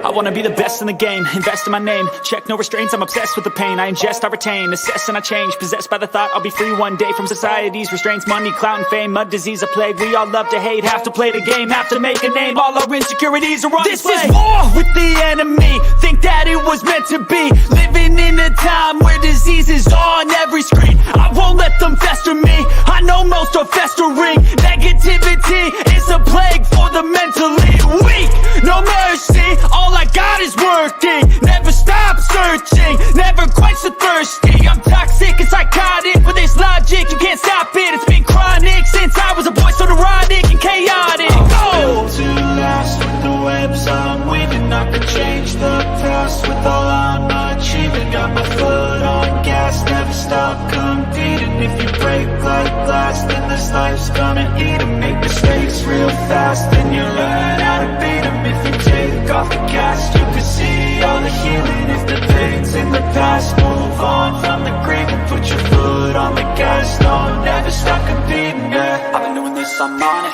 I wanna be the best in the game, invest in my name. Check no restraints, I'm obsessed with the pain. I ingest, I retain, assess and I change. Possessed by the thought I'll be free one day from society's restraints. Money, clout and fame, mud, disease, a plague. We all love to hate, have to play the game, have to make a name. All our insecurities are on display. This is war with the enemy, think that it was meant to be. Living in a time where disease is on every screen. I won't let them fester me, I know most are festering. Negativity is a plague for the mentally weak. No mercy, all I got is working. Never stop searching, never quite so thirsty. I'm toxic and psychotic, with this logic you can't stop it. It's been chronic since I was a boy, so neurotic and chaotic. Built to last with the webs I'm weaving. I could change the past with all I'm achieving. Got my foot on gas, never stop competing. If you break like glass, then this life's gonna eat 'em. Make mistakes real fast, then you learn how to beat 'em. If you take off the cast, you can see all the healing. If the pain's in the past, move on from the grave and put your foot on the gas. No, never stop competing, yeah. I've been doing this, I'm on it.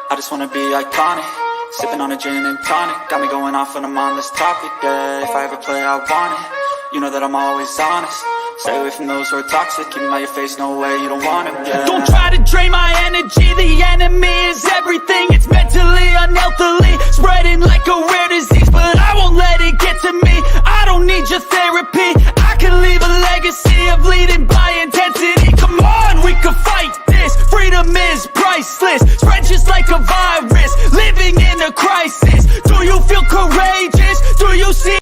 I just wanna be iconic. Sipping on a gin and tonic, got me going off when I'm on this topic, yeah. If I ever play, I want it. You know that I'm always honest. Stay away from those who are toxic. Keep 'em out your face, no way, you don't want it, yeah. Don't try to drain my energy. The enemy is everything. It's mentally, unhealthily spreading like a rare disease, but I won't let it get to me. I don't need your therapy. I can leave a legacy of leading by intensity. Come on, we can fight this. Freedom is priceless. Spread just like a virus. Living in a crisis. Do you feel courageous? Do you see?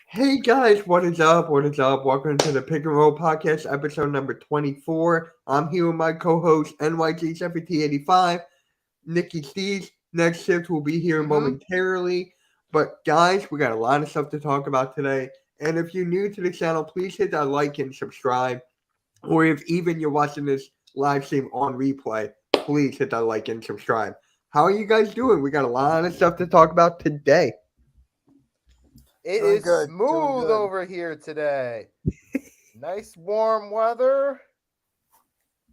Hey guys, what is up? What is up? Welcome to the Pick and Roll Podcast, episode number 24. I'm here with my co-host, NYG7085, Nikki Stees. Next shift will be here momentarily. But guys, we got a lot of stuff to talk about today. And if you're new to the channel, please hit that like and subscribe. Or if even you're watching this live stream on replay, please hit that like and subscribe. How are you guys doing? We got a lot of stuff to talk about today. It is good. Smooth over here today. Nice warm weather.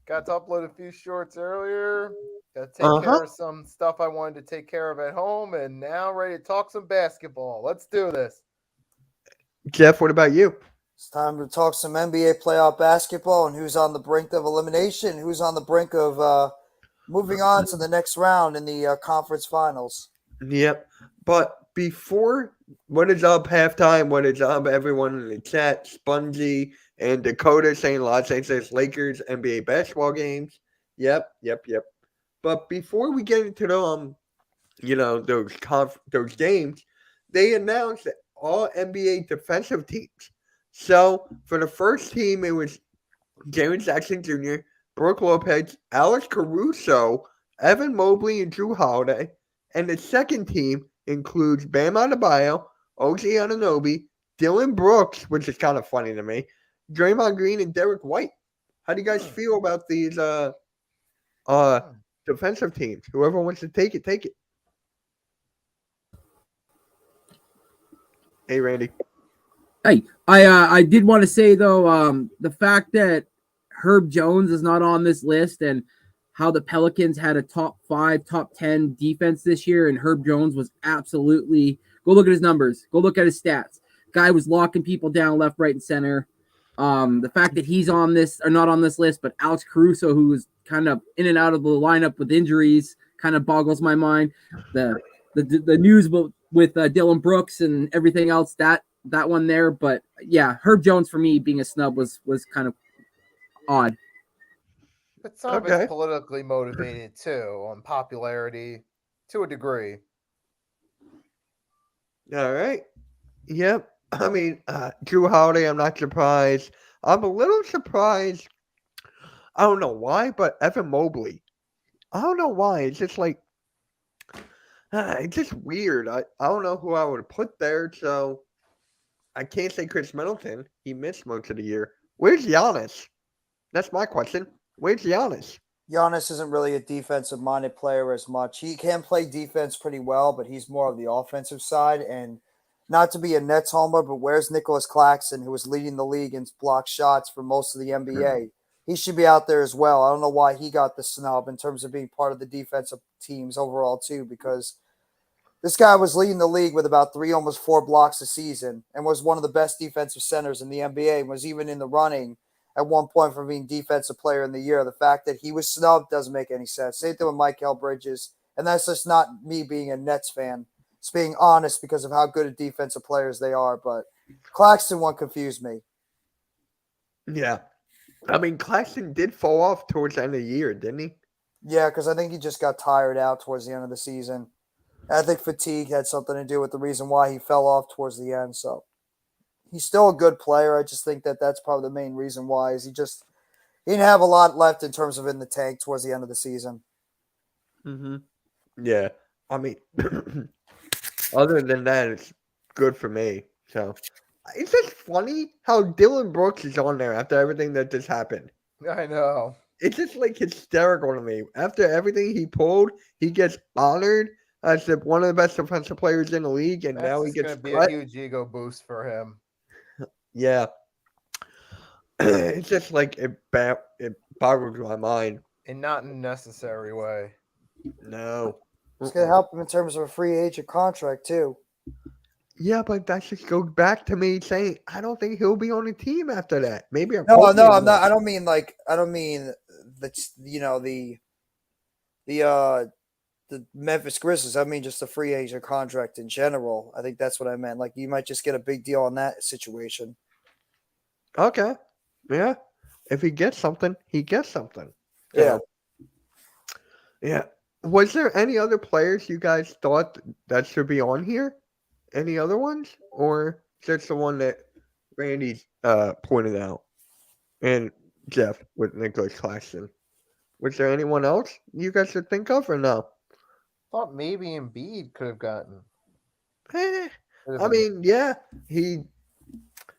Got to upload a few shorts earlier. Got to take care of some stuff I wanted to take care of at home, and now ready to talk some basketball. Let's do this. Jeff, what about you? It's time to talk some NBA playoff basketball and who's on the brink of elimination, who's on the brink of moving on to the next round in the conference finals. Yep. But before, what is up, halftime? What is up, everyone in the chat? Spongy and Dakota saying Los Angeles Lakers NBA basketball games. Yep. But before we get into those games, they announced that all NBA defensive teams. So for the first team, it was Jaren Jackson Jr., Brook Lopez, Alex Caruso, Evan Mobley, and Drew Holiday. And the second team includes Bam Adebayo, OG Anunoby, Dylan Brooks, which is kind of funny to me, Draymond Green, and Derek White. How do you guys feel about these defensive teams? Whoever wants to take it, take it. Hey, Randy. Hey, I did want to say, though, the fact that Herb Jones is not on this list and how the Pelicans had a top 5, top 10 defense this year, and Herb Jones was absolutely – go look at his numbers. Go look at his stats. Guy was locking people down left, right, and center. The fact that he's on this – or not on this list, but Alex Caruso, who was kind of in and out of the lineup with injuries, kind of boggles my mind. The news with Dylan Brooks and everything else, that one there. But, yeah, Herb Jones, for me, being a snub was kind of odd. But some of it's politically motivated, too, on popularity to a degree. All right. Yep. I mean, Drew Holiday, I'm not surprised. I'm a little surprised. I don't know why, but Evan Mobley. I don't know why. It's just like, it's just weird. I don't know who I would put there, so I can't say Chris Middleton. He missed most of the year. Where's Giannis? That's my question. Where's Giannis? Giannis isn't really a defensive-minded player as much. He can play defense pretty well, but he's more of the offensive side. And not to be a Nets homer, but where's Nicholas Claxton, who was leading the league in block shots for most of the NBA? He should be out there as well. I don't know why he got the snub in terms of being part of the defensive teams overall too, because this guy was leading the league with about 3, almost 4 blocks a season and was one of the best defensive centers in the NBA and was even in the running at one point for being defensive player in the year. The fact that he was snubbed doesn't make any sense. Same thing with Mikal Bridges. And that's just not me being a Nets fan. It's being honest because of how good at defensive players they are. But Claxton one confused me. Yeah. I mean, Claxton did fall off towards the end of the year, didn't he? Yeah, because I think he just got tired out towards the end of the season. I think fatigue had something to do with the reason why he fell off towards the end. So he's still a good player. I just think that that's probably the main reason why is he didn't have a lot left in terms of in the tank towards the end of the season. Mm-hmm. Yeah. I mean, other than that, it's good for me. So it's just funny how Dylan Brooks is on there after everything that just happened. I know. It's just like hysterical to me. After everything he pulled, he gets honored as one of the best defensive players in the league, and now he gets going to be cut. a huge ego boost for him. Yeah. It's just like it boggles my mind. And not in a necessary way. No. It's going to help him in terms of a free agent contract too. Yeah, but that just goes back to me saying I don't think he'll be on the team after that. Maybe I'm No, I'm not. I don't mean the Memphis Grizzlies. I mean just the free agent contract in general. I think that's what I meant. Like you might just get a big deal on that situation. Okay. Yeah. If he gets something, he gets something. Yeah. Yeah. Was there any other players you guys thought that should be on here? Any other ones? Or just the one that Randy pointed out? And Jeff with Nicholas Claxton. Was there anyone else you guys should think of or no? Thought maybe Embiid could have gotten. I mean, yeah.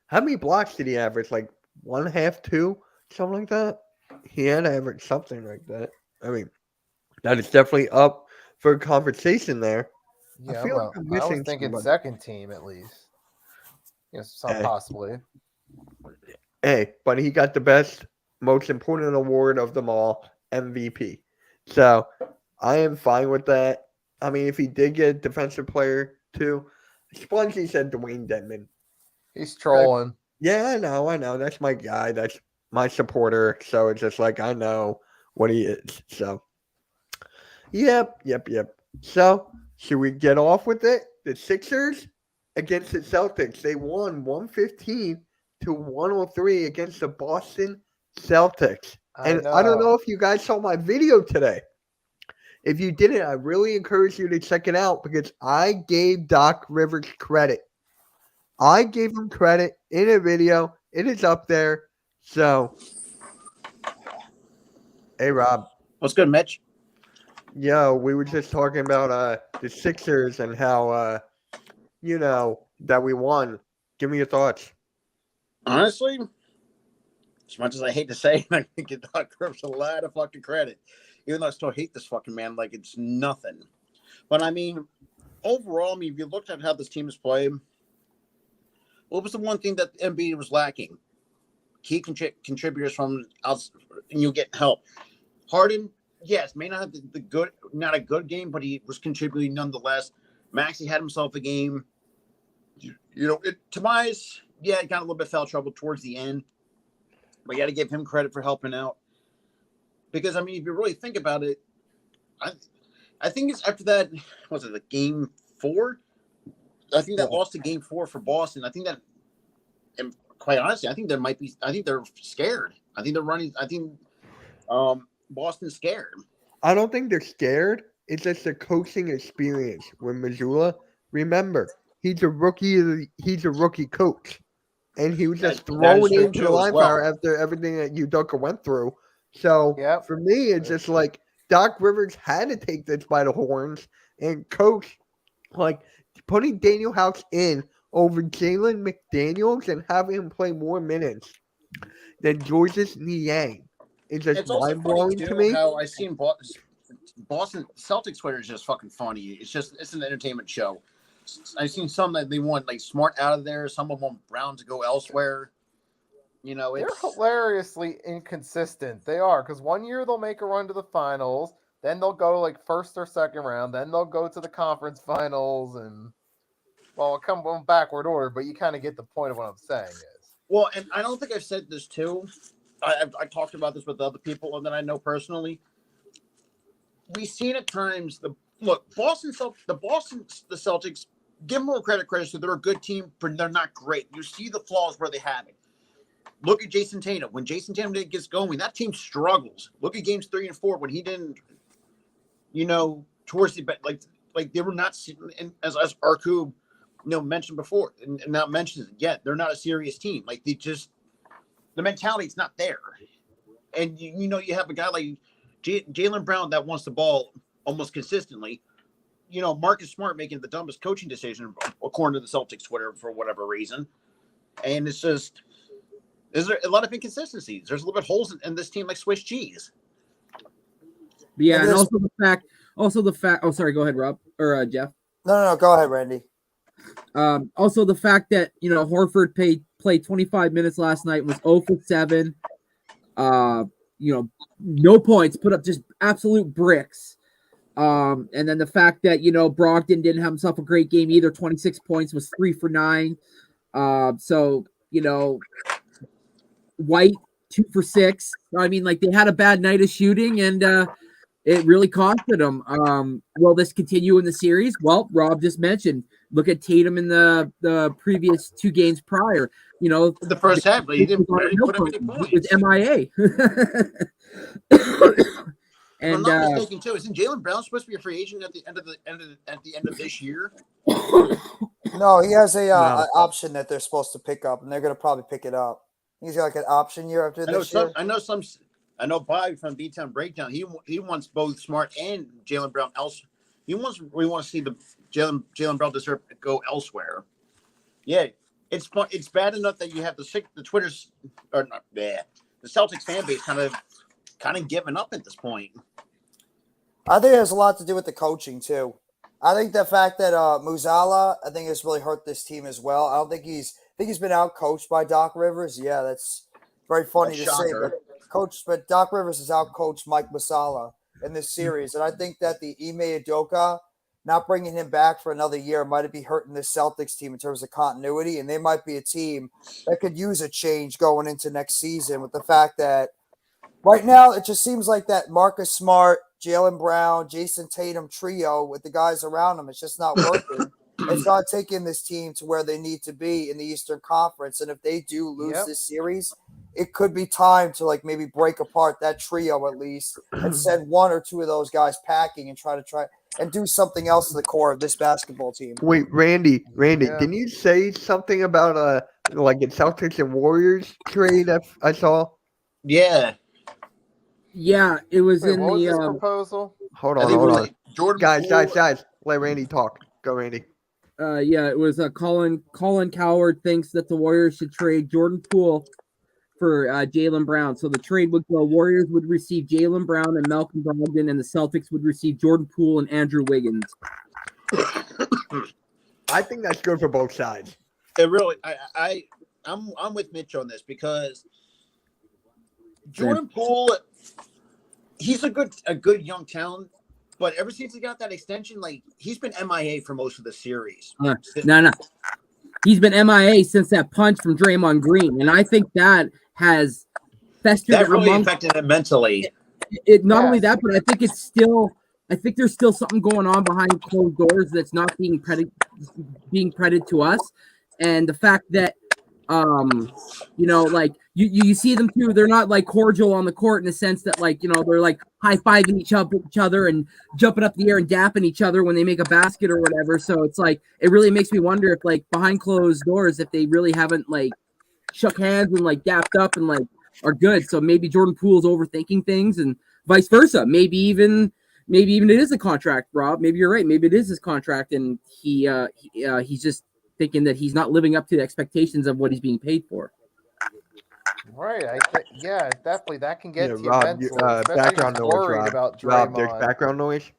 How many blocks did he average? Like 1.5, 2? Something like that? He had averaged something like that. I mean, that is definitely up for conversation there. Yeah, I I was thinking second team at least. Yes, possibly. Hey, but he got the best, most important award of them all, MVP. So I am fine with that. I mean, if he did get defensive player too, Spongy said Dwayne Dedman. He's trolling. Yeah, I know. That's my guy. That's my supporter. So it's just like I know what he is. So Yep. So should we get off with it? The Sixers against the Celtics. They won 115-103 against the Boston Celtics. And I don't know if you guys saw my video today. If you didn't, I really encourage you to check it out because I gave Doc Rivers credit. I gave him credit in a video. It is up there. So, hey, Rob. What's good, Mitch? Yo, we were just talking about the Sixers and how, that we won. Give me your thoughts. Honestly, as much as I hate to say it, I think Doc Rivers a lot of fucking credit. Even though I still hate this fucking man like it's nothing. But, I mean, overall, if you looked at how this team is played, what was the one thing that Embiid was lacking? Key contributors from outside, and you get help. Harden, yes, may not have not a good game, but he was contributing nonetheless. Maxey had himself a game. Tobias, yeah, got a little bit of foul trouble towards the end, but you got to give him credit for helping out. Because, I mean, if you really think about it, I think it's after that, was it like game 4? I think that lost to game 4 for Boston. I think that, and quite honestly, I think they're scared. I think they're running. I think Boston's scared. I don't think they're scared. It's just a coaching experience with Mazzulla. Remember, he's a rookie. He's a rookie coach, and he was just throwing into the line fire after everything that Udoka went through. So for me, it's just like Doc Rivers had to take this by the horns and coach, like putting Daniel House in over Jalen McDaniels and having him play more minutes than Georges Niang. It's just mind-blowing to me. How I seen Boston Celtics Twitter is just fucking funny. It's an entertainment show. I've seen some that they want like Smart out of there. Some of them want Brown to go elsewhere. You know, They're it's hilariously inconsistent. They are, because one year they'll make a run to the finals, then they'll go like first or second round, then they'll go to the conference finals, and well, come on backward order, but you kind of get the point of what I'm saying is. well, and I don't think I've said this too. I talked about this with other people that I know personally. We've seen at times the Celtics. Give them more credit. So they're a good team, but they're not great. You see the flaws where they have it. Look at Jason Tatum. When Jason Tatum gets going, that team struggles. Look at games 3 and 4 when he didn't. You know, towards the like they were not. And as Arkub, mentioned before, and not mentioned it yet, they're not a serious team. Like they just the mentality's not there. And you have a guy like Jaylen Brown that wants the ball almost consistently. Marcus Smart making the dumbest coaching decision according to the Celtics Twitter for whatever reason. And it's just, there's a lot of inconsistencies. There's a little bit holes in this team like Swiss cheese. Yeah, and also the fact. Oh, sorry. Go ahead, Rob or Jeff. No. Go ahead, Randy. Also the fact that Horford played 25 minutes last night, was 0 for 7. No points, put up just absolute bricks. And then the fact that Brogdon didn't have himself a great game either. 26 points, was 3 for 9. So White 2 for 6. I mean, like, they had a bad night of shooting, and it really costed them. Will this continue in the series? Well, Rob just mentioned. Look at Tatum in the previous 2 games prior. The first half, but he didn't put up any points. It was MIA. And I'm not mistaken too. Isn't Jaylen Brown supposed to be a free agent at the end of this year? No, he has an option that they're supposed to pick up, and they're going to probably pick it up. He's got like an option year after this year. I know Bobby from B-Town Breakdown. He wants both Smart and Jaylen Brown else. We want to see the Jaylen Brown deserve to go elsewhere. Yeah, it's bad enough that you have the Twitter's or not the Celtics fan base kind of giving up at this point. I think it has a lot to do with the coaching too. I think the fact that Musala, I think, has really hurt this team as well. I think he's been out coached by Doc Rivers. Yeah, that's very funny to say, but Doc Rivers has out coached Mike Musala in this series, and I think that the Ime Udoka not bringing him back for another year might be hurting this Celtics team in terms of continuity, and they might be a team that could use a change going into next season. With the fact that right now it just seems like that Marcus Smart, Jaylen Brown, Jason Tatum trio with the guys around them, it's just not working. It's not taking this team to where they need to be in the Eastern Conference. And if they do lose this series, it could be time to like maybe break apart that trio at least and send 1 or 2 of those guys packing and try and do something else to the core of this basketball team. Wait, Randy, didn't you say something about like a Celtics and Warriors trade I saw? Yeah. Yeah, it was Wait, in what the was this proposal. Hold on. Jordan Guys, let Randy talk. Go, Randy. It was Colin Coward thinks that the Warriors should trade Jordan Poole for Jaylen Brown. So the trade would go: Warriors would receive Jaylen Brown and Malcolm Brogdon, and the Celtics would receive Jordan Poole and Andrew Wiggins. I think that's good for both sides. It really, I'm with Mitch on this because Jordan Poole, he's a good young talent. But ever since he got that extension, like, he's been MIA for most of the series. No. He's been MIA since that punch from Draymond Green. And I think that has festered. That really affected him mentally. Not only that, but I think there's still something going on behind closed doors that's not being credited to us. And the fact that, like, you see them too. They're not like cordial on the court in the sense that, like, they're like high-fiving each other and jumping up the air and dapping each other when they make a basket or whatever. So it's like, it really makes me wonder if, like, behind closed doors, if they really haven't like shook hands and like dapped up and like are good. So maybe Jordan Poole's overthinking things and vice versa. Maybe even it is a contract, Rob. Maybe you're right. Maybe it is his contract, and he's just thinking that he's not living up to the expectations of what he's being paid for. Right. Definitely that can get to you Rob, mentally. background noise, Rob. About Rob, there's background noise.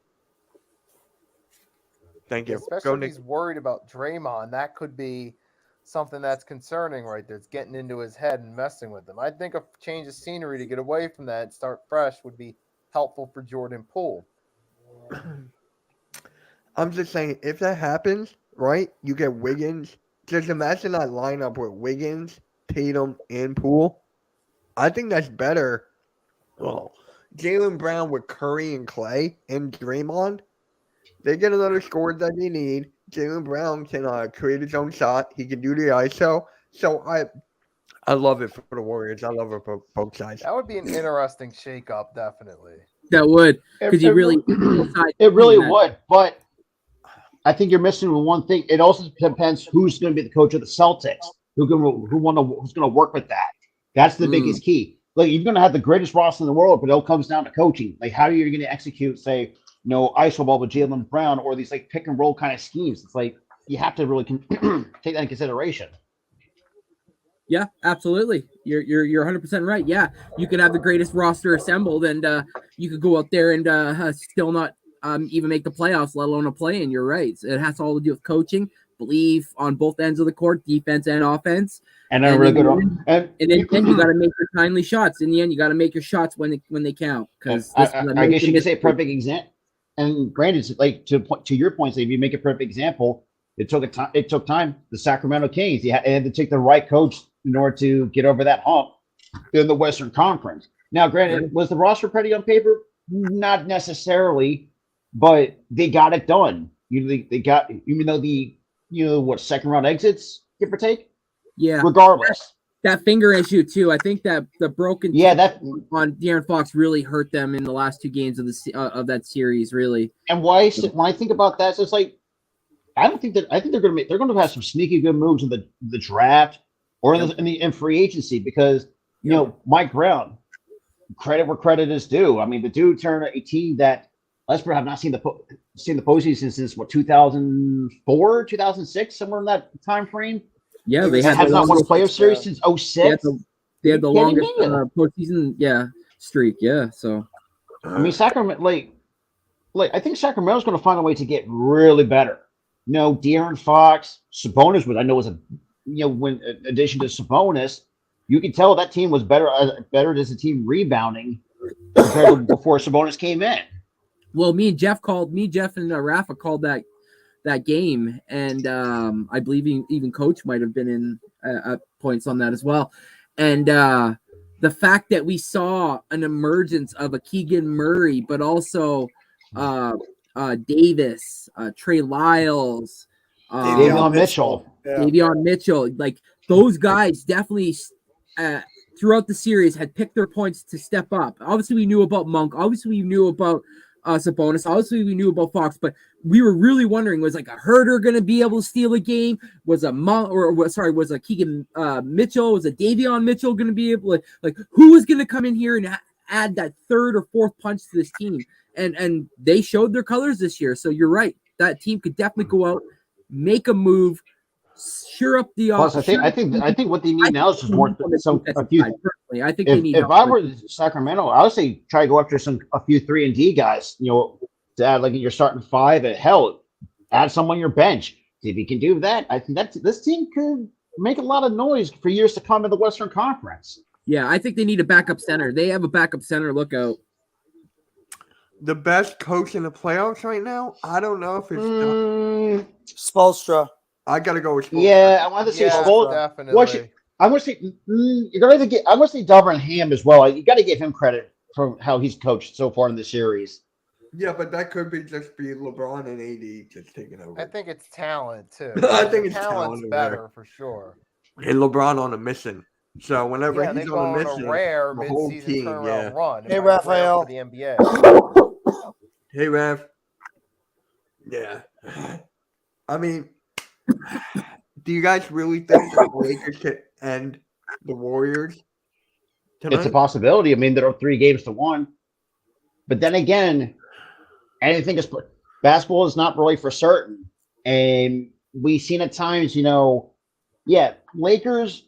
Thank you. Especially Go, if Nick. he's worried about Draymond, that could be something that's concerning right there. It's getting into his head and messing with him. I think a change of scenery to get away from that and start fresh would be helpful for Jordan Poole. I'm just saying, if that happens, right, you get Wiggins. Just imagine that lineup with Wiggins, Tatum, and Poole. I think that's better. Well, Jaylen Brown with Curry and Clay and Draymond, they get another score that they need. Jaylen Brown can create his own shot. He can do the ISO. So I love it for the Warriors. I love it for both sides. That would be an interesting shakeup, definitely. That would, because you really it really would. But I think you're missing one thing. It also depends who's going to be the coach of the Celtics. Who's going to work with that? That's the biggest key. Like, you're going to have the greatest roster in the world, but it all comes down to coaching. Like, how are you going to execute, say, ISO ball with Jaylen Brown or these like pick and roll kind of schemes? It's like you have to really take that in consideration. Yeah, absolutely. You're 100% right. Yeah, you could have the greatest roster assembled, and you could go out there and still not even make the playoffs, let alone a play-in. You're right. It has all to do with coaching, belief on both ends of the court, defense and offense. And a really good one. And then you got to make your timely shots. In the end, you got to make your shots when they count. Because I guess you could say a perfect example. And granted, like to your point, if you make a perfect example, it took time. The Sacramento Kings, they had to take the right coach in order to get over that hump in the Western Conference. Now, granted, was the roster pretty on paper? Not necessarily, but they got it done. They got, even though second round exits, give or take. Yeah. Regardless. That finger issue too. I think that the broken on De'Aaron Fox really hurt them in the last two games of that series. Really. And when I think about that, so it's like I think they're going to have some sneaky good moves in the draft or in free agency because Mike Brown, credit where credit is due. I mean, the dude turned a team that Lesper have not seen the postseason since 2004, 2006, somewhere in that time frame. Yeah, they have not won a playoff series since 06. They had the longest postseason streak. Yeah, so I mean, Sacramento, like I think Sacramento's going to find a way to get really better. De'Aaron Fox, Sabonis, which I know was when in addition to Sabonis, you can tell that team was better as a team rebounding compared to before Sabonis came in. Well, Jeff and Rafa called that game, and I believe even Coach might have been in at points on that as well. And the fact that we saw an emergence of a Keegan Murray, but also Davis, Trey Lyles, Davion Mitchell, like those guys definitely throughout the series had picked their points to step up. Obviously, we knew about Monk. Obviously, we knew about Sabonis. Obviously, we knew about Fox, but we were really wondering: was like a Herter going to be able to steal a game? Was a Keegan Mitchell? Was a Davion Mitchell going to be able to who was going to come in here and add that third or fourth punch to this team? And they showed their colors this year. So you're right. That team could definitely go out, make a move, sure up the. Plus, I think what they need now is just a few. Personally, I think they need. If I were Sacramento, I would say try to go after a few 3-and-D guys. To add you're starting five. Hell, add someone on your bench. See if you can do that. I think this team could make a lot of noise for years to come in the Western Conference. Yeah, I think they need a backup center. They have a backup center. Look out. The best coach in the playoffs right now? I don't know if it's Spoelstra. I gotta go with Spoelstra. Yeah, I want to say Spoelstra. Definitely. I want to say you're going to get. I want to say Darvin Ham as well. You got to give him credit for how he's coached so far in the series. Yeah, but that could be LeBron and AD just taking over. I think it's talent too. I think it's talent's talent better for sure. And LeBron on a mission. So whenever he's on a mission, a rare the whole mid-season team, turnaround run. Hey, Raphael. For the NBA. Hey, Raph. Yeah. I mean, do you guys really think the Lakers could end the Warriors tonight? It's a possibility. I mean, there are 3 games to 1. But then again, anything is basketball is not really for certain. And we've seen at times, Lakers,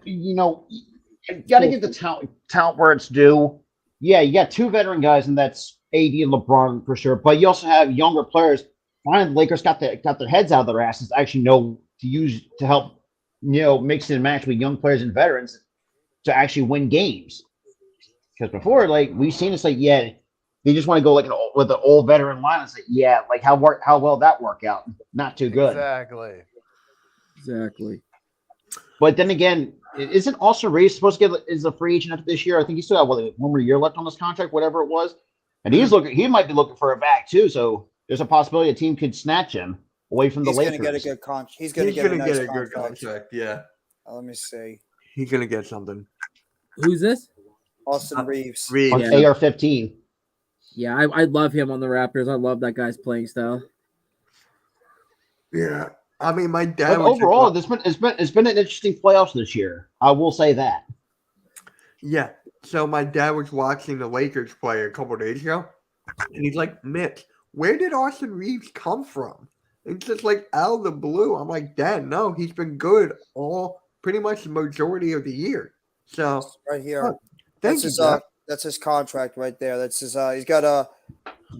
you got to give the talent where it's due. Yeah, you got 2 veteran guys, and that's AD and LeBron for sure. But you also have younger players finally the Lakers got their heads out of their asses to actually know to use to help, mix and match with young players and veterans to actually win games. Because before, like we've seen, it's like they just want to go like with the old veteran line and say, like how well that work out? Not too good. Exactly. But then again, isn't Austin Reeves supposed to get is a free agent after this year? I think he still had one more year left on this contract, whatever it was. And he might be looking for a back too. So there's a possibility a team could snatch him away from the Lakers. He's going to get a good contract. He's going to get a good contract. Yeah. Let me see. He's going to get something. Who's this? Austin Reeves. On AR-15. Yeah, I love him on the Raptors. I love that guy's playing style. Yeah. I mean, my dad. But overall, it's been an interesting playoffs this year. I will say that. Yeah. So my dad was watching the Lakers play a couple of days ago, and he's like, "Mitch, where did Austin Reeves come from?" It's just like out of the blue. I'm like, "Dad, no, he's been good pretty much the majority of the year." So right here, that's his contract right there. That's his.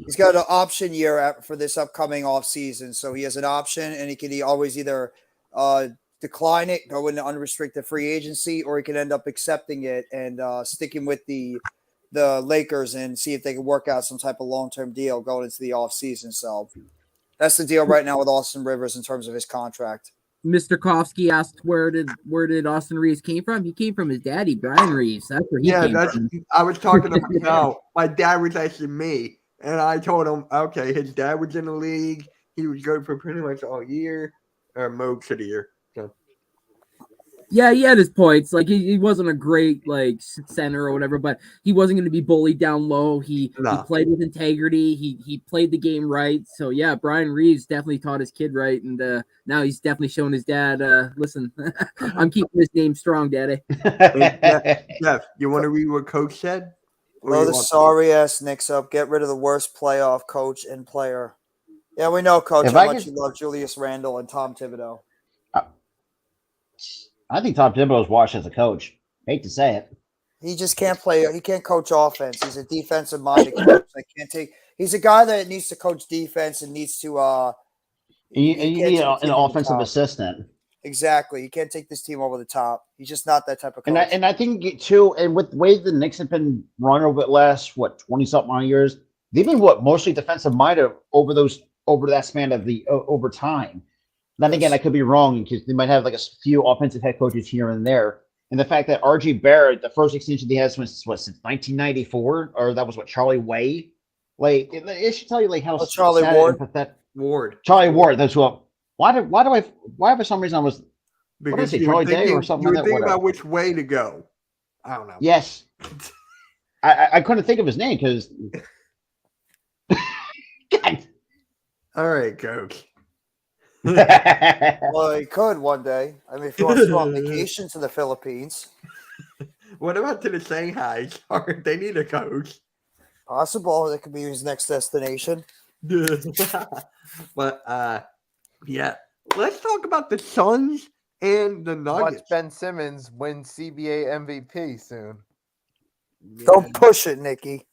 He's got an option year for this upcoming off season. So he has an option, and he can always either decline it, go into unrestricted free agency, or he can end up accepting it and sticking with the Lakers and see if they can work out some type of long-term deal going into the off season. So that's the deal right now with Austin Rivers in terms of his contract. Mr. Kofsky asked where did Austin Reeves came from? He came from his daddy, Brian Reeves. That's where he came from. I was talking about now. My dad was asking me, and I told him, okay, his dad was in the league. He was good for pretty much all year, or most of the year. So. Yeah, he had his points. Like he wasn't a great like center or whatever, but he wasn't going to be bullied down low. He played with integrity. He played the game right. So yeah, Brian Reeves definitely taught his kid right, and now he's definitely showing his dad. Listen, I'm keeping his name strong, Daddy. Jeff, you want to read what Coach said? Blow the sorry ass Knicks up. Get rid of the worst playoff coach and player. Yeah, we know, Coach, how much you love Julius Randle and Tom Thibodeau. I think Tom Thibodeau is washed as a coach. Hate to say it. He just can't play. He can't coach offense. He's a defensive-minded coach. He's a guy that needs to coach defense and needs to. You need an offensive assistant. Exactly. He can't take this team over the top. He's just not that type of coach. And I think too, and with the way the Knicks have been run over the last 20-something odd years, they've been mostly defensive-minded over that span of over time. Then again, I could be wrong because they might have like a few offensive head coaches here and there. And the fact that R.J. Barrett, the first extension he has since 1994, or that was Charlie Way. Like it should tell you like how Charlie Ward. Charlie Ward. That's what. Why for some reason I was. Because you were thinking about which way to go. I don't know. Yes. I couldn't think of his name because. All right, Coach. Well, he could one day. I mean, if he wants to go on vacation to the Philippines. What about to the Shanghai? They need a coach. Possible. That could be his next destination. But, yeah. Let's talk about the Suns and the Nuggets. Watch Ben Simmons win CBA MVP soon. Don't push it, Nikki.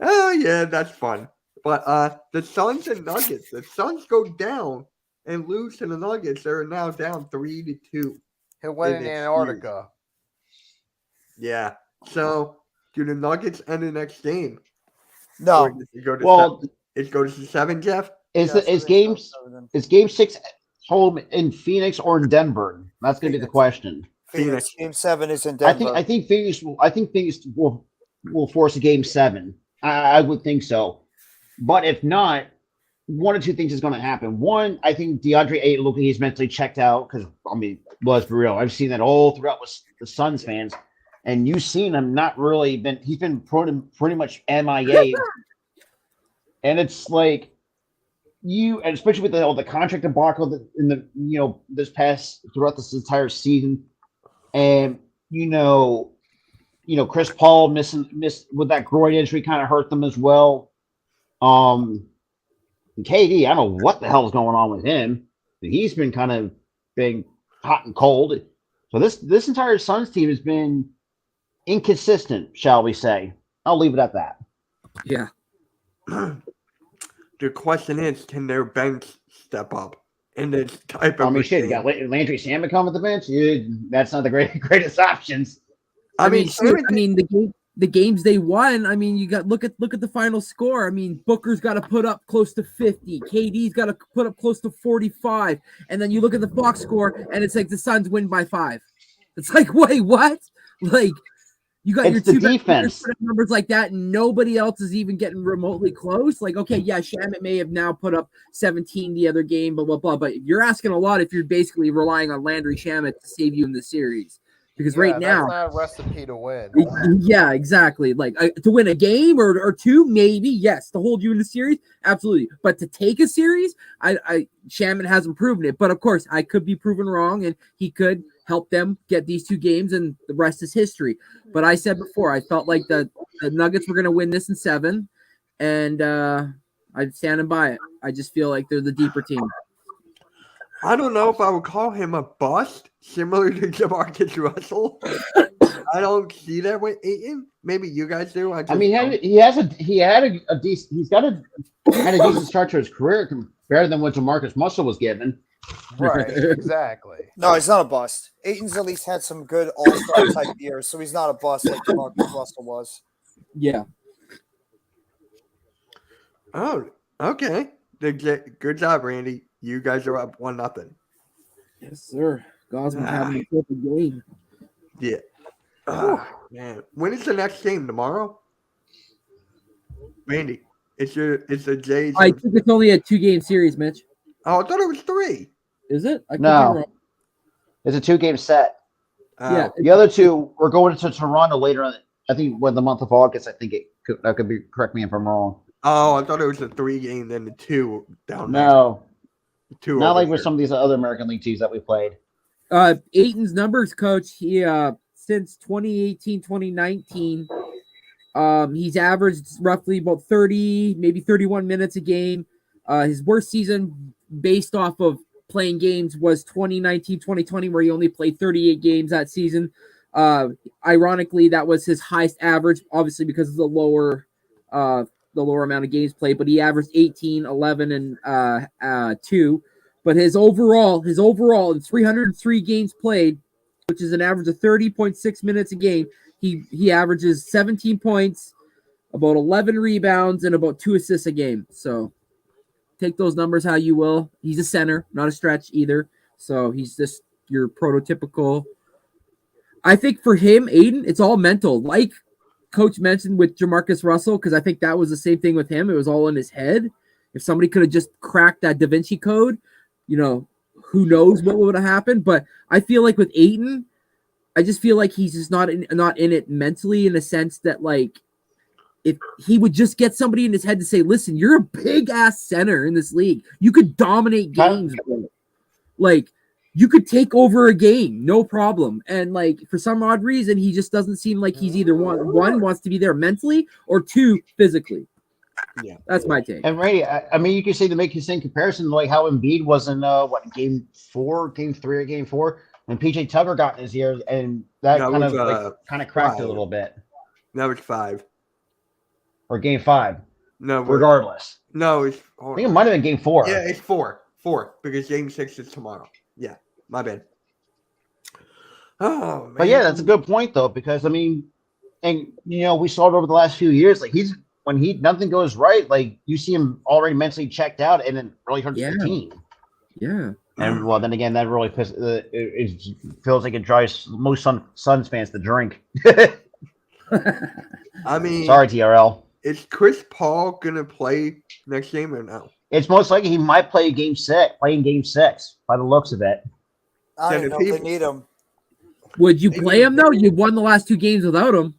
Oh, yeah, that's fun. But the Suns and Nuggets, the Suns go down and lose to the Nuggets. They're now down 3-2. He'll win in Antarctica. Yeah. So, do the Nuggets end the next game? No. It goes to 7, Jeff? Is game 6 home in Phoenix or in Denver? That's going to be the question. Phoenix. Game 7 is in Denver. I think Phoenix will force a game 7. I would think so. But if not, one or two things is going to happen. One, I think DeAndre Ayton looking he's mentally checked out because, I mean, let's be real. I've seen that all throughout with the Suns fans. And you've seen him he's been pretty much MIA. And it's like and especially with all the contract debacle throughout this entire season. And, Chris Paul missed with that groin injury kind of hurt them as well. KD, I don't know what the hell is going on with him. He's been kind of being hot and cold. So this entire Suns team has been inconsistent, shall we say. I'll leave it at that. Yeah. the question is, can their bench step up in this type of I mean, shit, you game? got Landry Shamet coming with the bench. That's not the greatest options. I mean, shit, the games they won. I mean, you got look at the final score. I mean, Booker's got to put up close to 50. KD's got to put up close to 45. And then you look at the box score, and it's like the Suns win by 5. It's like, wait, what? Like, you got It's your the two defense. numbers like that, and nobody else is even getting remotely close. Like, okay, yeah, Shamet may have now put up 17 the other game, blah blah blah. But you're asking a lot if you're basically relying on Landry Shamet to save you in the series. Because right now, that's not a recipe to win. yeah, exactly. Like to win a game or two, maybe yes. To hold you in the series, absolutely. But to take a series, I Shaman hasn't proven it. But of course, I could be proven wrong, and he could help them get these 2 games, and the rest is history. But I said before, I felt like the Nuggets were going to win this in 7, and I'm standing by it. I just feel like they're the deeper team. I don't know if I would call him a bust, similar to Jamarcus Russell. I don't see that with Ayton. Maybe you guys do. I mean, he had a decent. He's got a decent start to his career, better than what Jamarcus Russell was given. Right, exactly. No, he's not a bust. Ayton's at least had some good all-star type years, so he's not a bust like Jamarcus Russell was. Yeah. Oh, okay. Good job, Randy. You guys are up 1-0. Yes, sir. Gosman's having a perfect game. Yeah. Oh, man. When is the next game? Tomorrow? Randy, it's the Jays. I think it's only a 2-game series, Mitch. Oh, I thought it was 3. Is it? I could be No. wrong. It's a 2-game set. Yeah. The other 2, we're going to Toronto later on. I think when the month of August. I think that could be. Correct me if I'm wrong. Oh, I thought it was a 3-game, then the 2 down there. No, 2 not over like with here. some of these other American League teams that we played. Ayton's numbers, coach, he since 2018, 2019, he's averaged roughly about 30, maybe 31 minutes a game. His worst season based off of playing games was 2019, 2020, where he only played 38 games that season. Ironically, that was his highest average, obviously because of the lower amount of games played, but he averaged 18, 11, and 2. But his overall in 303 games played, which is an average of 30.6 minutes a game, he averages 17 points, about 11 rebounds, and about 2 assists a game. So take those numbers how you will. He's a center, not a stretch either. So he's just your prototypical. I think for him, Ayton, it's all mental. Like Coach mentioned with Jamarcus Russell, because I think that was the same thing with him. It was all in his head. If somebody could have just cracked that Da Vinci Code, who knows what would have happened. But I feel like with Ayton, I just feel like he's just not in it mentally, in a sense that, like, if he would just get somebody in his head to say, listen, you're a big ass center in this league. You could dominate games, bro. Like, you could take over a game, no problem. And like, for some odd reason, he just doesn't seem like he's either one wants to be there mentally, or 2 physically. Yeah, that's my take. And Randy, I mean, you can say, to make the same comparison, like how Embiid was in game 4, game 3, or game 4, when PJ Tucker got in his ear, and that kind of cracked 5. it a little bit. That was 5. Or game 5. No, regardless. No, I think it might have been game 4. Yeah, it's 4, because game 6 is tomorrow. Yeah, my bad. Oh man. But yeah, that's a good point though, because I mean, and we saw it over the last few years. Like when nothing goes right, like you see him already mentally checked out, and it really hurts the team. Yeah. And well, then again, that really it feels like it drives most Suns fans to drink. I mean, sorry, TRL. Is Chris Paul gonna play next game or no? It's most likely he might play game 6 by the looks of it. I don't know if they need him. Would you play him though? You won the last 2 games without him.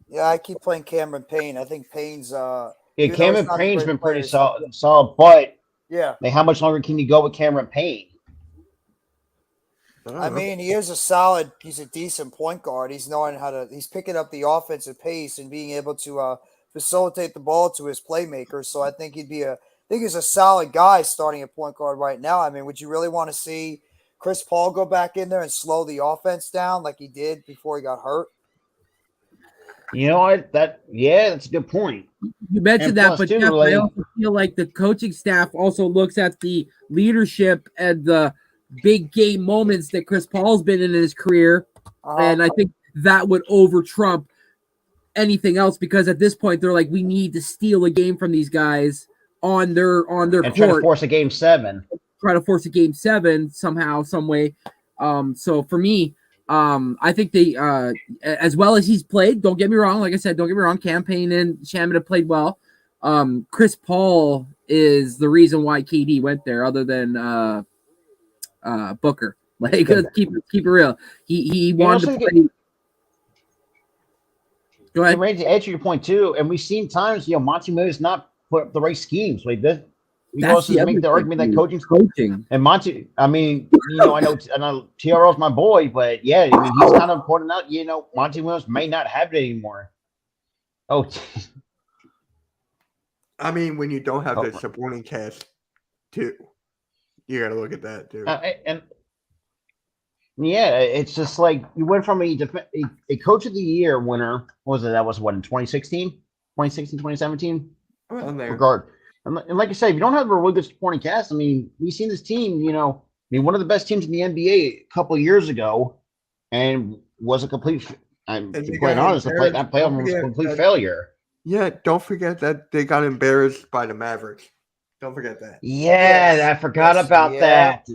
Yeah, I keep playing Cameron Payne. I think Payne's Cameron Payne's been pretty solid, but yeah. Like, how much longer can you go with Cameron Payne? I mean, he's a decent point guard. He's picking up the offensive pace and being able to facilitate the ball to his playmakers. So I think he's a solid guy starting at point guard right now. I mean, would you really want to see Chris Paul go back in there and slow the offense down like he did before he got hurt? You know what? That's a good point. You mentioned And that, plus, but too, Jeff, like- I also feel like the coaching staff also looks at the leadership and the big game moments that Chris Paul's been in his career, and I think that would over trump anything else because at this point they're like, we need to steal a game from these guys on their and try to court, force a game 7. try to force a game 7 somehow, some way. So for me, I think they, as well as he's played, don't get me wrong. Like I said, don't get me wrong. Campaign and Shaman have played well. Chris Paul is the reason why KD went there, other than Booker. Like, let's keep it real. He wanted to play. Go ahead. Randy, to answer your point too, and we've seen times, Monty Williams not put up the right schemes. Like this, we That's also the make other the argument thing, that coaching. and Monty. I mean, I know TRL's my boy, but yeah, I mean, he's kind of pointing out, Monty Williams may not have it anymore. Oh, I mean, when you don't have the supporting cast, too, you got to look at that too. and yeah, it's just like you went from a coach of the year winner. What was it? That was what, in 2016, 2017? On there. Regard. And like I said, if you don't have a really good supporting cast, I mean, we've seen this team, one of the best teams in the NBA a couple of years ago, and was a complete, to be quite honest, that playoff was a complete failure. Yeah, don't forget that they got embarrassed by the Mavericks. Don't forget that. Yeah, I forgot about that.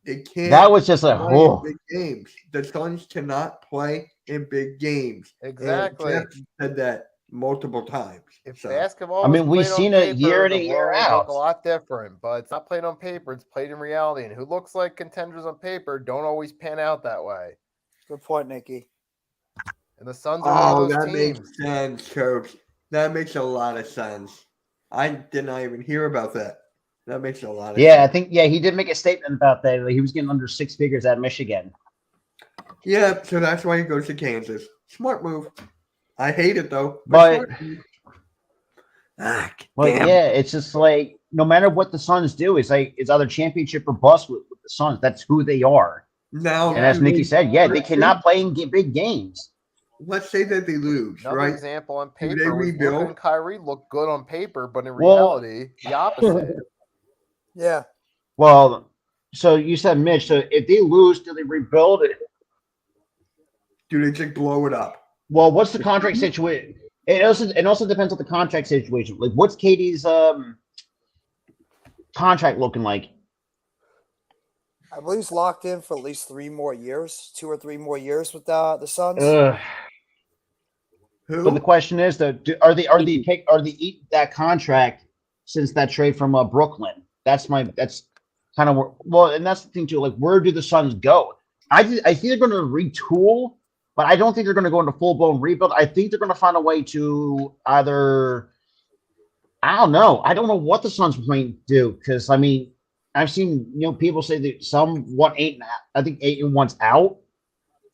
They can't. That was just a play in big games. The Suns cannot play in big games. Exactly. And Jeff said that multiple times. If So, basketball, I mean, was we've played seen on it year in paper, and the year world would out. look a lot different, but it's not played on paper. It's played in reality, and who looks like contenders on paper don't always pan out that way. Good point, Nikki. And the Suns are one of that those teams. makes sense, Coach. That makes a lot of sense. I did not even hear about that. That makes a lot of Yeah, I sense. think he did make a statement about that. Like, he was getting under 6 figures at Michigan. Yeah, so that's why he goes to Kansas. Smart move. I hate it though. But smart move. Well, damn. yeah, it's just like no matter what the Suns do, it's like it's either championship or bust with the Suns. That's who they are. Now, And as Nikki said, they cannot play in big games. Let's say that they lose, Another right? example on Do they paper was Luka rebuild? and Kyrie look good on paper, but in Well- reality, the opposite. Yeah. Well, so you said Mitch. So if they lose, do they rebuild it? Do they just blow it up? Well, what's the contract situation? It also depends on the contract situation. Like, what's Katie's contract looking like? I believe he's locked in for at least 3 more years, 2 or 3 more years with the Suns. Who? But the question is, though, are they eat that contract since that trade from Brooklyn? That's kind of and that's the thing too. Like, where do the Suns go? I think they're going to retool, but I don't think they're going to go into full blown rebuild. I think they're going to find a way to either. I don't know. I don't know what the Suns might do because I mean, I've seen people say that some want 8. I think 8-1's out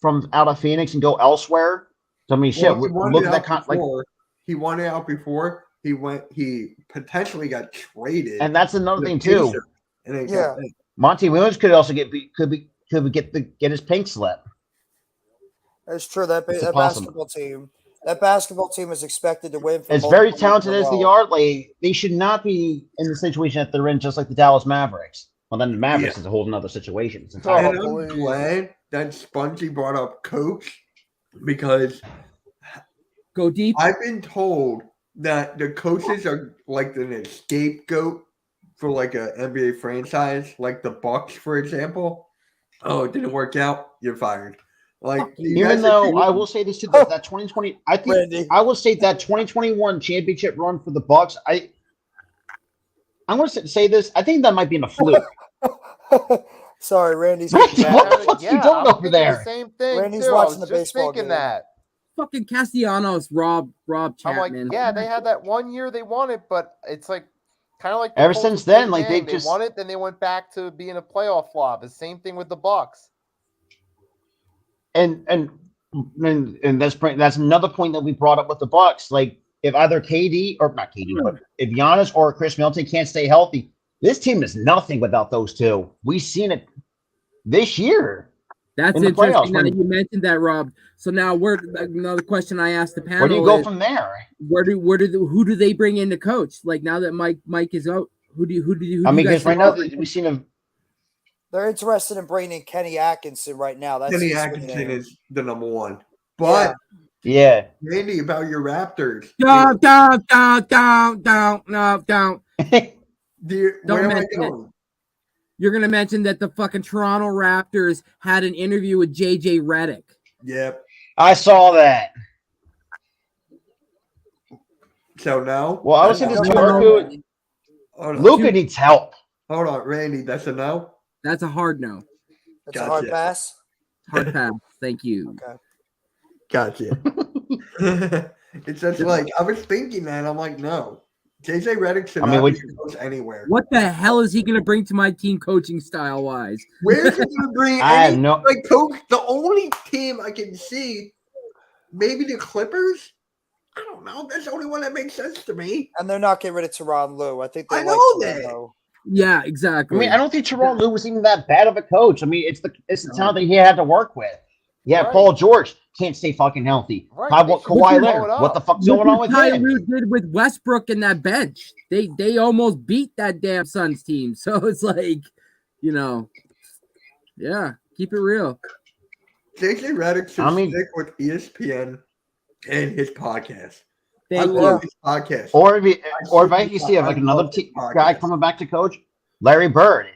of Phoenix and go elsewhere. So I mean, shit. Well, Look at that. He wanted out before. He potentially got traded. And that's another to thing too. Pacers, and then Yeah. Monty Williams could also get his pink slip. That's true. That It's possible. basketball team is expected to win. For As very multiple years in talented a as they row. are, like they should not be in the situation that they're in, just like the Dallas Mavericks. Well, then the Mavericks is a whole nother situation. It's entirely And I'm glad that Spongy brought up coach because Go deep. I've been told that the coaches are like the scapegoat for like a NBA franchise, like the Bucks, for example. Oh, it didn't work out. You're fired. Like Even though I will say this too, that 2020, I think Randy. I will say that 2021 championship run for the Bucks. I'm going to say this. I think that might be in a fluke. Sorry, Randy's What getting the mad. fuck you doing I was over thinking there? The same thing. Randy's too. I watching was the just baseball thinking game. that. Fucking Castellanos, Rob I'm Chapman. like, yeah, they had that 1 year they won it, but it's like kind of like the Ever Colts since with then, Big like, Bang. they just- won it, then they went back to being a playoff flop. The same thing with the Bucks. And that's another point that we brought up with the Bucks. Like, if either KD or not KD, but if Giannis or Chris Middleton can't stay healthy, this team is nothing without those two. We've seen it this year. That's in the interesting. playoffs. Now When, you mentioned that, Rob. So now, another question I asked the panel? where do you go is, from there? who do they bring in to coach? Like now that Mike is out, who do you I mean, guys because right think- now we've seen him. They're interested in bringing Kenny Atkinson right now. That's Kenny his Atkinson name. is the number one. But Yeah. Randy, about your Raptors. Down. Where am I mention it. going? You're gonna mention that the fucking Toronto Raptors had an interview with JJ Redick. Yep. I saw that. So now? Well, I was saying Yeah. this to Marco. Hold on. Luka needs help. Hold on, Randy. That's a no? That's a hard no. It's a hard Gotcha. pass. Hard pass. Thank you. Okay. Gotcha. It's just like, I was thinking that. I'm like, no. JJ Redick should I mean, not would be a coach anywhere. What the hell is he gonna bring to my team coaching style wise? Where's he going to bring I have any, no. like, coach? The only team I can see, maybe the Clippers? I don't know. That's the only one that makes sense to me. And they're not getting rid of Teron Lue. I think they I like know Teron that. Lue. Yeah, I exactly. mean, I don't think Tyronn Lue was even that bad of a coach. I mean, it's the talent that he had to work with. Yeah, Right. Paul George can't stay fucking healthy. Right, How they about should Kawhi blow Leonard? it up. What the fuck's Look going on what with Ty him? Lue did with Westbrook and that bench. They almost beat that damn Suns team. So it's like, yeah, keep it real. JJ Redick should I mean- stick with ESPN and his podcast. I Thank you. love his podcast. Or if I can see like another guy coming back to coach, Larry Bird.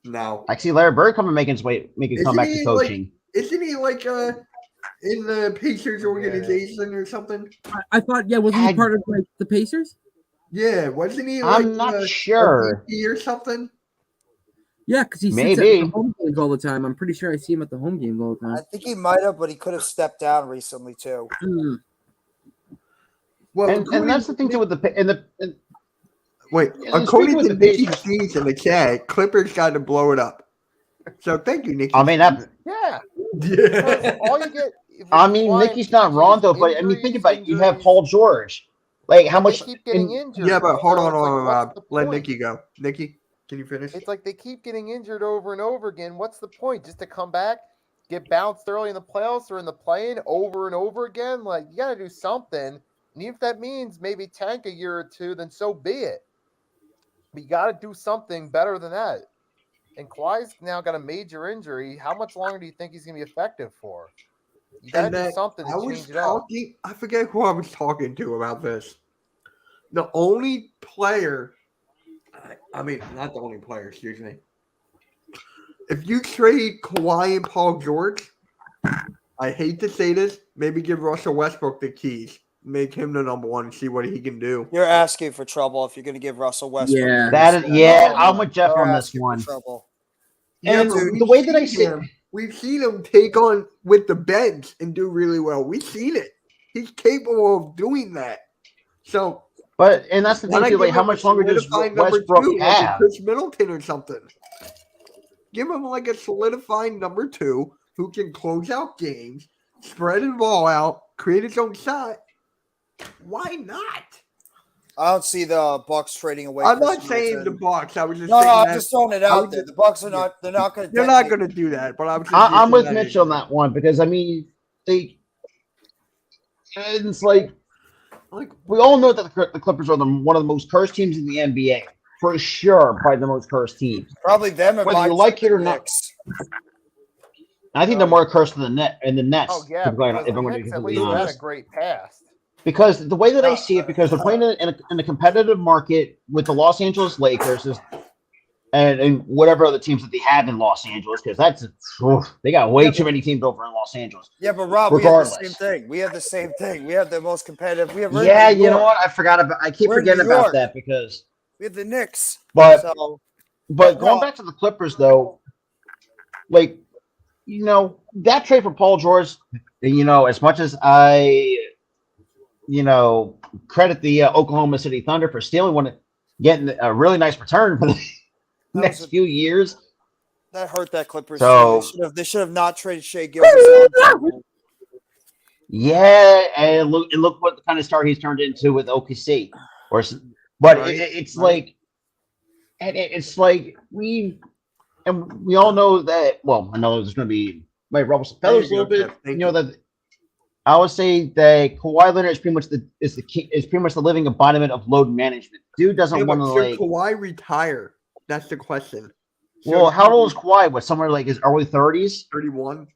No. I can see Larry Bird coming making Isn't come back he, to coaching. Isn't he like in the Pacers organization or something? I thought, wasn't he I- part of like the Pacers? Yeah, wasn't he like I'm not a sure. VP or something? Yeah, because he sits at Maybe. the home games all the time. I'm pretty sure I see him at the home games all the I time. think he might have, but he could have stepped down recently too. Hmm. Well, And that's the thing too with the wait, Yeah, and according speaking to with the Nikki Pacers- Steves in the chat, Clippers got to blow it up. So thank you, Nikki. I mean that. Yeah. yeah. Because all you get. if I you're mean, flying Nikki's not wrong though, but I mean, think about it. You have Paul George. Like how They much? keep getting in- injured. Yeah, but hold so on, it's like, Rob. what's the Let point? Nikki go. Nikki, can you finish? It's like they keep getting injured over and over again. What's the point? Just to come back, get bounced early in the playoffs or in the play-in over and over again? Like, you got to do something. And even if that means maybe tank a year or two, then so be it. But you got to do something better than that. And Kawhi's now got a major injury. How much longer do you think he's going to be effective for? You got to And do then something I to was change it out. talking. I forget who I was talking to about this. The only player, I mean, not the only player. Excuse me. If you trade Kawhi and Paul George, I hate to say this, maybe give Russell Westbrook the keys, make him the number one, and see what he can do. You're asking for trouble if you're going to give Russell Westbrook. Yeah. That is, yeah, Oh, I'm with Jeff You're on this asking for one. trouble. And but the we've way that I seen see him, we've seen him take on with the bench and do really well. We've seen it. He's capable of doing that. So and that's the why thing not too. give Like, how him a much longer does solidified number Westbrook two, like a have? Chris Middleton or something. Give him like a solidified number two who can close out games, spread the ball out, create his own shot. Why not? I don't see the Bucks trading away. I'm Chris not saying the Middleton. Bucks. I was just No, saying I'm that just throwing it I out was there. just- The Bucks are not. They're not going to. they're not going to do that. But I was. Just I'm using with that Mitch on example. that one because I mean, it's like we all know that the Clippers are one of the most cursed teams in the NBA for sure, probably the most cursed teams. Probably them and Whether my you like it or the not. Knicks. I think they're more cursed than the Nets Oh, yeah. if I'm going because to the be Knicks at completely least had a honest. great past. Because the way that I see it, because they're playing in a competitive market with the Los Angeles Lakers and whatever other teams that they have in Los Angeles, because they got way too many teams over in Los Angeles. Yeah, but Rob, we have the Regardless. same thing. We have the same thing. We have the most competitive. We have. Yeah, you know what? I forgot about. I keep We're in forgetting New about York. that because. We have the Knicks. But So But going No. back to the Clippers, though, like, you know, that trade for Paul George, you know, as much as I, you know, credit the Oklahoma City Thunder for stealing one, getting a really nice return for the That next was a- few years. that hurt that Clippers. So- team. They should have not traded Shea Gilgeous. Yeah, and look what kind of start he's turned into with OKC. But Right, it's right. like, and it's like and we all know that. Well, I know there's going to be might ruffle some feathers a There you little go, bit. Jeff. Thank You know you. that I would say that Kawhi Leonard is pretty much pretty much the living embodiment of load management. Dude doesn't Yeah, want but to should like. Kawhi retire? That's the question. Well, Should how he old is be Kawhi? What, somewhere like his early 30s? 31.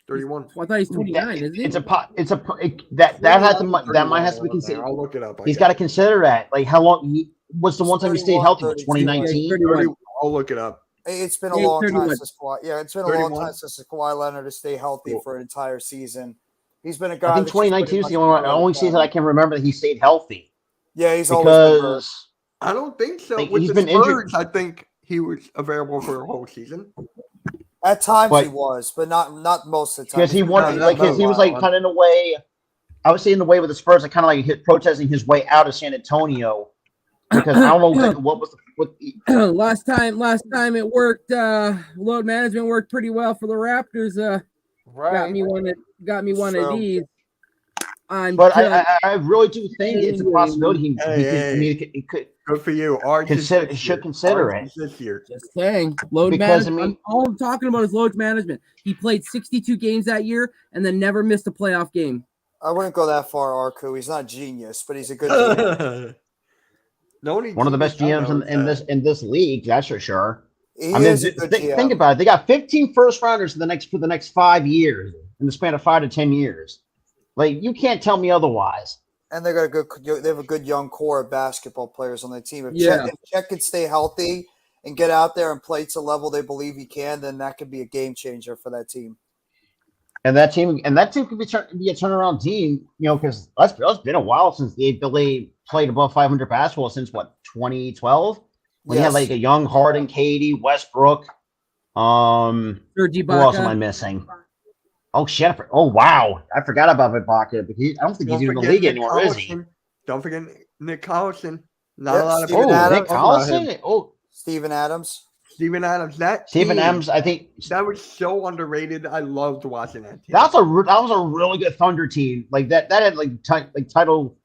31. Well, I thought he's 29, isn't he? That might have to be considered. I'll look it up. He's got to consider that. Like how long? What's the He's one time he stayed 31, healthy? 32. 2019. 31. I'll look it up. It's been a Yeah, long time 31. since Kawhi. Yeah, it's been a 31. long time since Kawhi Leonard to stay healthy Cool. for an entire season. He's been a guy. I think that's just pretty 2019 is much the only been season I can remember that he stayed healthy. Yeah, he's always been hurt. Because I don't think so. Like, With he's the been injured. Spurs, I think he was available for a whole season. At times But- he was, but not most of the time. because he He's been wanted, hurt no, like, for a his, he was while. like kind of in a way. I would say in the way with the Spurs, like kind of like protesting his way out of San Antonio because I don't know exactly what was last time it worked. Load management worked pretty well for the Raptors. Got Right. me one So- of these. But I really do think it's a possibility he Hey, he could Good for you. Ours is Consider- this should year. consider Ours it. is this year. just saying, load Because, I management. mean- All I'm talking about is load management. He played 62 games that year and then never missed a playoff game. I wouldn't go that far, Arku. He's not genius, but he's a good GM. The only one of the best genius I GMs know in is in this league. That's for sure. He I mean, is a good GM. think about it. They got 15 first rounders for the next 5 years in the span of 5 to 10 years. Like you can't tell me otherwise. And they got they have a good young core of basketball players on their team. If Yeah. Chet could stay healthy and get out there and play to the level they believe he can, then that could be a game changer for that team. And that team could be a turnaround team, you know, because it's been a while since they played above 500 basketball since what 2012 when you had Yes. like a young Harden, Katie, Westbrook. Serge Who else am I Ibaka. missing? Oh shit! Oh wow, I forgot about Ibaka. But I don't think he's even in the league Nick anymore, is he? Collison. Don't forget Nick Collison. Not Yep, a lot of Steven people Oh, Adams. Nick talk about him. Collison. Oh, Steven Adams. Steven Adams. That Stephen team, Adams. I think that was so underrated. I loved watching that team. that was a really good Thunder team. Like that had title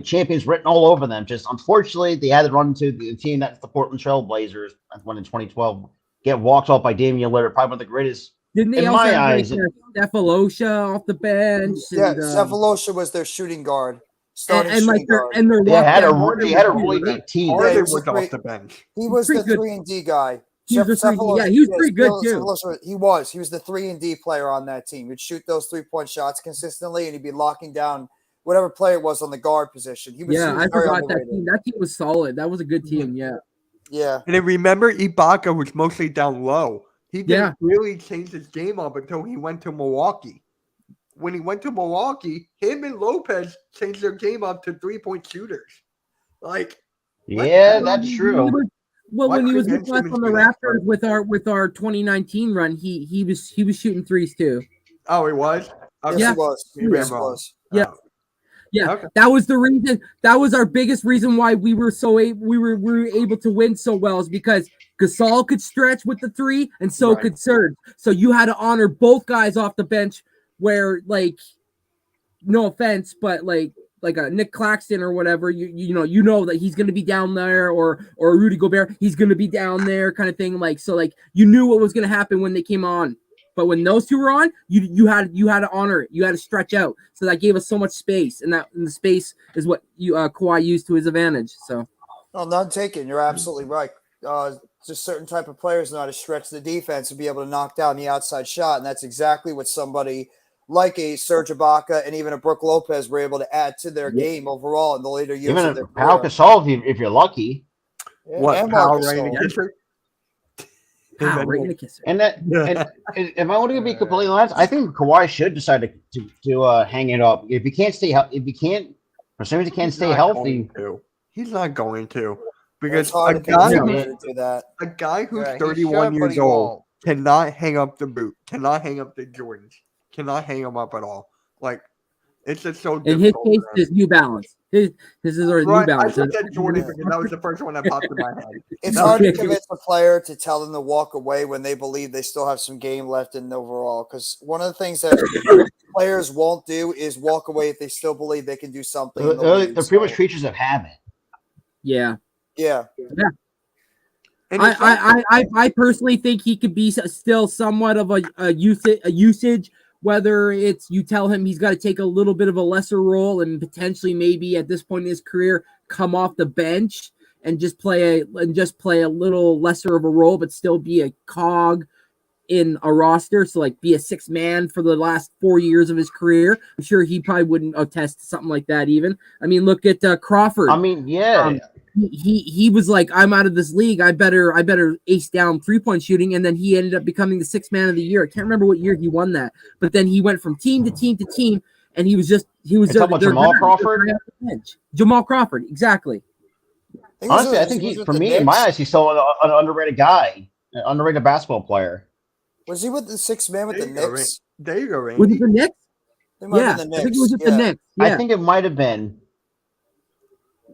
champions written all over them. Just unfortunately, they had to run into the team that's the Portland Trail Blazers. Won in 2012. Get walked off by Damian Lillard, probably one of the greatest. Didn't they in also my have eyes, Cephalosha off the bench? Yeah, and, Cephalosha was their shooting guard. Starting and like shooting guard. their They had lockdown- they had a really neat team. Yeah, Harden he was was a off great- the bench. He was pretty the good. 3-and-D guy. He was the 3-and-D, yeah, he was pretty good, too. He was the 3-and-D player on that team. He'd shoot those 3-point shots consistently, and he'd be locking down whatever player it was on the guard position. He was Yeah, I very forgot that underrated. team. That team was solid. That was a good team. Yeah. Yeah, And then remember, Ibaka was mostly down low. He didn't Yeah. really change his game up until he went to Milwaukee. When he went to Milwaukee, him and Lopez changed their game up to 3-point shooters. Like, Yeah, that's true. Well, Why when he was couldn't with us Ben on the Simmons do Raptors with our 2019 run, he was shooting threes too. oh, he was? yes, Yeah. he was. You ran Yes, he wrong. was. Yeah. Oh. Yeah, Okay. that was the reason. That was our biggest reason why we were able to win so well, is because Gasol could stretch with the three, and so Right. could Serge. So you had to honor both guys off the bench. Where, like, no offense, but like a Nick Claxton or whatever, you know that he's gonna be down there, or Rudy Gobert, he's gonna be down there, kind of thing. Like, so like you knew what was gonna happen when they came on. But when those two were on, you had to honor it. You had to stretch out. So that gave us so much space, and the space is what Kawhi used to his advantage. So No, none taken. You're absolutely right. Just certain type of players know how to stretch the defense and be able to knock down the outside shot, and that's exactly what somebody like a Serge Ibaka and even a Brook Lopez were able to add to their game overall in the later years Even of their Pau career. Gasol, if you're lucky. Yeah, What, and Powell Marc ready to Gasol. kiss her? wow, right in the kisser. And if I want to be completely honest, I think Kawhi should decide to hang it up. If he can't for some reason can't He's stay not healthy. going to. He's not going to. It's Because hard a to convince guy, him to do that. who's Yeah, he 31 should, but years he old won't. cannot hang up the boot, cannot hang up the Jordans, cannot hang them up at all. Like, it's just so In his difficult. case, for him. it's New Balance. His is our New Right, I Balance. said that Jordan because that was the first one that popped in my head. It's No, hard to yeah. convince a player to tell them to walk away when they believe they still have some game left in overall. Because one of the things that players won't do is walk away if they still believe they can do something. in the They're league. pretty much creatures of habit. Yeah. Yeah. And it's not- I personally think he could be still somewhat of a usage, whether it's you tell him he's got to take a little bit of a lesser role and potentially maybe at this point in his career come off the bench and just play a little lesser of a role, but still be a cog in a roster. So like be a 6 man for the last 4 years of his career. I'm sure he probably wouldn't attest to something like that even. I mean, look at Crawford. I mean, yeah. He was like, I'm out of this league. I better ace down 3-point shooting. And then he ended up becoming the 6th man of the year. I can't remember what year he won that, but then he went from team to team to team. And he was Jamal Crawford. Jamal Crawford. Exactly. Honestly, I think for me, in my eyes, he's still an underrated guy, an underrated basketball player. Was he with the 6th man with the Knicks? There you go, Randy. Was it the Knicks? Yeah, I think it was with the Knicks. Yeah. I think it might have been.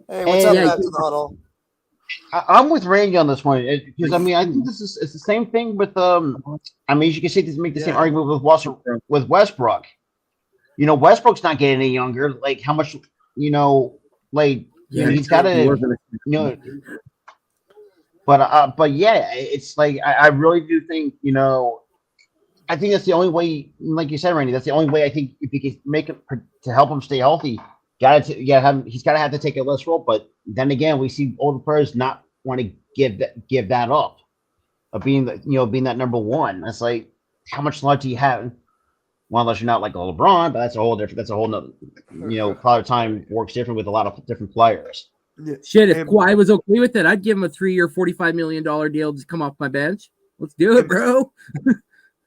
Hey, what's up, Matt to the Huddle? I'm with Randy on this one because I mean I think it's the same thing with I mean you can see this make the same argument with Westbrook. You know, Westbrook's not getting any younger. Like how much he's got to But yeah, it's like I really do think I think that's the only way, like you said, Randy. That's the only way I think if you can make it to help him stay healthy. He's got to have to take a less role. But then again, we see older players not want to give that up of being that number one. That's like how much love do you have? Well, unless you're not like a LeBron, but that's a whole nother. Cloud time works different with a lot of different players. Yeah. Shit, if Kawhi was okay with it, I'd give him a 3-year, $45 million deal to come off my bench. Let's do it, bro.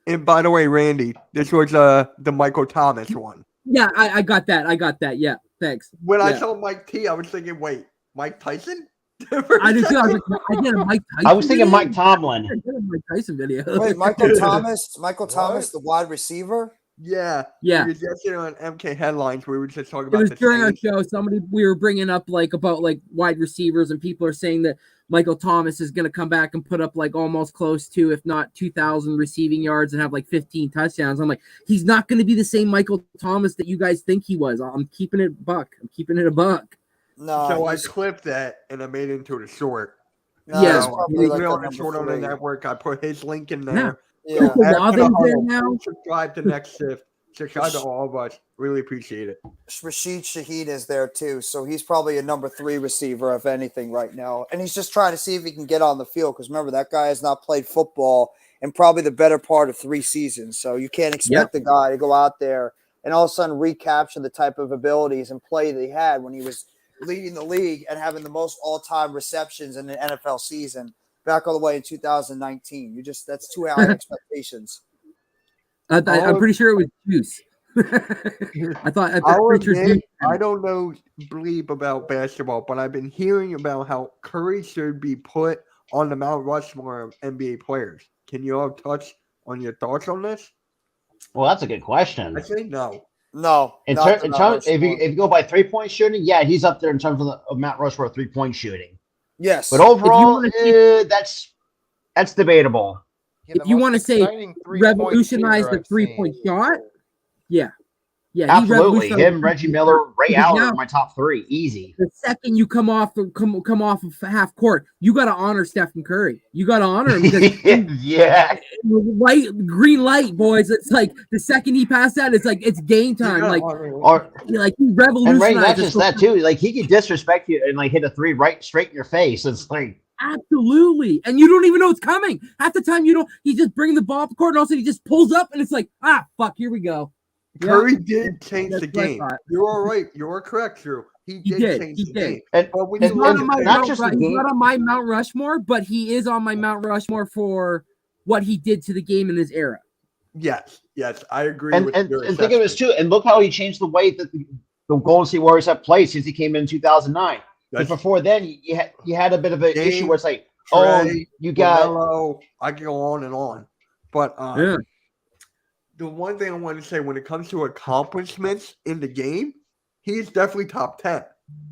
And by the way, Randy, this was the Michael Thomas one. Yeah, I got that. Yeah, thanks. When I saw Mike T, I was thinking, wait, Mike Tyson? I did too. I was like, I did a Mike Tyson. I was thinking Mike Tomlin. I did a Mike Tyson video. Wait, Michael Thomas, the wide receiver? Yeah. Yeah. We were yesterday on MK Headlines. We were just talking It about was during our Saints. show. We were bringing up about wide receivers, and people are saying that Michael Thomas is going to come back and put up almost close to, if not 2,000 receiving yards and have 15 touchdowns. I'm like, he's not going to be the same Michael Thomas that you guys think he was. I'm keeping it a buck. No. So I clipped that and I made it into the short. No, Yeah. he's probably We a on the short on the number 3. network. I put his link in there. Yeah. Olave's there now. Subscribe to Next Shift. Subscribe to all of us. Really appreciate it. Rashid Shaheed is there too, so he's probably a number 3 receiver, if anything, right now. And he's just trying to see if he can get on the field because remember that guy has not played football in probably the better part of 3 seasons. So you can't expect the guy to go out there and all of a sudden recapture the type of abilities and play that he had when he was leading the league and having the most all-time receptions in the NFL season back all the way in 2019. That's too high expectations. I'm pretty sure it was Juice. I don't know bleep about basketball, but I've been hearing about how Curry should be put on the Mount Rushmore of NBA players. Can you all touch on your thoughts on this? Well, that's a good question. I say no. No. In terms, if you go by 3-point shooting, yeah, he's up there in terms of Mount Rushmore 3-point shooting. Yes. But overall, that's debatable. If you want to say revolutionize the 3-point shot, absolutely. Him, Reggie Miller, Ray Allen are my top 3, easy. The second you come off of half court, you got to honor Stephen Curry. You got to honor him because green light, boys. It's like the second he passed that, it's like it's game time. He revolutionized. And Ray, not just that too. Like he could disrespect you and hit a 3 right straight in your face. It's like. Absolutely. And you don't even know it's coming. Half the time he just brings the ball up the court and also he just pulls up and it's like, fuck, here we go. Curry did change the game. You're all right. You're correct, Drew. He did change the game. But when he's not on my Mount Rushmore, but he is on my Mount Rushmore for what he did to the game in his era. Yes, I agree. And think of this too. And look how he changed the way that the Golden State Warriors have played since he came in 2009. Before then, you had a bit of an issue where it's like, you got LaMelo, I can go on and on. But the one thing I want to say when it comes to accomplishments in the game, he's definitely top 10.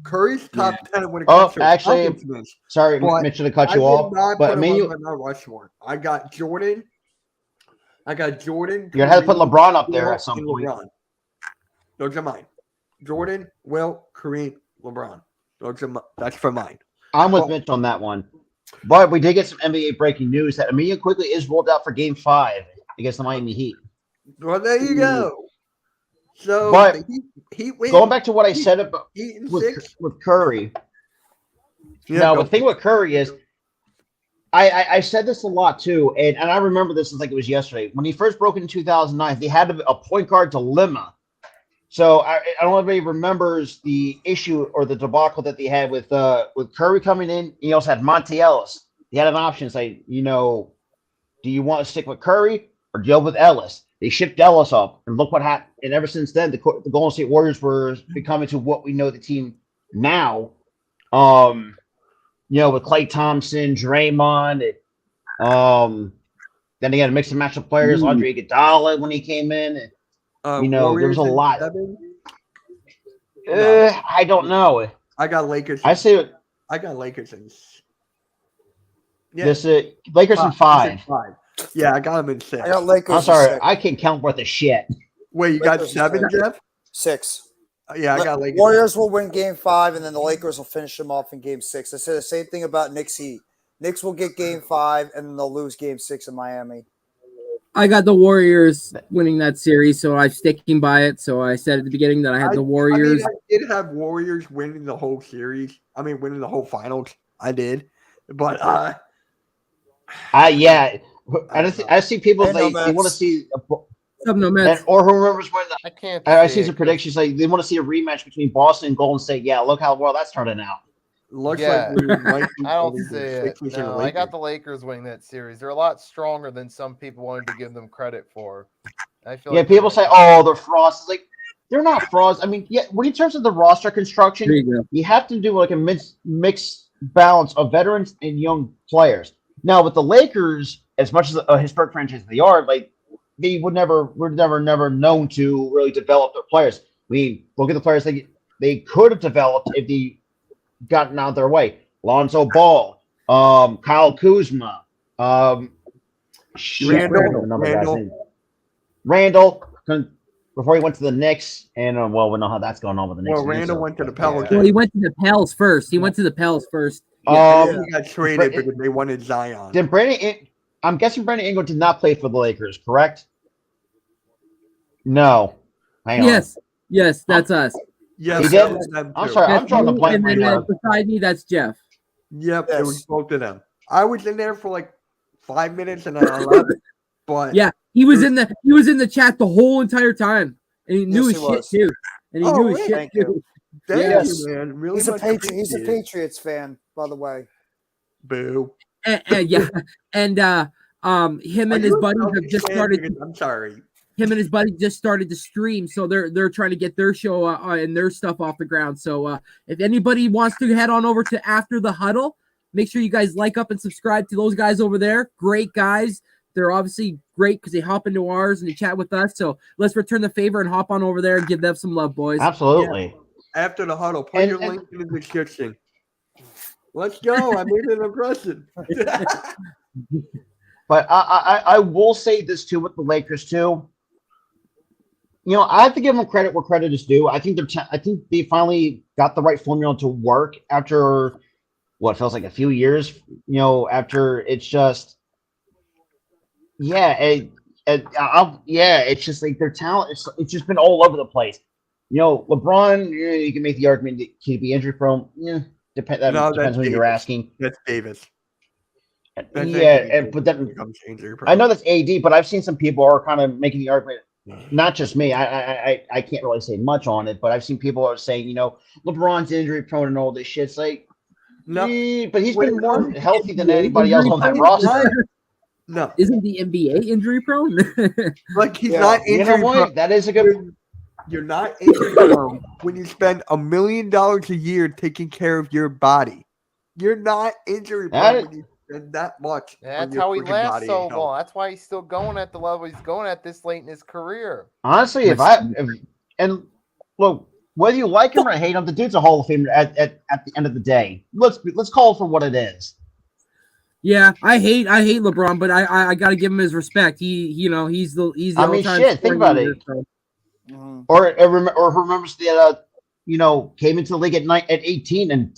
Curry's top 10 when it comes to accomplishments. Sorry, Mitchell, to cut you off. But Rushmore. I got Jordan. You're gonna have to put LeBron up there at some point. Those are mine. Jordan, Will, Kareem, LeBron. That's for mine. I'm with Mitch on that one. But we did get some NBA breaking news that Emilio Quigley is ruled out for Game 5 against the Miami Heat. Well, there you go. So But the Heat win. going back to what I said about Heat and with, 6. with Curry. Yeah, Now go the thing for it. with Curry is, I said this a lot too, and I remember this like it was yesterday when he first broke in 2009. They had a point guard dilemma. So I don't know if anybody remembers the issue or the debacle that they had with Curry coming in. He also had Monte Ellis. They had an option, say, do you want to stick with Curry or deal with Ellis? They shipped Ellis up, and look what happened. And ever since then, the Golden State Warriors were becoming to what we know the team now. With Klay Thompson, Draymond, then they had a mix and match of players. Andre Iguodala when he came in. There was Warriors a in lot. 7? I don't know. I got Lakers. I say I got Lakers in. this Lakers in 5. 5. Yeah, I got them in 6. I got Lakers. I'm in sorry, 6. I can count worth of shit. Wait, you got Lakers in 7, 6. Jeff? 6. Yeah, I got Lakers. Warriors will win Game 5, and then the Lakers will finish them off in Game 6. I said the same thing about Knicks Heat. Knicks will get Game 5, and then they'll lose Game 6 in Miami. I got the Warriors winning that series, so I'm sticking by it. So I said at the beginning that I had the Warriors. I did have Warriors winning the whole series. I mean, winning the whole finals. I did, but Yeah. I see people Hey, they no, want to see No Mets. or who remembers when I can't. I say see it some 'cause- predictions like they want to see a rematch between Boston and Golden State. Yeah, look how well that's turning out. looks Yeah. like we might be I don't getting see it. Sixers and No, I got Lakers. the Lakers winning that series. They're a lot stronger than some people wanted to give them credit for. I feel Yeah, like people say, "Oh, they're frauds." It's like they're not frauds. I mean, yeah, when in terms of the roster construction, There you go. you have to do like a mixed balance of veterans and young players. Now, with the Lakers, as much as a historic franchise they are, like they were never known to really develop their players. I mean, look at the players they could have developed if they gotten out of their way. Lonzo Ball, Kyle Kuzma, Randall, before he went to the Knicks, and we know how that's going on with the Knicks. Well, Randall went to the Pelicans. Well, he went to the Pels first. He got traded because they wanted Zion. I'm guessing Brandon Ingram did not play for the Lakers, correct? No. Hang on. Yes, that's us. Yes, He that did? was them I'm too. sorry, I'm That's drawing the me, blank and right then now. beside me, that's Jeff. Yep, it was Yes. both of them. I was in there for like 5 minutes and then I left. But Yeah, he was in the chat the whole entire time, and he knew Yes, his he shit was. too. And he Oh, knew his really? shit Thank you. too. thank Yes. you, man. Really He's a much He's a appreciated. Patriots fan, by the way. Boo. Yeah, and him Are and his you a buddies have Celtics just fan? started. Because I'm sorry. Him and his buddy just started to stream, so they're trying to get their show and their stuff off the ground. So if anybody wants to head on over to After the Huddle, make sure you guys like up and subscribe to those guys over there. Great guys. They're obviously great because they hop into ours and they chat with us. So let's return the favor and hop on over there and give them some love, boys. Absolutely. After the huddle, put And- your link in the description. Let's go. I made an impression. But I will say this too with the Lakers too. I have to give them credit where credit is due. I think they finally got the right formula to work after what feels like a few years. After it's just, it's just like their talent. It's just been all over the place. LeBron, you can make the argument that he'd be injury prone. Yeah, depends on who you're asking. That's Davis. That's But then becomes injury I know that's AD, but I've seen some people are kind of making the argument. Not just me. I can't really say much on it, but I've seen people are saying, LeBron's injury prone and all this shit. It's like, No. but he's When been it more comes to healthy than NBA anybody else on that roster. No, Isn't the NBA injury prone? like he's Yeah. not You know injury what? prone. That is a good. You're not injury prone when you spend $1 million a year taking care of your body. You're not injury prone That- when you spend that much. on That's your how he freaking lasts body so and health. long. That's why he's still going at the level he's going at this late in his career. Honestly, and look, whether you like him or hate him, the dude's a Hall of Famer at the end of the day. Let's call it for what it is. Yeah, I hate LeBron, but I got to give him his respect. He's the I mean, all-time shit, think scoring about leader, it. so. Mhm. Or who remembers that came into the league at 18 and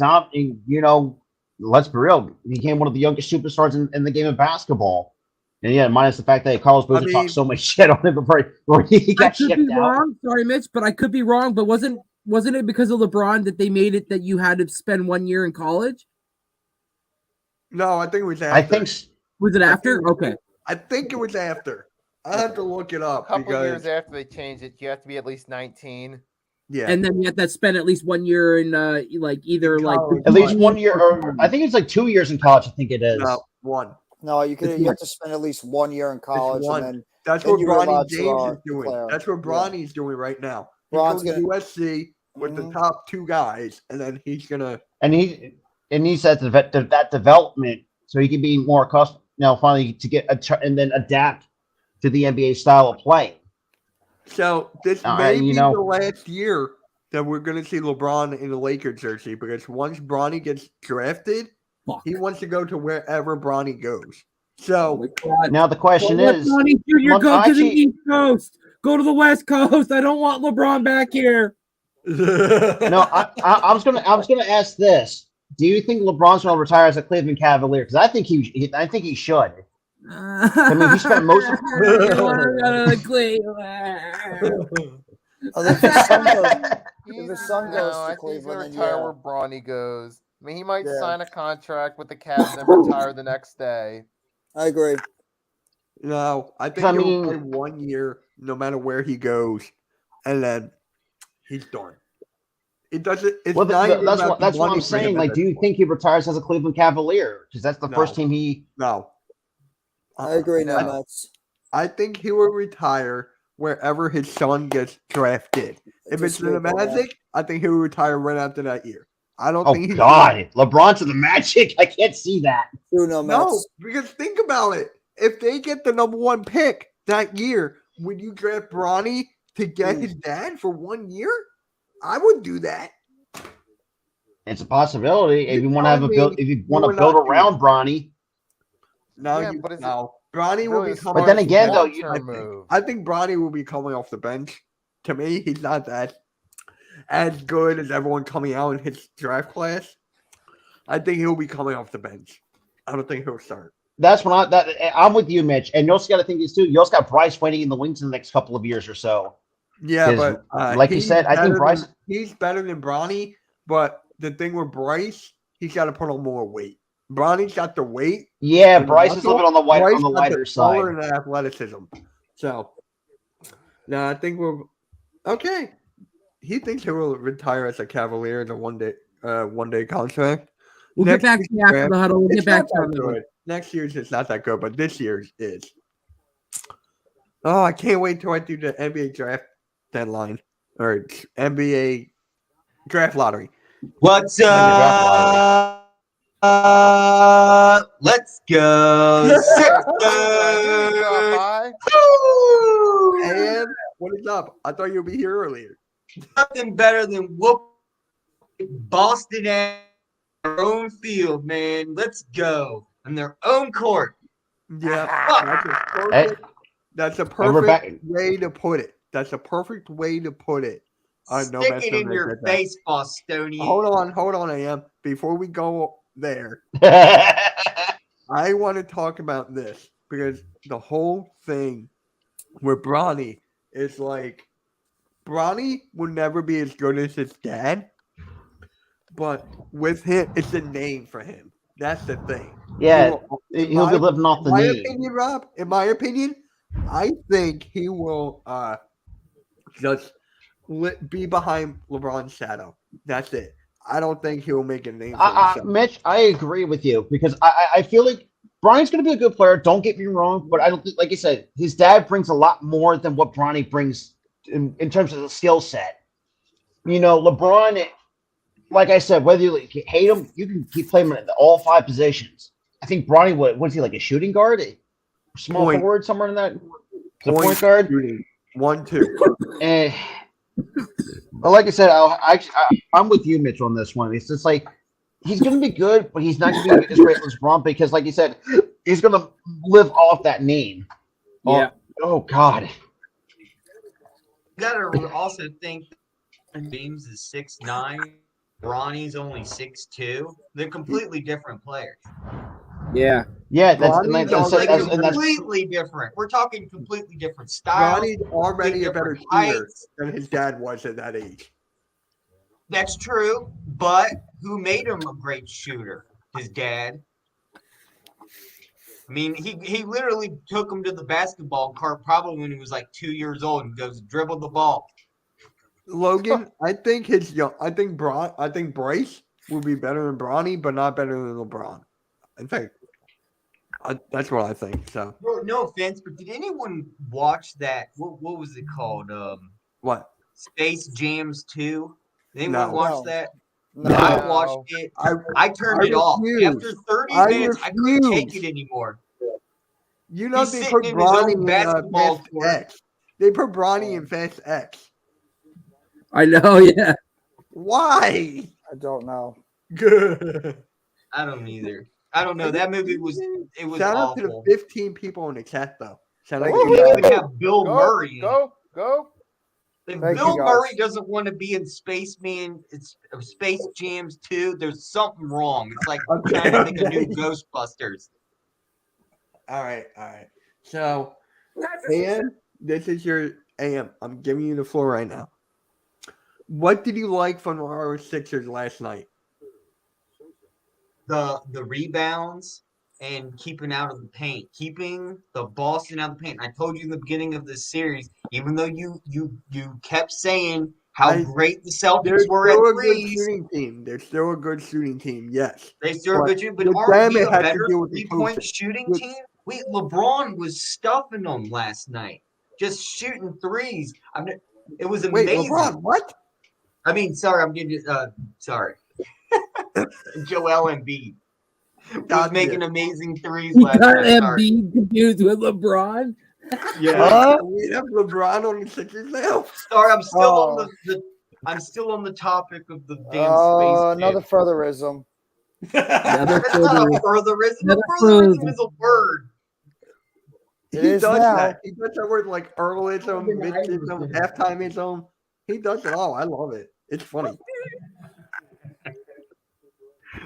let's be real, he became one of the youngest superstars in the game of basketball. And yeah, minus the fact that Carlos Boozer talked so much shit on him before he I got could shipped be out. wrong. Sorry, Mitch, but I could be wrong. But wasn't it because of LeBron that they made it that you had to spend 1 year in college? No, I think it was after. I think Was it after? Okay. I think it was after. I have to look it A up couple because years after they changed it, you have to be at least 19. yeah, And then you have to spend at least 1 year in like either In like college. at least 1 year, or I think it's like 2 years in college. I think it is. no, one. No, you have to spend at least 1 year in college, one. and then That's then what you're Bronny allowed to, James is doing. declare. That's what Bronny's doing right now. He's Bron's going to gonna- USC with the Mhm. top 2 guys, and then he's gonna. And he needs that development so he can be more accustomed now finally to get and then adapt to the NBA style of play. So this may be the last year that we're going to see LeBron in the Lakers jersey because once Bronny gets drafted, he wants to go to wherever Bronny goes. So now the question let is, Bronny Jr. go to the actually- East Coast. Go to the West Coast. I don't want LeBron back here. no, I was gonna ask this. Do you think LeBron's gonna retire as a Cleveland Cavalier? Because I think he should. I mean, he spent most of Oh, if his son goes, He's, his son no, goes to I think he's Cleveland, gonna then retire yeah. where Bronny goes. I mean, he might Yeah. sign a contract with the Cavs and retire the next day. I agree. No, I think I he'll mean- play 1 year no matter where he goes, and then he's done. It doesn't. It's well, not even that's about what the I'm money for him saying. at Like, this do you point. think he retires as a Cleveland Cavalier? Because that's the No. first team he. No. I agree. No. No, Mets. I think he will retire wherever his son gets drafted. If it's Just in the wait for that. Magic, I think he will retire right after that year. I don't Oh think he's God, LeBron to the Magic. I can't see that. True, no, Mets. No, because think about it. If they get the number 1 pick that year, would you draft Bronny to get his dad for 1 year? I would do that. It's a possibility if you want to have a telling build. me If you want you to would build not do around Bronny, No, Yeah, but is it no. Bronny will Really, be a coming. But then off the again, though, bench, you- I long-term think. move. I think Bronny will be coming off the bench. To me, he's not that as good as everyone coming out in his draft class. I think he'll be coming off the bench. I don't think he'll start. that's when I'm with you, Mitch. And you also got to think this too. You also got Bryce waiting in the wings in the next couple of years or so. Yeah, 'Cause, but like you he's said, I think better Bryce- than- he's better than Bronny. But the thing with Bryce, he's got to put on more weight. Bronny's got the weight. Yeah, and the Bryce is a muscle. little bit on the Bryce on the got lighter color side. and the athleticism. So, no, I think we're okay. He thinks he will retire as a Cavalier in a one day contract. We'll Next get back to you after year's the huddle. We'll It's get back not to you on that that one. good. Next year's is not that good, but this year's is. Oh, I can't wait till I do the NBA draft deadline or NBA draft lottery. What's Maybe draft up? Let's go. Drop Sixers. by. Woo! And what is up? I thought you'd be here earlier. Nothing better than whoop Boston at their own field, man. Let's go. On their own court. Yeah, that's a And we're back. perfect way to put it. That's a perfect way to put it. I know Stick that's it in gonna your get that. face, Bostonian. Hold on, AM. Before we go there, yeah, I want to talk about this because the whole thing with Bronny is like Bronny will never be as good as his dad, but with him, it's a name for him. That's the thing. he'll In be my- living off the my knee. opinion, Rob. In my opinion, I think he will just be behind LeBron's shadow. That's it. I don't think he'll make a name for himself. Mitch, I agree with you because I feel like Bronny's going to be a good player. Don't get me wrong, but I don't think, like you said, his dad brings a lot more than what Bronny brings in terms of the skill set. You know, LeBron, like I said, whether you hate him, you can keep playing him at all 5 positions. I think Bronny, what is he, like a shooting guard? Small Point. forward, somewhere in that? The point guard? shooting. 1-2. And but like I said, I'm with you, Mitch, on this one. It's just like he's going to be good, but he's not going to be as great as LeBron because, like you said, he's going to live off that name. Yeah. Oh God. You gotta also think James is 6'9", Bronny's only 6'2". They're completely different players. Yeah. Yeah, Bronny's Completely different. We're talking completely different styles. Ronnie's already a better different shooter heights. than his dad was at that age. That's true, but who made him a great shooter? His dad. I mean, he literally took him to the basketball court probably when he was like 2 years old and goes dribble the ball. Logan, I think Bryce will be better than Bronny, but not better than LeBron. In fact, that's what I think. So, No offense, but did anyone watch that? What was it called? what? Space Jams 2? Did anyone No. watch No. that? No. I watched it. I turned it off after 30 minutes. I couldn't take it anymore. You know He's they sitting put in his Bronny own in basketball Fast court. X. They put Bronny in Fast X. I know, yeah. Why? I don't know. Good. I don't either. I don't know. That movie was Shout out to the awful. 15 people in the chat though. Shout out We to you didn't guys. even have Bill Murray. In it. Go. If Thank you, Bill guys. Murray doesn't want to be in Space Jams 2, there's something wrong. It's like trying to make a new Ghostbusters. All right. So, AM, this is your AM. I'm giving you the floor right now. What did you like from our Sixers last night? The rebounds and keeping out of the paint, keeping the Boston out of the paint. I told you in the beginning of this series, even though you kept saying how great the They're Celtics were still at a good threes, shooting team. They're still a good shooting team. Yes. they still are But good shooting. But with aren't them, we it a had to better deal with the 3-point coaching. shooting With- team? LeBron was stuffing them last night, just shooting threes. It was Wait, amazing. LeBron, what? I mean, sorry, I'm getting sorry. Joel Embiid was Gotcha. making amazing threes You last got night. Sorry. Embiid confused with LeBron. Yeah. We have LeBron on the Sixers now. Sorry, I'm still on I'm still on the topic of the damn space. Another furtherism. Another That's not a furtherism. Another Furtherism is a word. It He is does now. that. He does that word like earlyism, midism, halftimeism. He does it all. I love it. It's funny.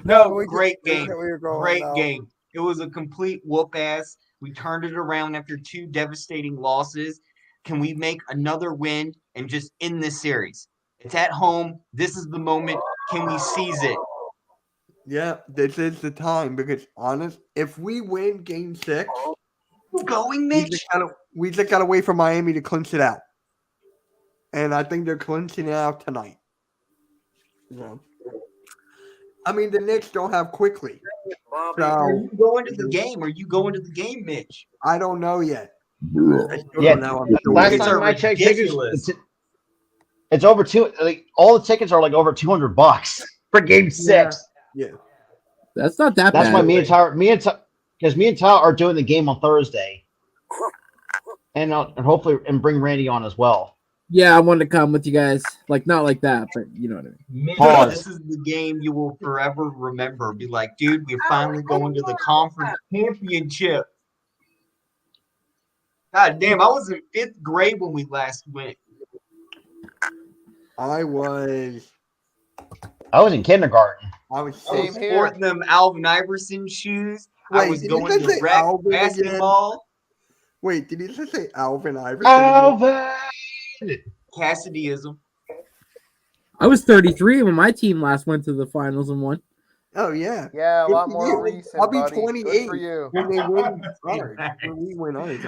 No, we great get- we game. get where you're going Great now. game. It was a complete whoop ass. We turned it around after 2 devastating losses. Can we make another win and just end this series? It's at home. This is the moment. Can we seize it? Yeah, this is the time because honest, if we win Game 6, Going, we Mitch? just gotta wait for Miami to clinch it out, and I think they're clinching it out tonight. Yeah. I mean, the Knicks don't have quickly, Are so you going to the game? Are you going to the game, Mitch? I don't know yet. Yeah, Now last Tickets time are I checked, ridiculous. it's over all the tickets are like over $200 for Game 6. Yeah. That's not that That's bad. why me and Tyler are doing the game on Thursday, and hopefully bring Randy on as well. Yeah, I wanted to come with you guys. Like, not like that, but you know what I mean. Mitch, Pause. this is the game you will forever remember. Be like, dude, we're finally going to the conference championship. God damn, I was in 5th grade when we last went. I was in kindergarten. I was Same here. sporting them Alvin Iverson shoes. I Wait, was did you going just to say rec Alvin again? basketball. Wait, did you just say Alvin Iverson? Alvin. Cassidyism. I was 33 when my team last went to the finals and won. Oh yeah. Yeah, a Good lot for more you. recent. I'll be buddy. Good 28 for you. when they win ours. When we win ours.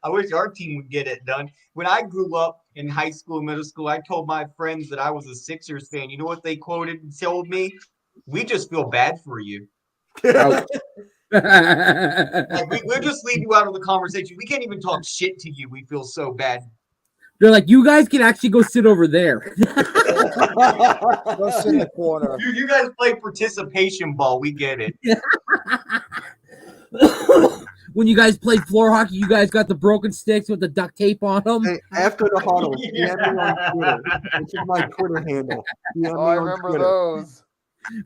I wish our team would get it done. When I grew up in high school, middle school, I told my friends that I was a Sixers fan. You know what they quoted and told me? We just feel bad for you. Ouch. Like we'll just leave you out of the conversation. We can't even talk shit to you. We feel so bad. They're like, you guys can actually go sit over there. Go sit in the corner. You guys play participation ball. We get it. When you guys play floor hockey, you guys got the broken sticks with the duct tape on them. Hey, after the huddle, DM me on Twitter. This is my Twitter handle. DM me Oh, I on remember Twitter. those.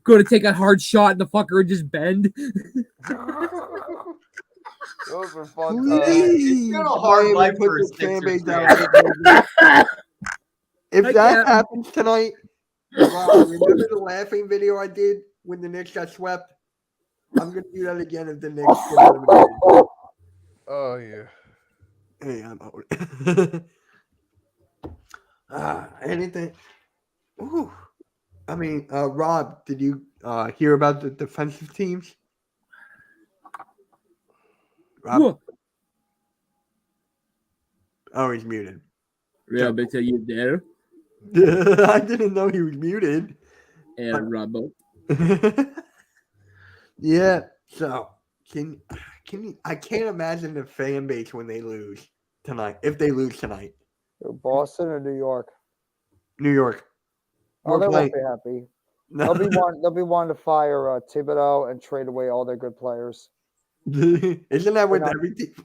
Go to take a hard shot and the fucker would just bend. Those were fun times. Please, It's been a hard Miami, life put for a the fan Sixers base fan. out. If I that can't. happens tonight, Wow, remember the laughing video I did when the Knicks got swept? I'm gonna do that again if the Knicks get eliminated. Oh yeah. Hey, I'm out. Anything? Ooh. I mean, Rob, did you hear about the defensive teams? Rob? Whoa. Oh, he's muted. Yeah, but you there, I didn't know he was muted. and Robbo. Yeah. So can you? I can't imagine the fan base when they lose tonight. If they lose tonight, Boston or New York? New York. Oh, We're they won't playing. be happy. No. They'll be wanting to fire Thibodeau and trade away all their good players. Isn't that with not-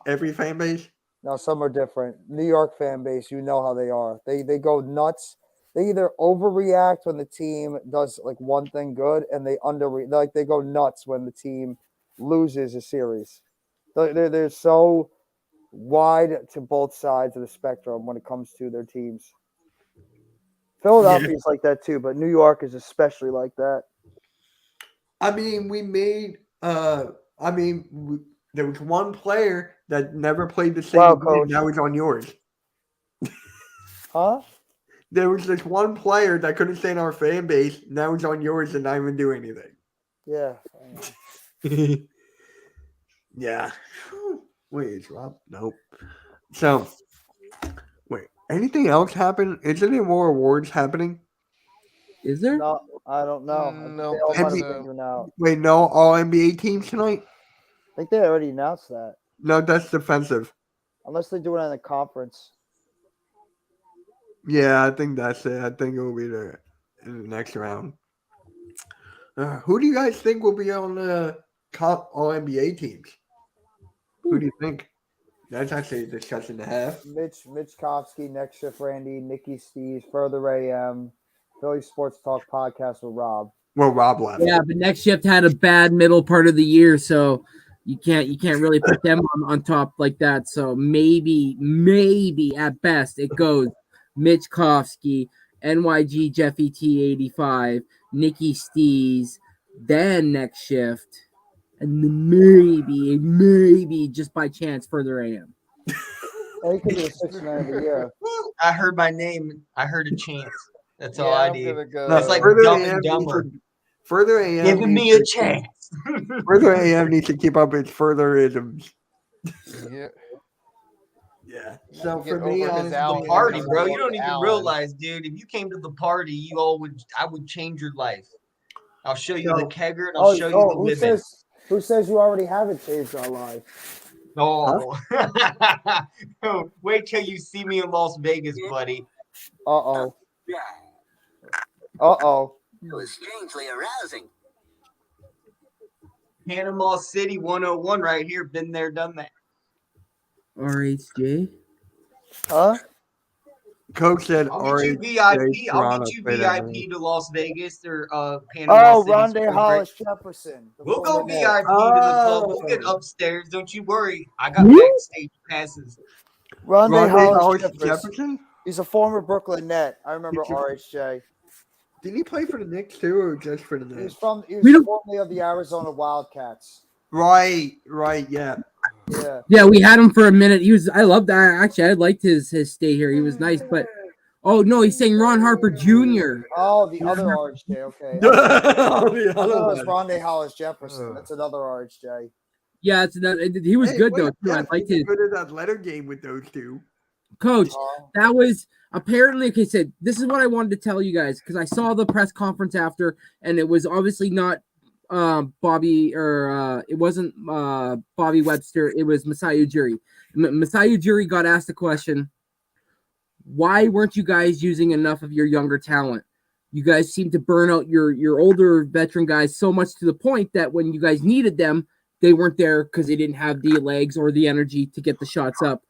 every fan base? Now some are different. New York fan base, you know how they are. They go nuts. They either overreact when the team does like one thing good, and they they go nuts when the team loses a series. They're so wide to both sides of the spectrum when it comes to their teams. Philadelphia's like that too, but New York is especially like that. I mean, there was one player that never played the same Wow, game. coach. Now he's on yours. Huh? There was this one player that couldn't stay in our fan base. Now he's on yours and not even do anything. Yeah. Yeah. Wait, is Rob? Nope. So, wait. Anything else happen? Is there any more awards happening? Is there? No, I don't know. No, They all might have NBA been given out. Wait, no. All NBA teams tonight? I think they already announced that, No, that's defensive. unless they do it in the conference. Yeah, I think that's it. I think it will be there in the next round. Who do you guys think will be on the All NBA teams? Who do you think? That's actually a discussion to have. Mitch Kovsky, Next Shift Randy, Nikki Steves, Further AM, Philly Sports Talk Podcast with Rob. Well, Rob left. Yeah, but Next Shift had a bad middle part of the year, so you can't really put them on top like that. So maybe at best it goes Mitch Kovsky, NYG Jeffy T85, Nikki Stees, then Next Shift, and then maybe just by chance Further AM. He could be a 6 man of the year. I heard my name. I heard a chance. That's all I did. No, It's like Further Dumb AM and Dumber. Further AM Giving me a chance. Further AM needs to keep up its furtherisms. Yeah. Yeah. So Get for me, over his honestly, Allen. The party, bro. You Allen. don't even realize, dude. If you came to the party, I would change your life. I'll show you the kegger and I'll show you the women. Who says you already haven't changed our life? Oh, wait till you see me in Las Vegas, buddy. Uh-oh. It was strangely arousing. Panama City 101 right here. Been there, done that. RHJ. Huh? Coach said, I'll get you VIP. I'll get you VIP to Las Vegas or Panama City. Rondé Spring Hollis break. Jefferson. We'll go former VIP Knick. to the club. We'll get upstairs. Don't you worry. I got backstage passes. Rondé Hollis Hollis Jefferson. Jefferson? He's a former Brooklyn Net. I remember RHJ. Did he play for the Knicks too, or just for the He was Knicks? he was formerly of the Arizona Wildcats. Right, yeah. Yeah. Yeah, we had him for a minute. I loved that. Actually, I liked his stay here. He was nice, but oh no, he's saying Ron Harper Jr. Oh, the other RHJ. Okay. The That other was one. Rondé Hollis Jefferson. That's another RHJ. Yeah, it's another, he was Hey, good wait, though too. yeah, I liked he his was good at that letter game with those two. coach. Oh. That was apparently okay. Said this is what I wanted to tell you guys because I saw the press conference after, and it was obviously not Bobby or it wasn't Bobby Webster. It was Masai Ujiri. Masai Ujiri got asked the question, why weren't you guys using enough of your younger talent? You guys seem to burn out your older veteran guys so much to the point that when you guys needed them, they weren't there because they didn't have the legs or the energy to get the shots up.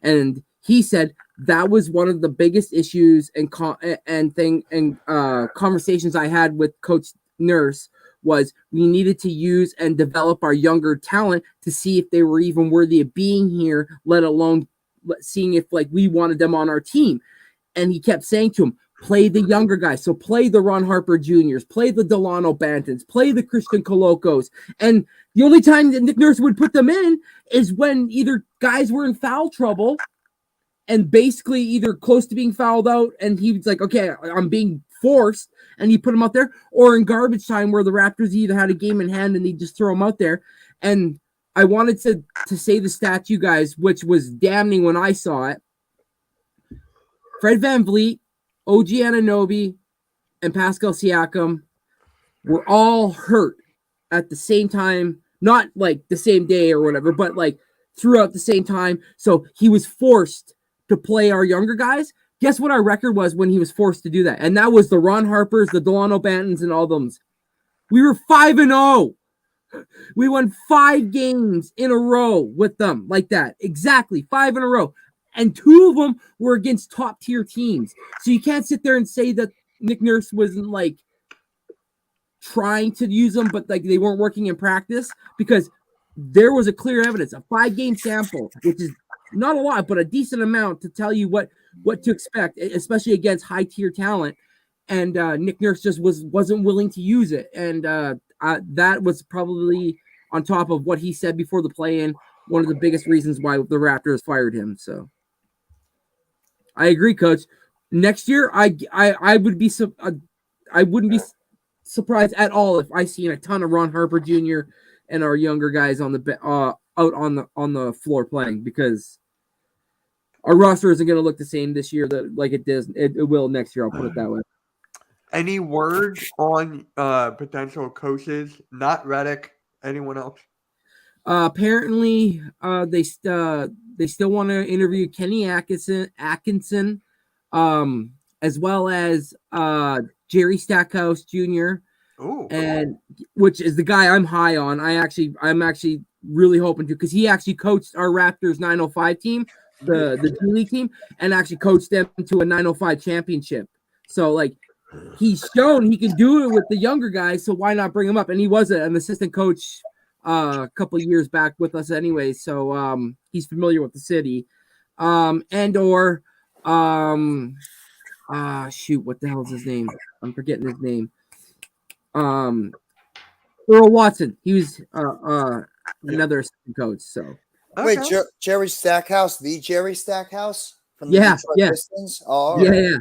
And he said that was one of the biggest issues and conversations I had with Coach Nurse was we needed to use and develop our younger talent to see if they were even worthy of being here, let alone seeing if like we wanted them on our team. And he kept saying to him, play the younger guys. So play the Ron Harper Juniors, play the Delano Bantons, play the Christian Colocos. And the only time that Nick Nurse would put them in is when either guys were in foul trouble and basically either close to being fouled out, and he was like, okay, I'm being forced, and he put him out there, or in garbage time where the Raptors either had a game in hand and they just throw him out there. And I wanted to say the stat, you guys, which was damning when I saw it. Fred VanVleet, OG Anunoby, and Pascal Siakam were all hurt at the same time, not like the same day or whatever, but like throughout the same time. So he was forced to play our younger guys. Guess what our record was when he was forced to do that? And that was the Ron Harpers, the Delano Bantons, and all them. We were 5-0. We won 5 games in a row with them like that. Exactly, 5 in a row. And 2 of them were against top-tier teams. So you can't sit there and say that Nick Nurse wasn't, like, trying to use them, but, like, they weren't working in practice, because there was a clear evidence, a 5-game sample, which is not a lot, but a decent amount to tell you what to expect, especially against high-tier talent. And Nick Nurse just wasn't willing to use it. And that was probably, on top of what he said before the play-in, one of the biggest reasons why the Raptors fired him. So I agree, Coach. Next year, I wouldn't be surprised at all if I seen a ton of Ron Harper Jr. and our younger guys on the out on the floor playing, because our roster isn't going to look the same this year like it does. It will next year. I'll put it that way. Any word on potential coaches? Not Redick. Anyone else? Apparently, they still want to interview Kenny Atkinson, as well as Jerry Stackhouse Jr. Ooh. And which is the guy I'm high on. I'm actually really hoping to, because he actually coached our Raptors 905 team, the G League team, and actually coached them to a 905 championship. So like, he's shown he can do it with the younger guys, so why not bring him up? And he was an assistant coach a couple of years back with us anyway, so he's familiar with the city. What the hell is his name? I'm forgetting his name. Earl Watson. He was another assistant coach. So wait, Jerry Stackhouse, the Jerry Stackhouse from the Detroit Pistons? Oh, yeah, right. yeah.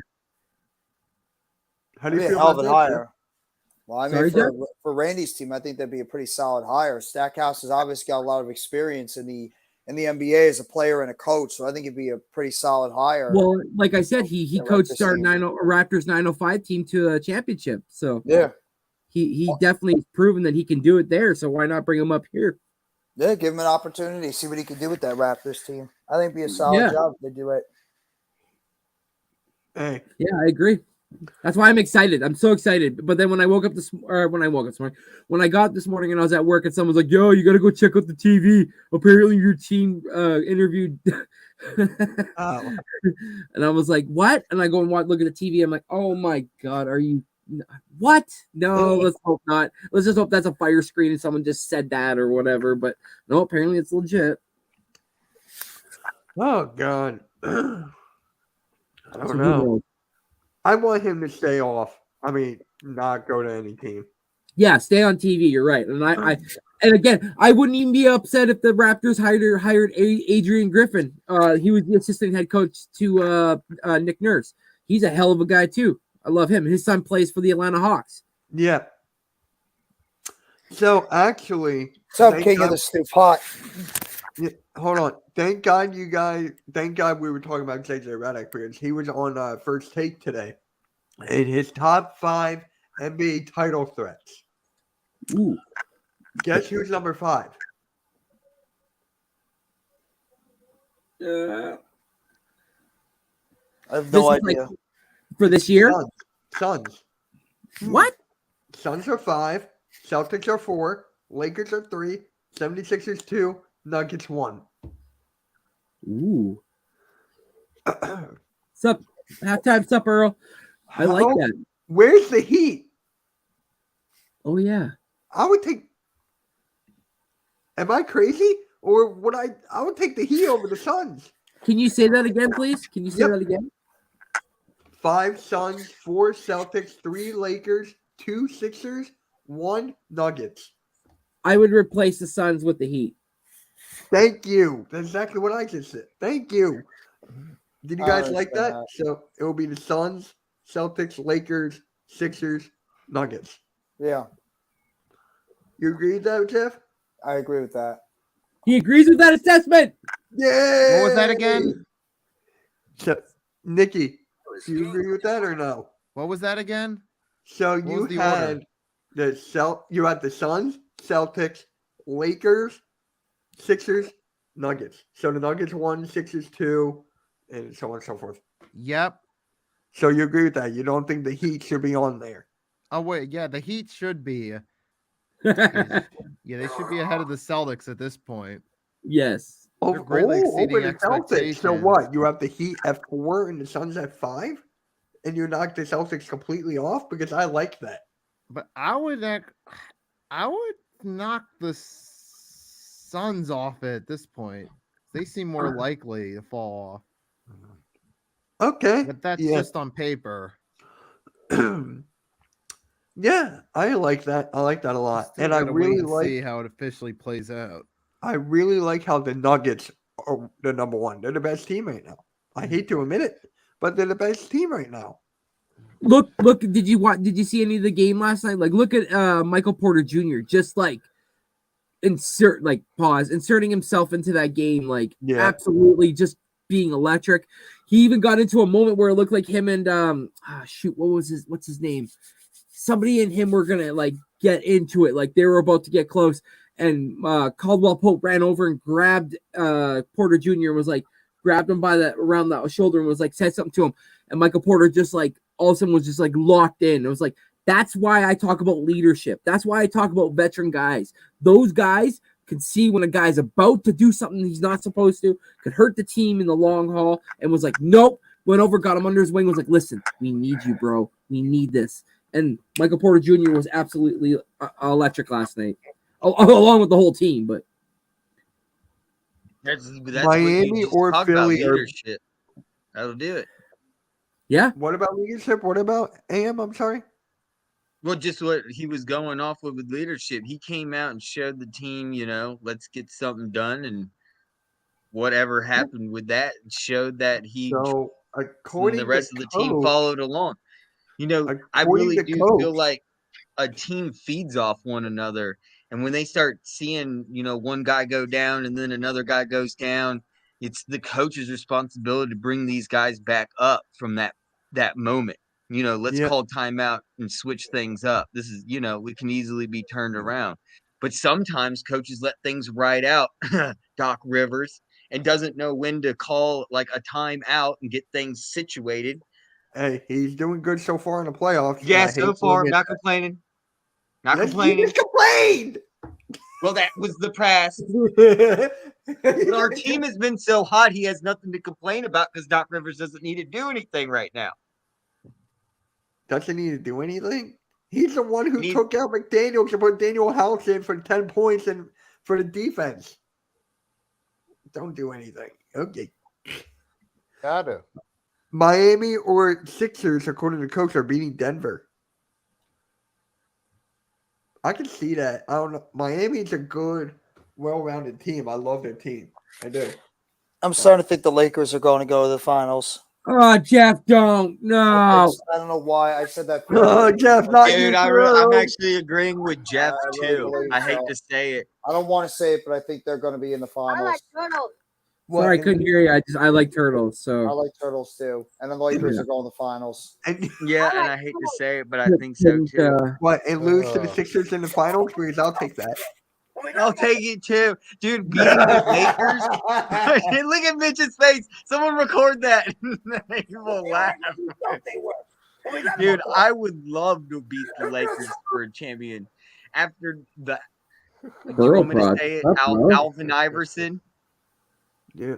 How do you feel hell about of a that? hire? Well, I mean, Sorry, for Randy's team, I think that'd be a pretty solid hire. Stackhouse has obviously got a lot of experience in the NBA as a player and a coach, so I think it'd be a pretty solid hire. Well, like I said, he coached our Raptors 905 team to a championship. So yeah, he definitely has proven that he can do it there. So why not bring him up here? Yeah, give him an opportunity, see what he can do with that Raptors team. I think it'd be a solid job if they do it. Hey. Yeah, I agree. That's why I'm excited. I'm so excited. But then when I woke up when I got this morning and I was at work and someone's like, "Yo, you got to go check out the TV. Apparently your team interviewed." Oh. And I was like, "What?" And I go and look at the TV. I'm like, "Oh my God, are you what? No, let's hope not. Let's just hope that's a fire screen and someone just said that or whatever." But no, apparently it's legit. Oh God. I don't know. I want him to stay off. I mean, not go to any team. Yeah, stay on TV. You're right. And and again, I wouldn't even be upset if the Raptors hired Adrian Griffin. He was the assistant head coach to Nick Nurse. He's a hell of a guy too. I love him. His son plays for the Atlanta Hawks. Yeah. So actually, what's up, King of the Stoop Hot? Yeah, hold on. Thank God we were talking about JJ Redick, because he was on First Take today in his top 5 NBA title threats. Ooh. Guess who's number 5? I have no idea. For this year? Suns. What? Suns are 5. Celtics are 4. Lakers are 3. 76ers 2. Nuggets 1. Ooh. Sup? Halftime sup, Earl. I like that. Where's the Heat? Oh yeah. I would take. Am I crazy? Or would I would take the Heat over the Suns. Can you say that again, please? Can you say that again? 5 Suns, 4 Celtics, 3 Lakers, 2 Sixers, 1 Nuggets. I would replace the Suns with the Heat. Thank you. That's exactly what I just said. Thank you. Did you guys like that? So it will be the Suns, Celtics, Lakers, Sixers, Nuggets. Yeah, You agree with that, Jeff? I agree with that. He agrees with that assessment. Yeah. What was that again? So, Nikki, do you agree with that or no? What was that again? So What you was the had order? you had the Suns, Celtics, Lakers, Sixers, Nuggets. So the Nuggets 1, Sixers 2, and so on and so forth. Yep. So you agree with that? You don't think the Heat should be on there? Oh wait, yeah, the Heat should be. Yeah, they should be ahead of the Celtics at this point. Yes. They're greatly exceeding over the Celtics. So expectations. what? You have the Heat at 4 and the Suns at 5, and you knock the Celtics completely off because I like that. But I would knock the Suns off at this point. They seem more likely to fall off. Okay, But that's yeah. just on paper. Yeah, I like that. I like that a lot, Still and I gotta wait really and like. see how it officially plays out. I really like how the Nuggets are the number one. They're the best team right now. I hate to admit it, but they're the best team right now. Look, did you see any of the game last night? Like, look at Michael Porter Jr. just like inserting himself into that game, like absolutely just being electric. He even got into a moment where it looked like him and what's his name? Somebody and him were gonna like get into it, like they were about to get close, and Caldwell Pope ran over and grabbed Porter Jr. and was like grabbed him by around the shoulder and was like said something to him, and Michael Porter just like all of a sudden was just like locked in. It was like, that's why I talk about leadership. That's why I talk about veteran guys. Those guys can see when a guy's about to do something he's not supposed to, could hurt the team in the long haul, and was like, nope, went over, got him under his wing, was like, listen, we need you, bro. We need this. And Michael Porter Jr. was absolutely electric last night, along with the whole team. But that's Miami or Philly leadership. That'll do it. Yeah. What about leadership? What about AM? I'm sorry. Well, just what he was going off with leadership. He came out and showed the team, let's get something done, and whatever happened with that showed that So according the rest to of the team followed along. I really do feel like a team feeds off one another. And when they start seeing, one guy go down and then another guy goes down, it's the coach's responsibility to bring these guys back up from that moment. Let's call timeout and switch things up. This is, we can easily be turned around. But sometimes coaches let things ride out, Doc Rivers, and doesn't know when to call like a timeout and get things situated. Hey, he's doing good so far in the playoffs. Yeah, so far, not complaining. Not complaining. You just complained. Well, that was the past. But our team has been so hot, he has nothing to complain about because Doc Rivers doesn't need to do anything right now. Doesn't need to do anything. He's the one who took out McDaniels to put Daniel House in for 10 points and for the defense. Don't do anything. Okay. Gotta. Miami or Sixers, according to coach, are beating Denver. I can see that. I don't know. Miami's a good, well-rounded team. I love their team. I do. I'm starting to think the Lakers are going to go to the finals. Oh, Jeff, don't. No. I don't know why I said that. Oh, Jeff, not Dude, you, I'm actually agreeing with Jeff, too. I hate to say it. I don't want to say it, but I think they're going to be in the finals. Sorry, I couldn't hear you. I like turtles, so I like turtles too. And then the Lakers are going to the finals. Yeah, and I hate to say it, but I think so too. What, and lose to the Sixers in the finals? Because I'll take that. I'll take it too. Dude, beating the Lakers. Look at Mitch's face. Someone record that. He will laugh. Dude, I would love to beat the Lakers for a champion. After the you want me to say it? Alvin Iverson. Yeah.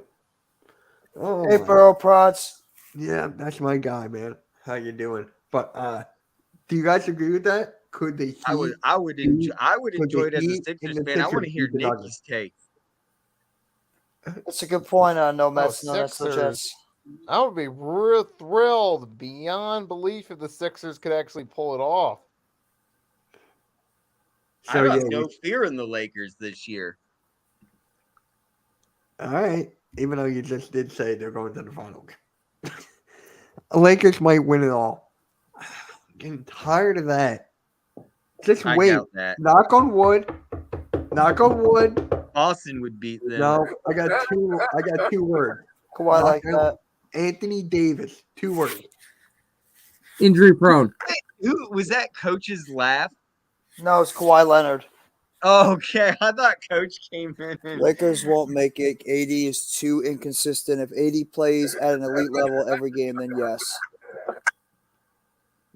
Oh, hey, Burrow Prods. Yeah, that's my guy, man. How you doing? But do you guys agree with that? Could the Heat, I would enjoy it as a Sixers fan. I want to hear Nicky's take. That's a good point. No Mets, no Jets. I would be real thrilled beyond belief if the Sixers could actually pull it off. I have no fear in the Lakers this year. All right. Even though you just did say they're going to the finals. Lakers might win it all. I'm getting tired of that. Just I wait. doubt that. Knock on wood. Knock on wood. Boston would beat them. No, I got two words. Kawhi like that. Anthony Davis. 2 words. Injury prone. Who was that? Coach's laugh. No, it's Kawhi Leonard. Oh, okay, I thought Coach came in. Lakers won't make it. AD is too inconsistent. If AD plays at an elite level every game, then yes.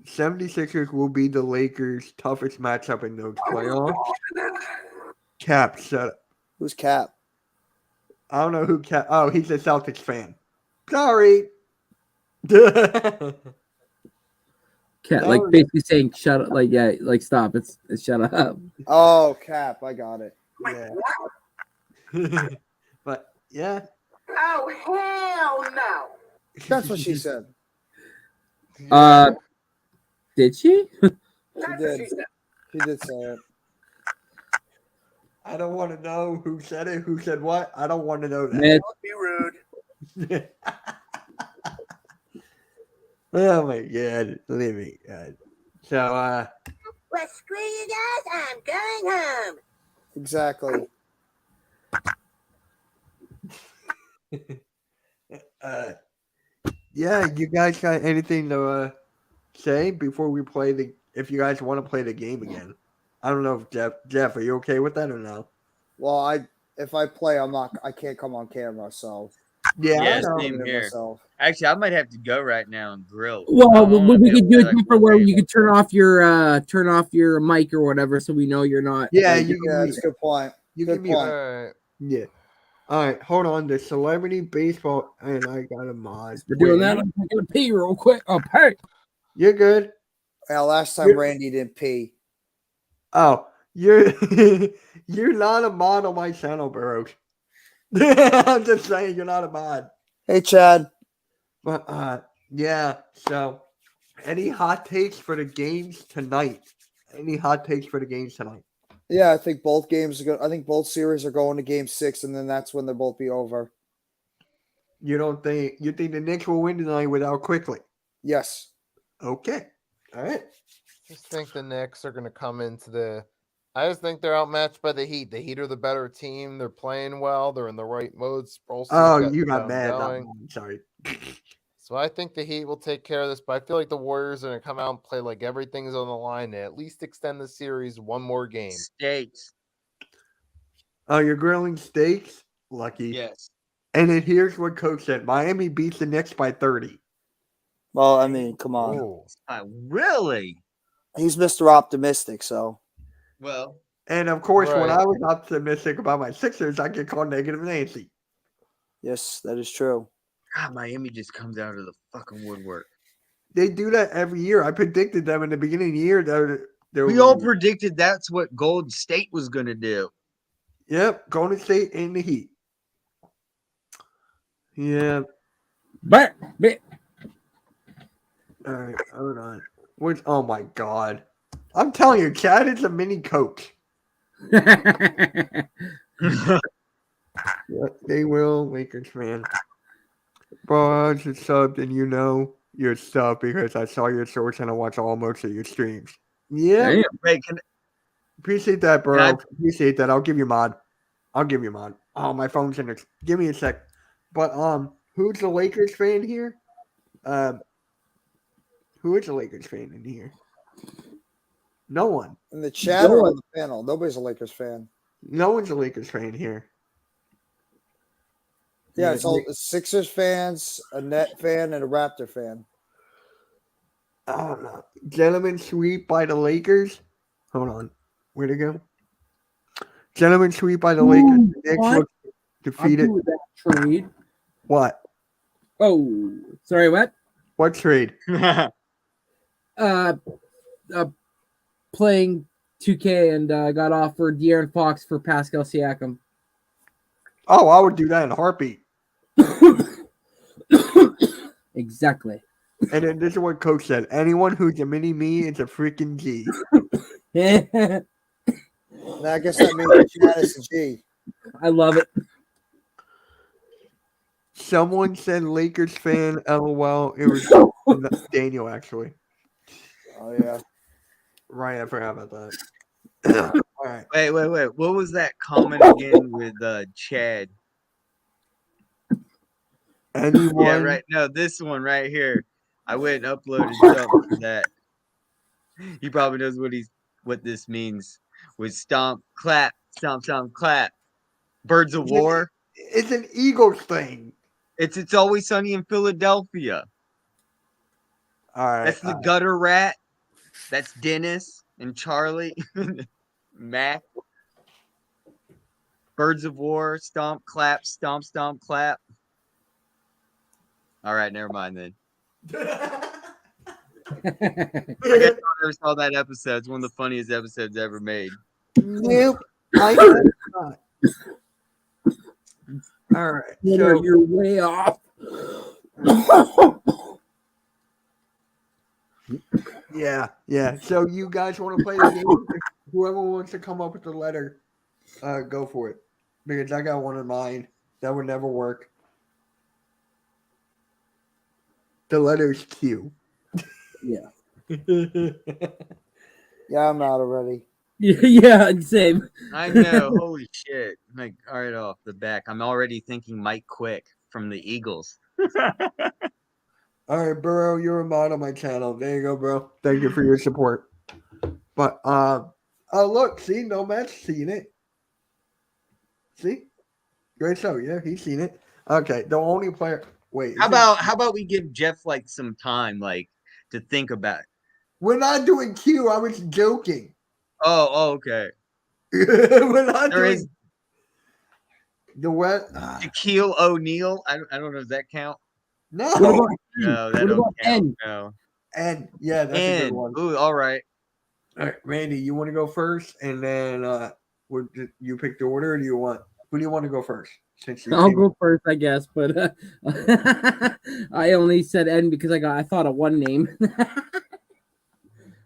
76ers will be the Lakers' toughest matchup in those playoffs. Cap, shut up. Who's Cap? I don't know who Cap. Oh, he's a Celtics fan. Sorry. Cat, like basically saying shut up, like yeah, like stop. It's shut up. Oh, Cap, I got it. Yeah. But yeah. Oh, hell no. That's what she said. Did she? She did. She did say it. I don't want to know who said it, who said what. I don't want to know that. Mitch. Don't be rude. Oh my God, leave me. God. So Well, screw you guys. I'm going home. Exactly. Yeah, you guys got anything to say before we play the? If you guys want to play the game again, I don't know if Jeff, are you okay with that or no? Well, if I play, I can't come on camera, so Yeah, same here. Actually, I might have to go right now and grill. Well, we could do it different where you could turn off your mic or whatever, so we know you're not. Yeah, that's a good point. Good point. Yeah. All right, hold on. The celebrity baseball, and I got a mod. We're doing that. I'm gonna pee real quick. Oh, hey. You're good. Yeah, last time Randy didn't pee. Oh, you're you're not a mod on my channel, Burrows. I'm just saying you're not a mod. Hey, Chad. But yeah. So, any hot takes for the games tonight? Any hot takes for the games tonight? Yeah, I think both games are going. I think both series are going to Game 6, and then that's when they'll both be over. You think the Knicks will win tonight without Quickly? Yes. Okay. All right. Just think the Knicks are going to come into the. I just think they're outmatched by the Heat. The Heat are the better team. They're playing well. They're in the right mode. You got mad. I'm sorry. So I think the Heat will take care of this, but I feel like the Warriors are going to come out and play like everything's on the line and at least extend the series one more game. Steaks. Oh, you're grilling steaks? Lucky. Yes. And then here's what Coach said. Miami beats the Knicks by 30. Well, I mean, come on. Really? He's Mr. Optimistic, so. Well. And, of course, when I was optimistic about my Sixers, I get called Negative Nancy. Yes, that is true. God, Miami just comes out of the fucking woodwork. They do that every year. I predicted them in the beginning of the year. We all predicted that's what Golden State was going to do. Yep, Golden State and the Heat. Yeah. But all right, hold on. Oh my God! I'm telling you, Chad is a mini coach. Yeah, they will, Lakers fan. Bro, it's a sub, and you know you're sub because I saw your source and I watch most of your streams. Yeah. Wait, appreciate that, bro. Appreciate that. I'll give you mod. Oh, my phone's in there. Give me a sec. But who's the Lakers fan here? Who is a Lakers fan in here? No one. In the chat or on the panel? Nobody's a Lakers fan. No one's a Lakers fan here. Yeah, it's all Sixers fans, a Net fan, and a Raptor fan. I don't know. Gentlemen sweep by the Lakers. Hold on. Where'd it go? Gentlemen sweep by the Lakers. The Knicks look defeated. Trade. What? Oh, sorry, what? What trade? Playing 2K and got offered De'Aaron Fox for Pascal Siakam. Oh, I would do that in a heartbeat. Exactly. And then this is what Coach said: anyone who's a mini me is a freaking G. And I guess that means Chad is a G. I love it. Someone said Lakers fan. LOL. It was Daniel, actually. Oh yeah. Right, I forgot about that. All right. Wait. What was that comment again with Chad? Anyone? Yeah, right. No, this one right here. I went and uploaded something for that. He probably knows what this means. With stomp, clap, stomp, stomp, clap. Birds of War. It's an Eagles thing. It's Always Sunny in Philadelphia. All right. That's the gutter rat. That's Dennis and Charlie. Mac. Birds of War. Stomp, clap, stomp, stomp, clap. All right, never mind then. I guess I never saw that episode. It's one of the funniest episodes ever made. Nope. I guess not. All right. So You're way off. Yeah. So you guys want to play the game? Whoever wants to come up with the letter, go for it. Because I got one in mind that would never work. The letter is Q. Yeah. Yeah, I'm out already. Yeah, same. I know. Holy shit. Like, right off the back, I'm already thinking Mike Quick from the Eagles. All right, Burrow, you're a mod on my channel. There you go, bro. Thank you for your support. But look, see, Nomad's seen it. See? Great show, yeah, he's seen it. Okay, the only player. Wait. How about we give Jeff like some time, like, to think about it? We're not doing Q. I was joking. Oh, okay. We're not There doing is the what? Shaquille O'Neal. I don't know. Does that count? No. What about No, that What don't about count. N? No. And yeah, that's a good one. Ooh, all right. All right, Randy, you want to go first, and then you pick the order, or do you want? Who do you want to go first? Since you I'll came- go first, I guess, but I only said N because I thought of one name.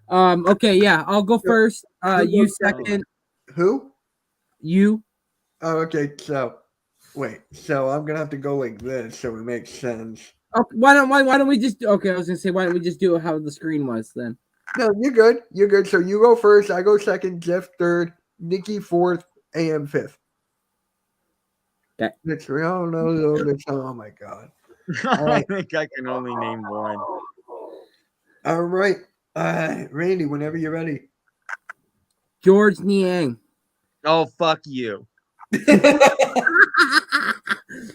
Okay, yeah, I'll go first. You second. Who? You. Oh, okay. So, wait. So I'm gonna have to go like this, so it makes sense. Oh, why don't we just? Okay, I was gonna say why don't we just do it how the screen was then? No, you're good. You're good. So you go first. I go second. Jeff third. Nikki fourth. AM fifth. Okay. It's real. No. Oh my god. I think I can only name one. All right. Randy, whenever you're ready. George Niang. Oh, fuck you.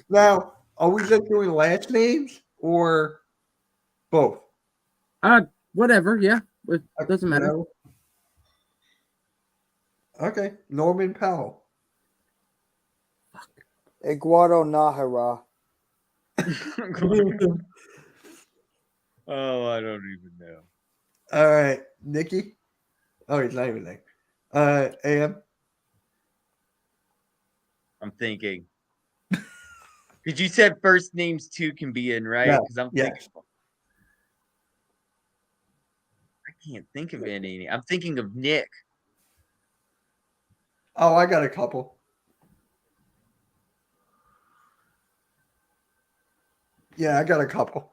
Now, are we just doing last names or both? Whatever. Yeah, it doesn't matter. No. Okay, Norman Powell. Eduardo Nahara. Oh, I don't even know. All right, Nikki. Oh, he's not even there. AM. I'm thinking. Because you said first names too can be in, right? Yeah, Because I'm yes. thinking. I can't think of any. I'm thinking of Nick. Oh, I got a couple. Yeah, I got a couple.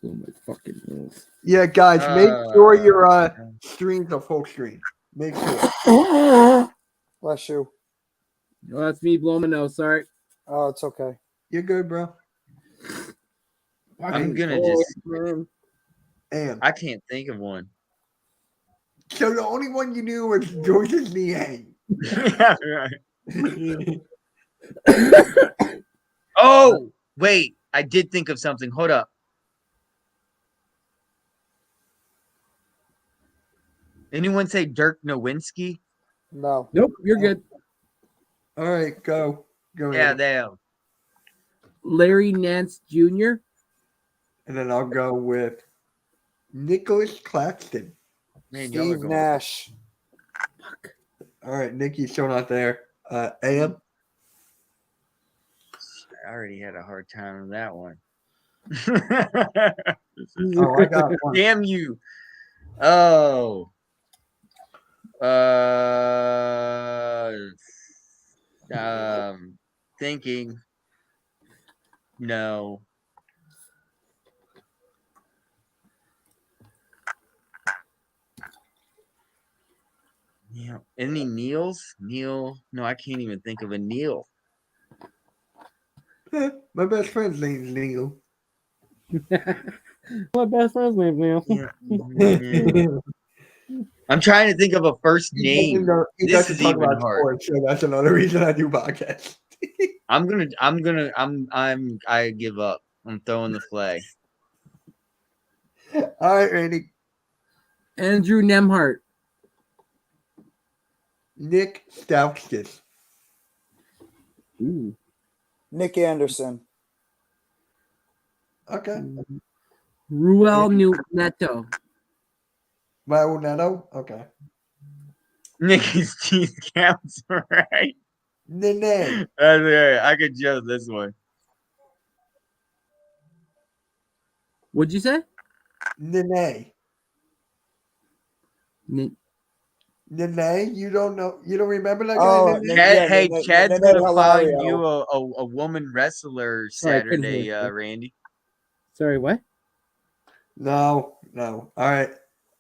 Oh my fucking nose. Yeah, guys, make sure your stream's a full screen. Make sure. Bless you. Oh, that's me blowing my nose. Sorry. Oh, it's okay. You're good, bro. I'm gonna just. AM. I can't think of one. So the only one you knew was George's Niang. Yeah, right. Oh, wait. I did think of something. Hold up. Anyone say Dirk Nowinski? No. Nope, you're good. All right, go. Go Yeah, ahead. damn. Larry Nance Jr. And then I'll go with Nicholas Claxton. Man, y'all are Steve going. Nash. All right, Nikki's still not there. AM. I already had a hard time with that one. Oh, I got one. Damn you. Oh. Thinking. No. Yeah. Any Neils? Neil? No, I can't even think of a Neil. My best friend's name's Neil. My best friend's name, Neil. Yeah. I'm trying to think of a first name. He This doesn't is talk even about hard. sports, so that's another reason I do podcasts. I give up. I'm throwing the flag. All right, Randy. Andrew Nemhart. Nick Stauskas. Ooh. Nick Anderson. Okay. Ruel Neto. Mauro Neto. Okay. Nicky's teeth counts, right? Nene. That's right. I could judge this one. What'd you say? Nene. Nene, you don't know? You don't remember that guy? Oh, Nene? Chad, Chad's Nene gonna find Hilario. you a woman wrestler Sorry, I couldn't Saturday, hear you. Randy. Sorry, what? No. All right.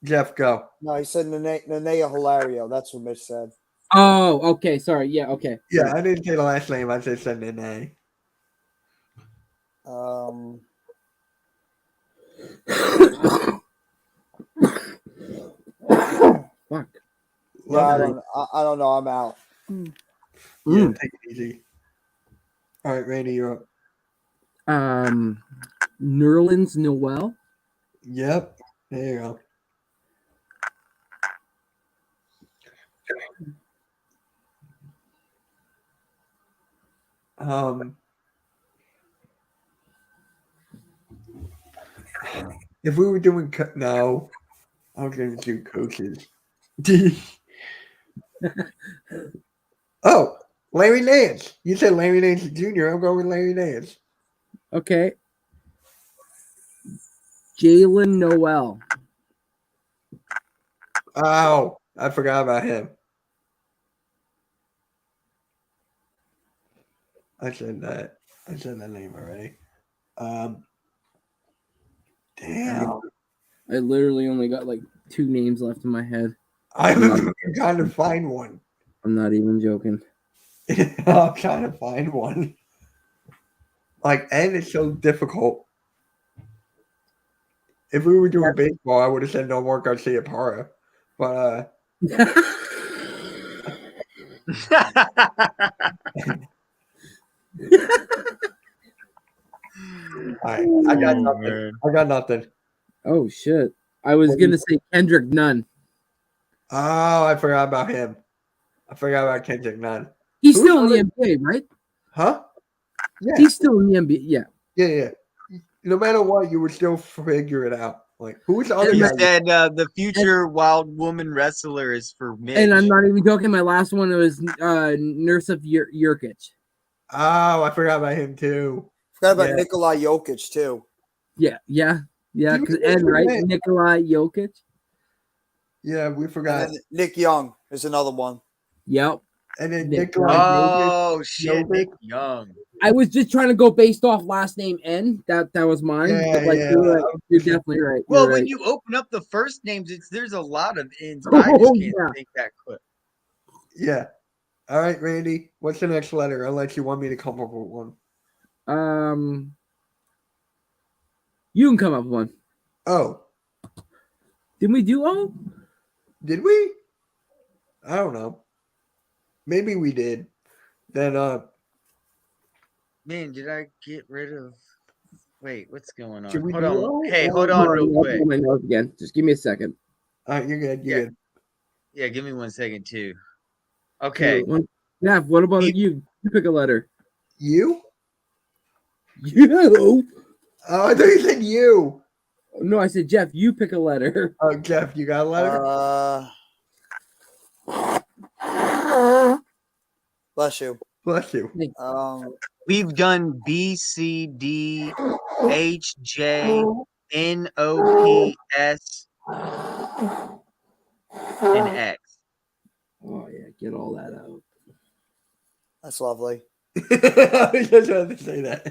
Jeff, go. No, he said Nene Hilario. That's what Mitch said. Oh, okay. Sorry. Yeah, okay. Yeah, I didn't say the last name. I just said Nene. Fuck. Yeah, I don't know. I'm out. Yeah, take it easy. All right, Randy, you're up. Nerlens Noel. Yep. There you go. If we were doing no, I was going to do coaches. Oh, Larry Nance. You said Larry Nance Jr. I'm going with Larry Nance. Okay. Jalen Noel. Oh, I forgot about him. I said that. I said that name already. Damn. I literally only got like 2 names left in my head. I'm trying to find one. I'm not even joking. I'm trying to find one. Like, and it's so difficult. If we were doing baseball, I would have said no more Garcia Parra. But I got nothing. Man. I got nothing. Oh shit. I was gonna say Kendrick Nunn. Oh, I forgot about him. I forgot about Kendrick Nunn. He's still in the NBA, right? Huh? Yeah. He's still in the NBA. Yeah. Yeah. No matter what, you would still figure it out. Like, who's the other You guy? said the future wild woman wrestler is for Mitch. And I'm not even joking. My last one was Nurse Jurkic. Oh, I forgot about him too. Forgot about Nikolai Jokic too. Yeah. Because right, Nikolai Jokic. Yeah, we forgot. And then Nick Young is another one. Yep. And then Nikolai. Oh shit, Nick Young. I was just trying to go based off last name N. That was mine. Yeah, but like, yeah. you're definitely right. Well, You're when right. you open up the first names, there's a lot of ends. But I just can't think that quick. Yeah. All right, Randy. What's the next letter? Unless you want me to come up with one. You can come up with one. Oh. Didn't we do O? Did we? I don't know. Maybe we did. Then Man, did I get rid of? Wait, what's going on? Should we Hold do on. O? Hey, hold on real I'll quick. pull my notes again. Just give me a second. all right, you're good. You're good. Yeah, give me 1 second too. Okay. Yeah. What about you? You pick a letter. You? You. Oh, I thought you said you. No, I said Jeff. You pick a letter. Oh, Jeff, you got a letter? Bless you. Bless you. We've done B, C, D, H, J, N, O, P, S, and X. Oh yeah, get all that out. That's lovely. I was just about to say that.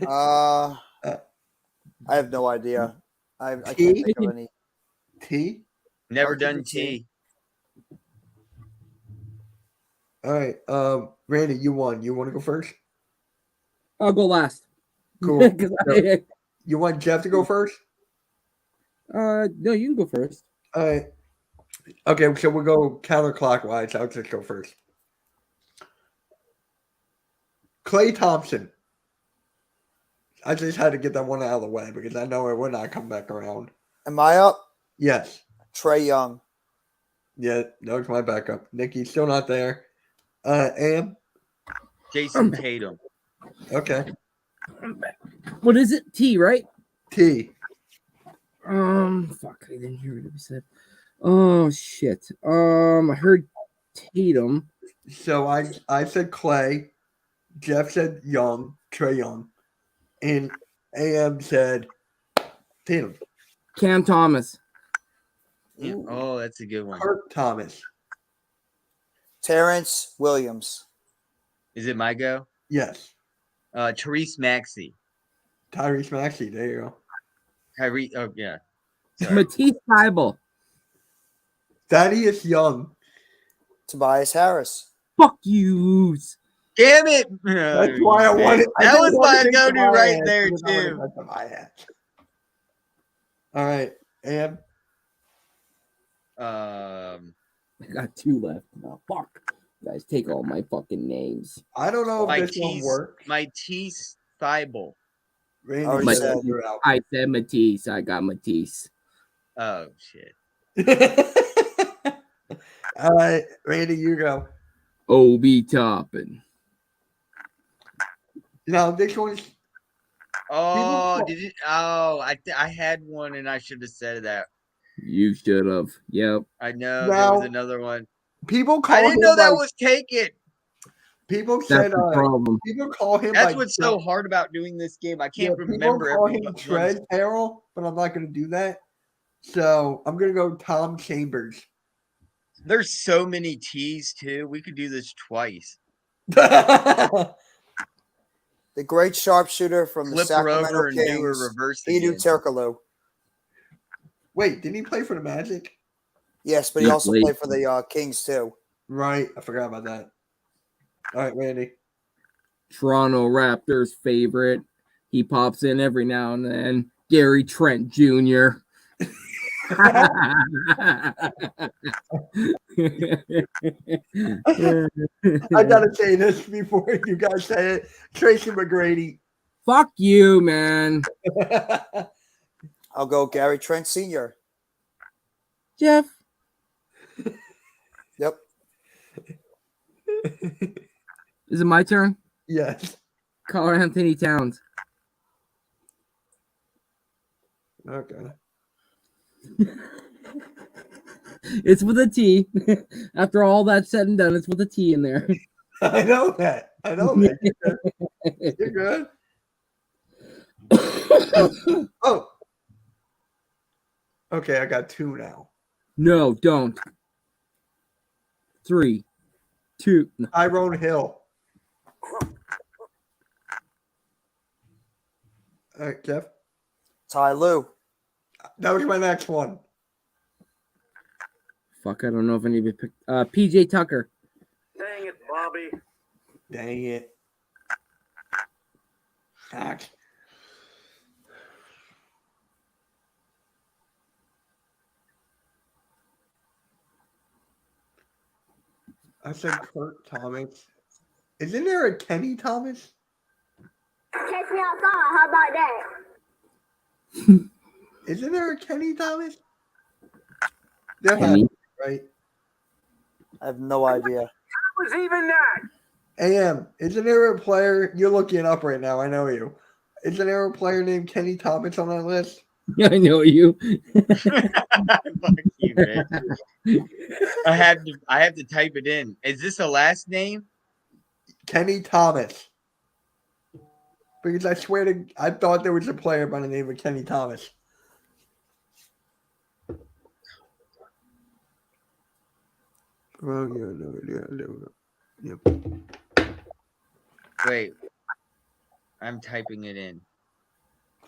I have no idea. I can't T? think of any. T? Never I'll give done it T. T. All right. Randy, you won. You want to go first? I'll go last. Cool. 'Cause So, you want Jeff to go first? no, you can go first. All right. Okay, so we'll go counterclockwise. I'll just go first. Klay Thompson. I just had to get that one out of the way because I know it would not come back around. Am I up? Yes. Trey Young. Yeah, that was my backup. Nikki's still not there. Am? Jason Tatum. Okay. What is it? T, right? T. Fuck, I didn't hear what it said. Oh shit. I heard Tatum. So I said Clay. Jeff said Young, Trey Young, and AM said Tatum. Cam Thomas. Yeah. Oh, that's a good one. Kirk Thomas. Terrence Williams. Is it my go? Yes. Therese Maxey. Tyrese Maxey. There you go. Tyrese. Oh yeah. Sorry. Matisse Thybulle. Thaddeus Young. Tobias Harris. Fuck you. Damn it! That's why I wanted. That was my to go-to right there too. All right, AM. I got two left. No, fuck. You guys, take all my fucking names. I don't know if this one works. Matisse Thybulle. I said Matisse. I got Matisse. Oh shit. All right, Randy, you go. Obi Toppin. Now this one's. Oh, did it? Oh, I had one and I should have said that. You should have. Yep. I know Now, there was another one. People call I didn't him know that like, was taken. People That's said the problem. people call him. That's like, what's so hard about doing this game. I can't remember. People call him everyone's- Tread Terrell, but I'm not going to do that. So I'm going to go Tom Chambers. There's so many T's too. We could do this twice. The great sharpshooter from the Flip her over Sacramento and do a Kings, reverse Edu again. Turkoglu. Wait, didn't he play for the Magic? Yes, but he Not also late. played for the Kings too. Right, I forgot about that. All right, Randy. Toronto Raptors favorite. He pops in every now and then. Gary Trent Jr. I gotta say this before you guys say it. Tracy McGrady. Fuck you, man. I'll go Gary Trent Sr. Jeff. Yep. Is it my turn? Yes. Carl Anthony Towns. Okay. It's with a T. After all that's said and done, it's with a T in there. I know that. I know that. You're good. Oh. Okay, I got two now. No, don't. 3, 2. Tyrone Hill. All right, Jeff. Ty Lue. That was my next one. Fuck, I don't know if anybody picked. PJ Tucker. Dang it, Bobby. Dang it. Fuck. I said Kurt Thomas. Isn't there a Kenny Thomas? Catch me outside. How about that? Isn't there a Kenny Thomas? There has Kenny. to be, right? I have no idea. Was even that? AM, isn't there a player? You're looking up right now. I know you. Isn't there a player named Kenny Thomas on that list? Yeah, I know you. Fuck you, man. I have to type it in. Is this a last name? Kenny Thomas. because I swear I thought there was a player by the name of Kenny Thomas. Wait, I'm typing it in.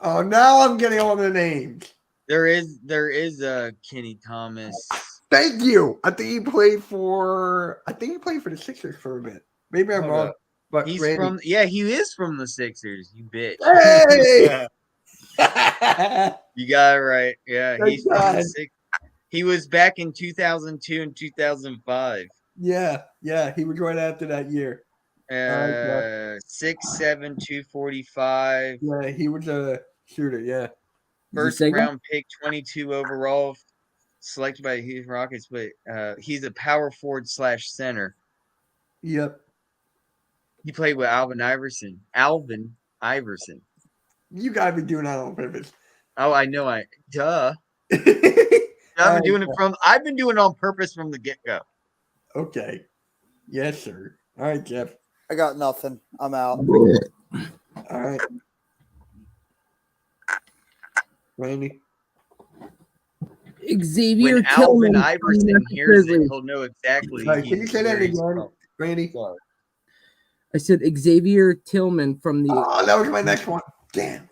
Oh, now I'm getting all the names. There is a Kenny Thomas. Thank you. I think he played for the Sixers for a bit. Maybe I'm wrong. But He's Randy. he is from the Sixers, you bitch. Hey! You got it right. Yeah, Thank he's from God. the Sixers. He was back in 2002 and 2005. Yeah, he was right after that year. 6'7", 245. Yeah, he was a shooter, yeah. First round pick, 22 overall, selected by the Houston Rockets, but he's a power forward / center. Yep. He played with Alvin Iverson. You gotta be doing that on purpose. Oh, I know. Duh. I've been doing it on purpose from the get-go. Okay. Yes, sir. All right, Jeff. I got nothing. I'm out. All right. Xavier When Tillman. Alvin Iverson hears it, he'll know exactly. Right, can you say that again, Randy? I said Xavier Tillman from the. Oh, that was my next one. Damn.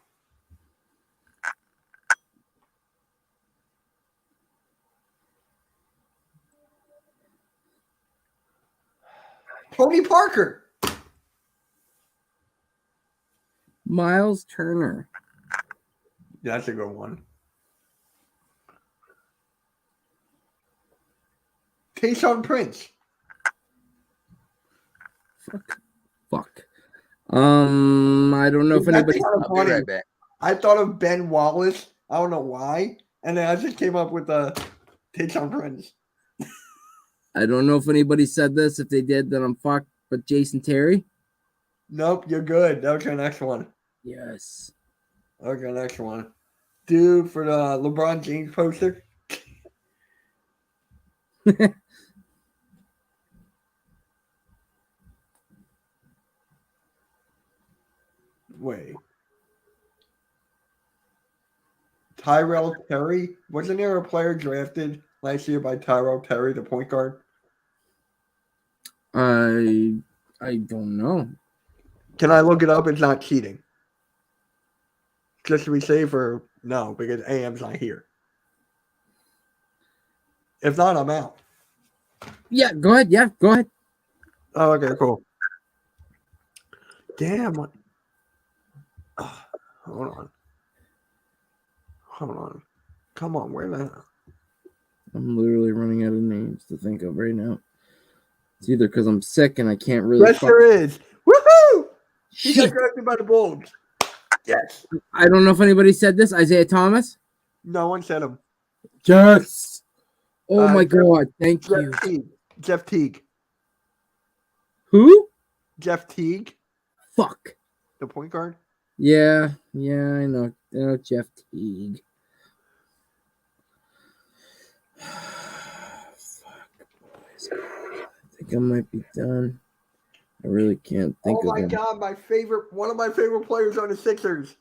Tony Parker. Miles Turner. That's a good one. Tayshaun Prince. Fuck. I don't know if anybody. I'll be right back. I thought of Ben Wallace. I don't know why. And then I just came up with Tayshaun Prince. I don't know if anybody said this. If they did, then I'm fucked. But Jason Terry? Nope, you're good. That was your next one. Yes. Okay, next one. Dude for the LeBron James poster. Wait. Tyrell Terry? Wasn't there a player drafted last year by Tyrell Terry, the point guard? I don't know. Can I look it up? It's not cheating. Just to be safe, or no, because AM's not here. If not, I'm out. Yeah, go ahead. Yeah, go ahead. Oh, okay, cool. Damn. Hold on. Come on, where the? I'm literally running out of names to think of right now. It's either because I'm sick and I can't really. Yes, there is. Woohoo! He got Shit. drafted by the Bulls. Yes. I don't know if anybody said this. Isaiah Thomas? No one said him. Yes. Oh my God. Thank you. Jeff Teague. Who? Jeff Teague. Fuck. The point guard. Yeah, I know. I know Jeff Teague. Fuck, boys. I think I might be done. I really can't think Oh of my him. God, one of my favorite players on the Sixers.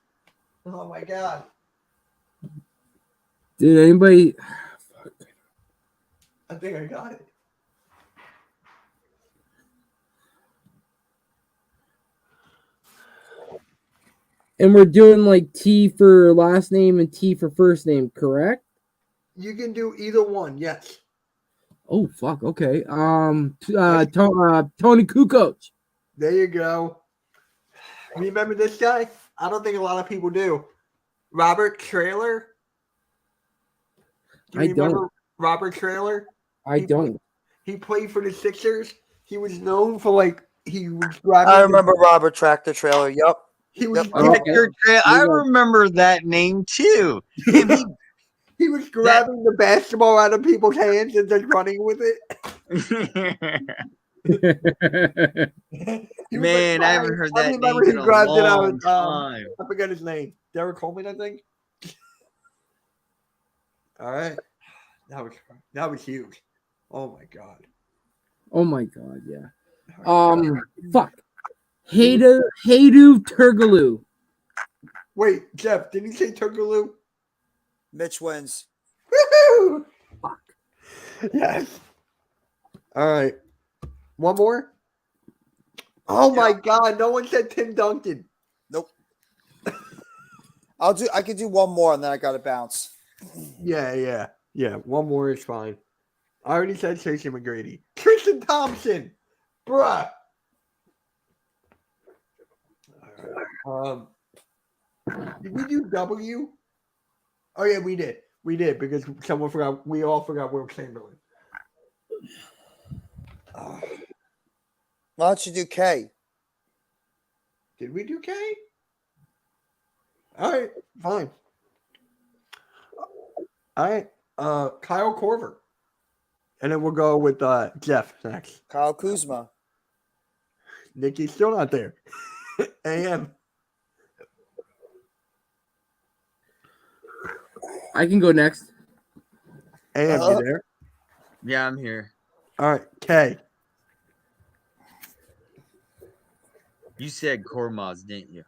Oh my God. Did anybody? Fuck. I think I got it. And we're doing like T for last name and T for first name, correct? You can do either one, yes. Oh fuck. Okay. Tony Kukoc. There you go. Remember this guy? I don't think a lot of people do. Robert Traylor. Do you remember Robert Traylor? I don't. He played for the Sixers. He was known for he was grabbing. I remember Robert Tractor Trailer. Yep. He was. I remember that name too. He was grabbing the basketball out of people's hands and just running with it. Man, I haven't heard that name in a long time. I forget his name. Derek Coleman, I think. All right, that was huge. Oh my God. Oh my God, yeah. Fuck. Haydu Turgaloo. Wait, Jeff, did you say Tougaloo? Mitch wins. Woohoo! Yes. All right. One more? Oh my God! No one said Tim Duncan. Nope. I could do one more and then I got to bounce. Yeah. One more is fine. I already said Tracy McGrady. Tristan Thompson, bruh. Did we do W? Oh yeah, we did. We did because someone forgot. We all forgot Will Chamberlain. Why don't you do K? Did we do K? All right, fine. All right, Kyle Korver, and then we'll go with Jeff next. Kyle Kuzma. Nikki's still not there. AM. I can go next. AM, you there? Yeah, I'm here. All right, K. You said Kormaz, didn't you?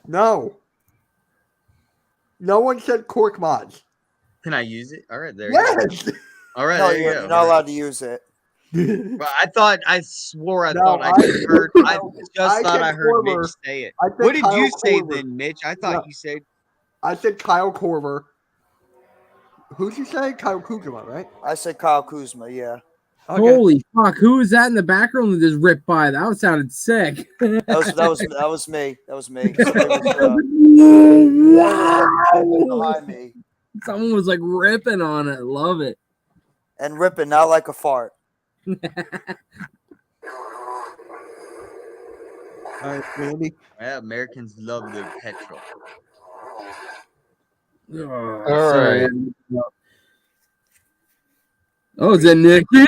No. No one said Korkmaz. Can I use it? All right, there Yes. you go. All right, No, there you you're go. not allowed to use it. But I swore I No, thought I I- heard. I just I thought said I heard Korver. Mitch say it. I said What did Kyle you say Korver. then, Mitch? I thought No. you said. I said Kyle Korver. Who'd you say? Kyle Kuzma, right? I said Kyle Kuzma, yeah. Okay. Holy fuck! Who was that in the background that just ripped by? That one sounded sick. That was me. That was me. Behind me. Someone was like ripping on it. Love it. And ripping, not like a fart. All right, Randy. Yeah, Americans love their petrol. All right. Oh, is that Nicky?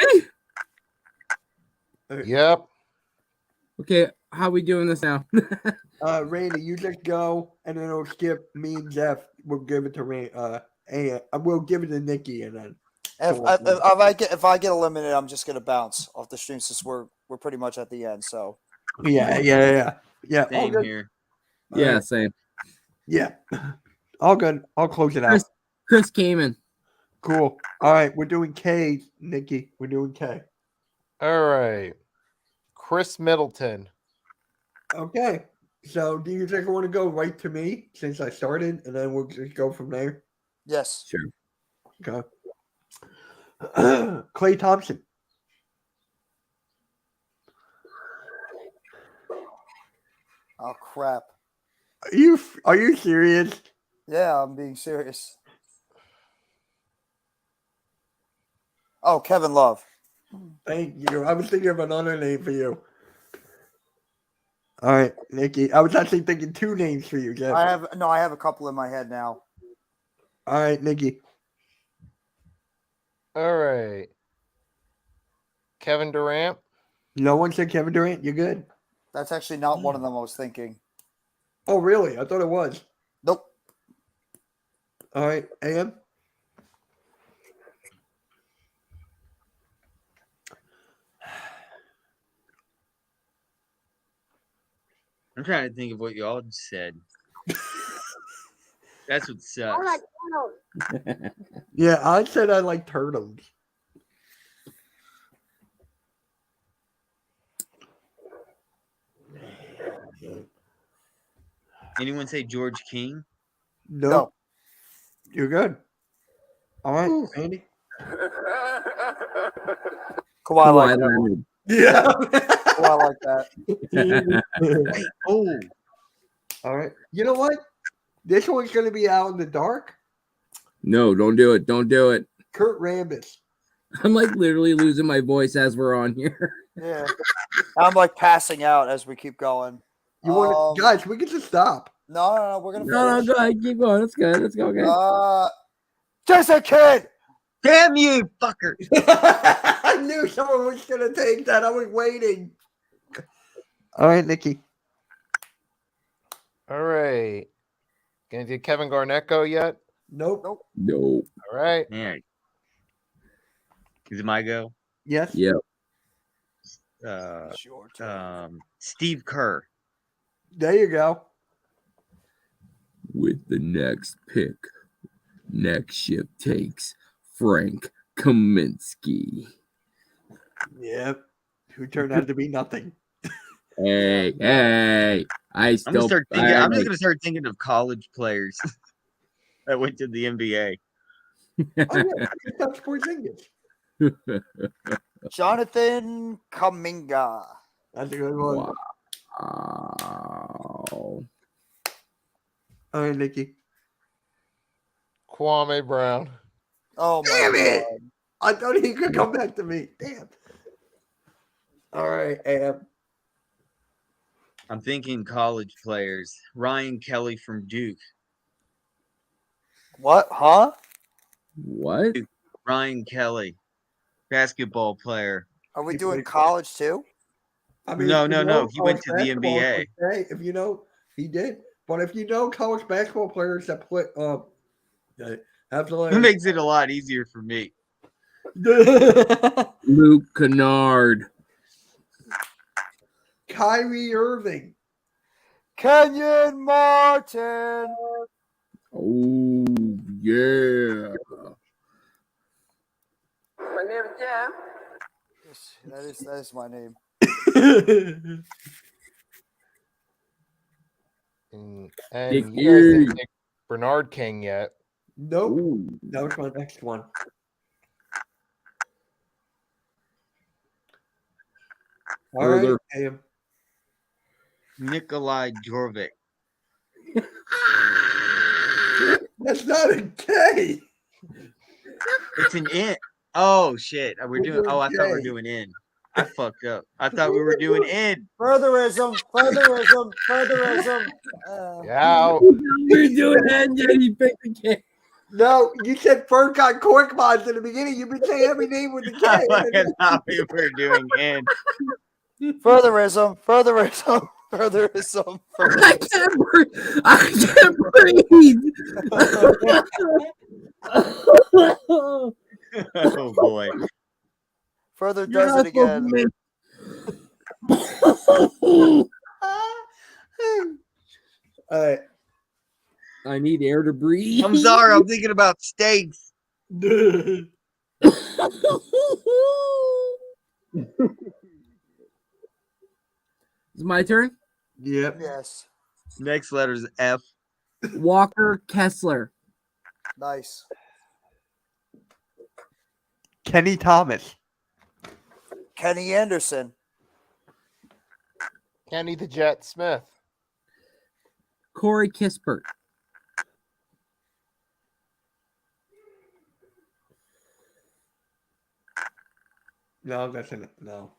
Yep. Okay, how we doing this now? Randy, you just go, and then it'll skip me and Jeff. We'll give it to we'll give it to Nikki, and then. If I get eliminated, I'm just gonna bounce off the stream since we're pretty much at the end. So Yeah. All Same good. here. Yeah, same. Yeah. All good. I'll close it out. Chris Kaman. Cool. All right, we're doing K, Nikki. We're doing K. All right. Chris Middleton. Okay. So, do you think I want to go right to me since I started, and then we'll just go from there? yes, Sure. Okay. Clay Thompson. oh crap. Are you serious? Yeah, I'm being serious. Oh, Kevin Love. Thank you. I was thinking of another name for you. All right, Nikki. I was actually thinking two names for you, Jeff. I have a couple in my head now. All right, Nikki. All right. Kevin Durant. No one said Kevin Durant. You're good. That's actually not one of them I was thinking. Oh, really? I thought it was. Nope. All right, AM. I'm trying to think of what y'all said. That's what I sucks. like turtles. Yeah, I said I like turtles. Anyone say George King? No. No. You're good. All right, Andy. Kawhi like that. Leonard. Yeah. Kawhi like that. Oh, All right. You know what? This one's going to be out in the dark. No, don't do it. Don't do it. Kurt Rambis. I'm like literally losing my voice as we're on here. Yeah. I'm like passing out as we keep going. You want to, guys? We can just stop. No, we're gonna No, finish. go ahead. Keep going. Let's go. Let's go. Okay. Jason Kidd. damn you, fucker! I knew someone was going to take that. I was waiting. All right, Nikki. All right. Gonna do Kevin Garnett go yet? Nope. No. All right. Yeah. Is it my go? Yes. Yep. Steve Kerr. There you go. With the next pick, next shift takes Frank Kaminsky. Yep. Who turned out to be nothing. Hey, I I'm still. gonna start thinking. I'm just gonna start thinking of college players that went to the NBA. Oh yeah, that's Porzingis. Jonathan Kuminga. That's a good one. Wow. All right, Nikki. Kwame Brown. Oh my Damn it! God. I thought he could come back to me. Damn. All right, I'm thinking college players. Ryan Kelly from Duke. What? Huh? What? Ryan Kelly, basketball player. Are we doing college too? I mean, No. if you know He went to college the basketball, NBA. okay, if you know, he did. But if you know college basketball players that play, have to It learn. makes it a lot easier for me. Luke Kennard. Kyrie Irving. Kenyon Martin. Oh yeah. My name is Jam. Yes, that is my name. And Nick you guys Fury. didn't pick Bernard King yet. Nope. Ooh. That was my next one. All right, Further. Am. Nikolai Jorvik. That's not a K. It's an in. Oh shit. We're doing. doing Oh, I thought we were J. doing in. I fucked up. I thought we were doing in. Furtherism. Yeah. We're doing that, and he picked the K. No, you said Furkan Korkmaz in the beginning. You've been saying every name with the K. I fucking thought we were doing in. Furtherism. I can't breathe. Oh boy. Further does it again. All right. I need air to breathe. I'm sorry. I'm thinking about steaks. It's my turn. Yep. Yes. Next letter is F. Walker Kessler. Nice. Kenny Thomas. Kenny Anderson. Kenny the Jet Smith. Corey Kispert. No, that's in it. No.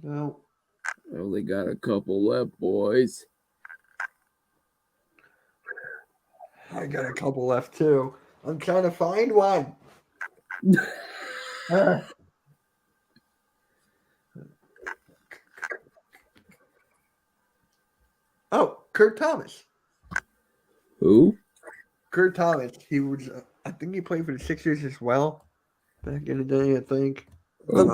No. I only got a couple left, boys. I got a couple left too. I'm trying to find one. Oh, Kurt Thomas. Who? Kurt Thomas. He was. I think he played for the Sixers as well back in the day. I think. The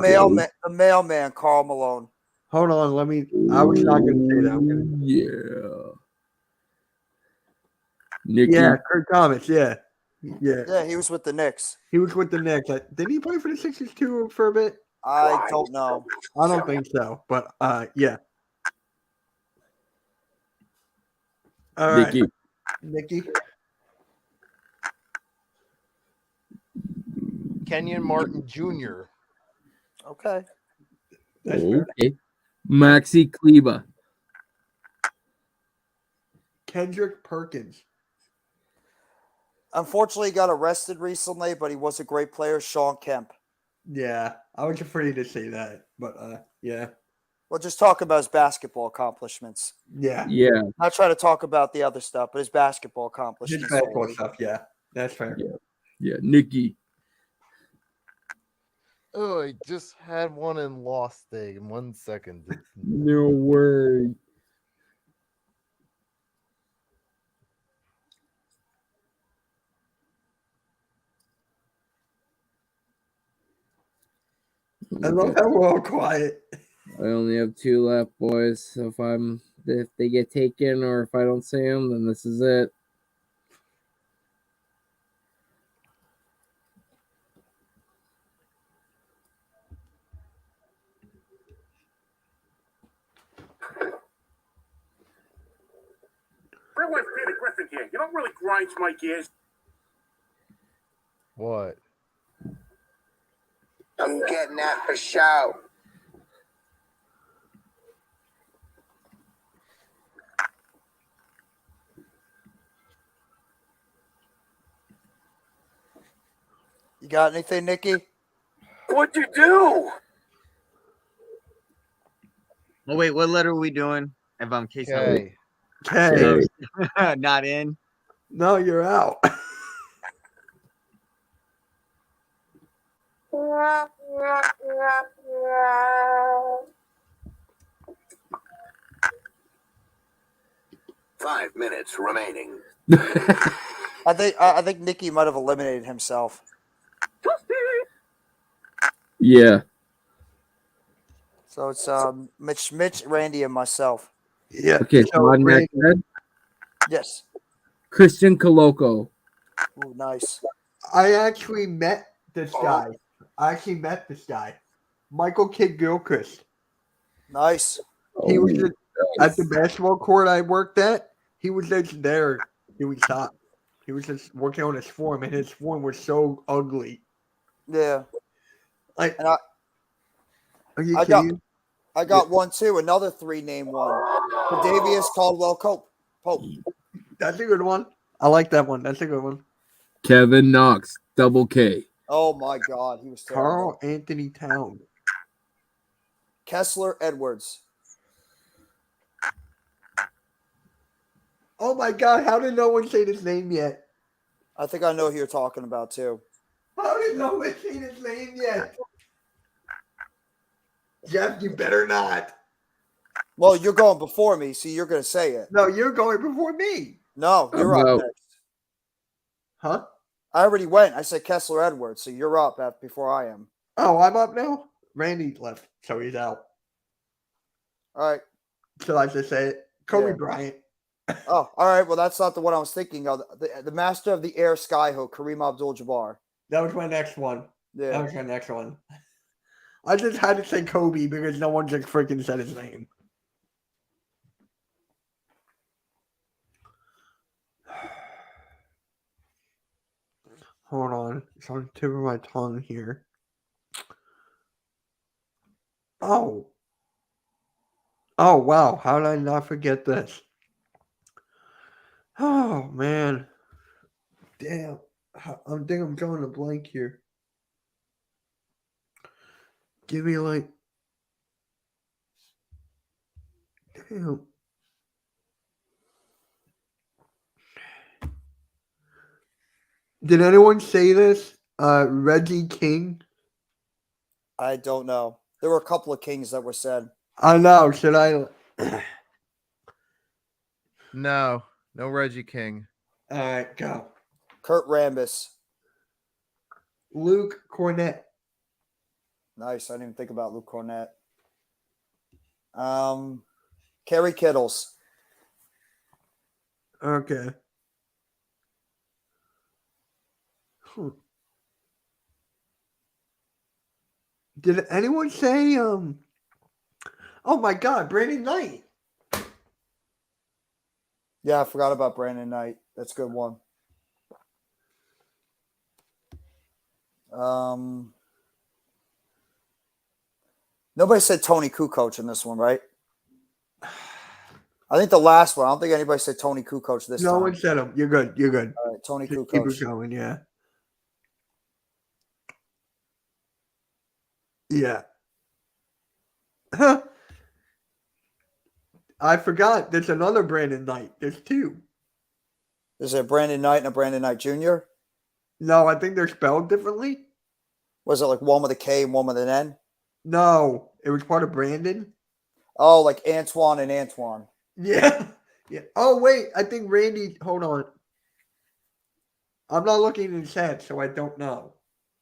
mailman, Karl Malone. Hold on, let me. I was not going to say that. I'm gonna, Yeah. Nicky. yeah, Kurt Thomas. Yeah, yeah. Yeah, he was with the Knicks. He was with the Knicks. Did he play for the Sixers too for a bit? I don't know. I don't think so, but yeah. All right, Nikki. Kenyon Martin Jr. Okay. Okay. Maxi Kleba. Kendrick Perkins. Unfortunately, he got arrested recently, but he was a great player. Sean Kemp. Yeah, I was afraid to say that, but yeah. Well, just talk about his basketball accomplishments. Yeah. Yeah. Not trying to talk about the other stuff, but his basketball accomplishments. His basketball stuff, yeah. That's fair. Yeah, Nikki. Oh, I just had one and lost it in 1 second. No way. I love how we're all quiet. I only have 2 left, boys. So if I'm if they get taken or if I don't see them, then this is it. Real life Peter Griffin here. You know what really grinds my gears? What? I'm getting that for show. You got anything, Nikki? What'd you do? Oh wait, what letter are we doing? If I'm case Okay. Okay. not in. No, you're out. Five minutes remaining. I think Nikki might have eliminated himself. Yeah. So it's Mitch, Randy, and myself. Yeah. Okay, so so on Randy- next head, Yes. Christian Coloco. Ooh, nice. I actually met this guy. Michael Kidd Gilchrist. Nice. He was Oh, just, at the basketball court I worked at. He was just there doing top. He was just working on his form, and his form was so ugly. Yeah. Like, And I are you I kidding? got one too. Another 3-name one. Davius Caldwell Pope. That's a good one. I like that one. That's a good one. Kevin Knox, double K. Oh my God, he was terrible. Carl Anthony Town. Kessler Edwards. Oh my God! How did no one say his name yet? I think I know who you're talking about too. How did no one say his name yet? Jeff, you better not. Well, you're going before me, so you're going to say it. No, you're going before me. No, you're up next. Huh? I already went. I said Kessler Edwards, so you're up before I am. Oh, I'm up now? Randy left, so he's out. All right. Shall I just say it? Kobe Yeah. Bryant. Oh, all right. Well, that's not the one I was thinking of. The master of the air skyhook, Kareem Abdul-Jabbar. That was my next one. Yeah. That was my next one. I just had to say Kobe because no one just freaking said his name. Hold on. It's on the tip of my tongue here. Oh. Oh, wow. How did I not forget this? Oh, man. Damn. I think I'm drawing a blank here. Give me like. Damn. Did anyone say this? Reggie King? I don't know. There were a couple of kings that were said. I know. Should I? No Reggie King. All right, go. Kurt Rambis. Luke Cornett. Nice. I didn't even think about Luke Cornett. Kerry Kittles. Okay. Did anyone say oh my God, Brandon Knight? Yeah, I forgot about Brandon Knight. That's a good one. Nobody said Tony Kukoc in this one, right? I think the last one. I don't think anybody said Tony Kukoc this time. No one said him. You're good. You're good. All right, Tony Just keep Kukoc. it going. Yeah. Yeah. Huh. I forgot. There's another Brandon Knight. There's two. Is it a Brandon Knight and a Brandon Knight Jr.? No, I think they're spelled differently. Was it like one with a K and one with an N? No, it was part of Brandon. Oh, like Antoine and Antoine. Yeah. Yeah. Oh, wait. I think Randy. Hold on. I'm not looking in his head, so I don't know.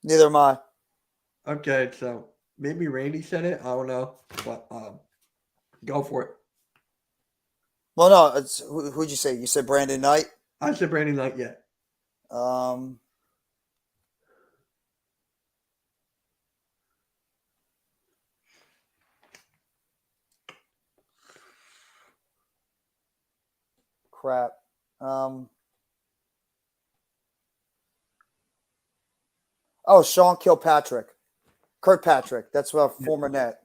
Neither am I. Okay, so maybe Randy said it. I don't know. But go for it. Well, no, it's who'd you say? You said Brandon Knight? I said Brandon Knight, yeah. Crap. Sean Kilpatrick. Kirkpatrick. That's a former net.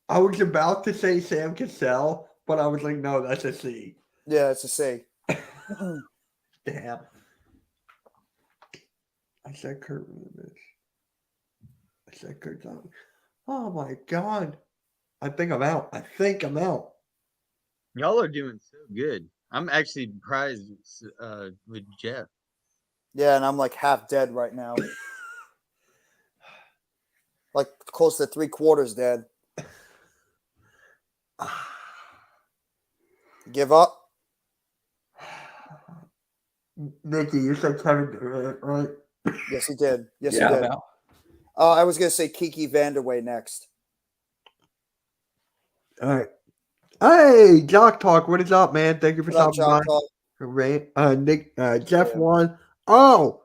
I was about to say Sam Cassell, but I was like, no, that's a C. Yeah, it's a C. Damn. I said Kurt Williams. I said Kurt Johnson. Oh my God. I think I'm out. Y'all are doing so good. I'm actually surprised with Jeff. Yeah, and I'm like half dead right now. Like close to 3/4 dead. Give up? Nikki, you said Kevin Durant, right? Yes, he did. Yes, he did. I was going to say Kiki Vanderway next. All right. Hey, Jock Talk, what is up, man? Thank you for stopping by. Nick, Jeff won. Oh,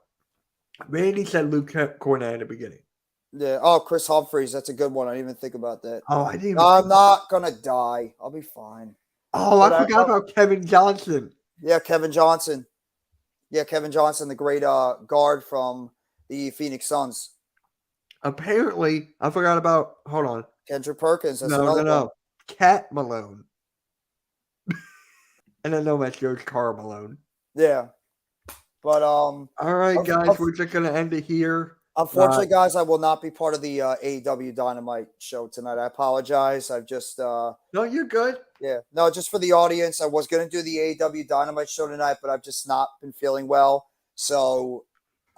Randy said Luke Cornett at the beginning. Yeah. Oh, Chris Humphreys. That's a good one. I didn't even think about that. Oh, I didn't even I'm not going to die. I'll be fine. Oh, I forgot about Kevin Johnson. Yeah, Kevin Johnson. Yeah, Kevin Johnson, the great guard from the Phoenix Suns. Apparently, I forgot about, hold on. Kendrick Perkins. That's No. Cat Malone. And I know that's George Carl Malone. Yeah. But all right, guys, we're just gonna end it here. Unfortunately, guys, I will not be part of the AEW Dynamite show tonight. I apologize. I've just no, you're good. Yeah. No, just for the audience. I was gonna do the AEW Dynamite show tonight, but I've just not been feeling well. So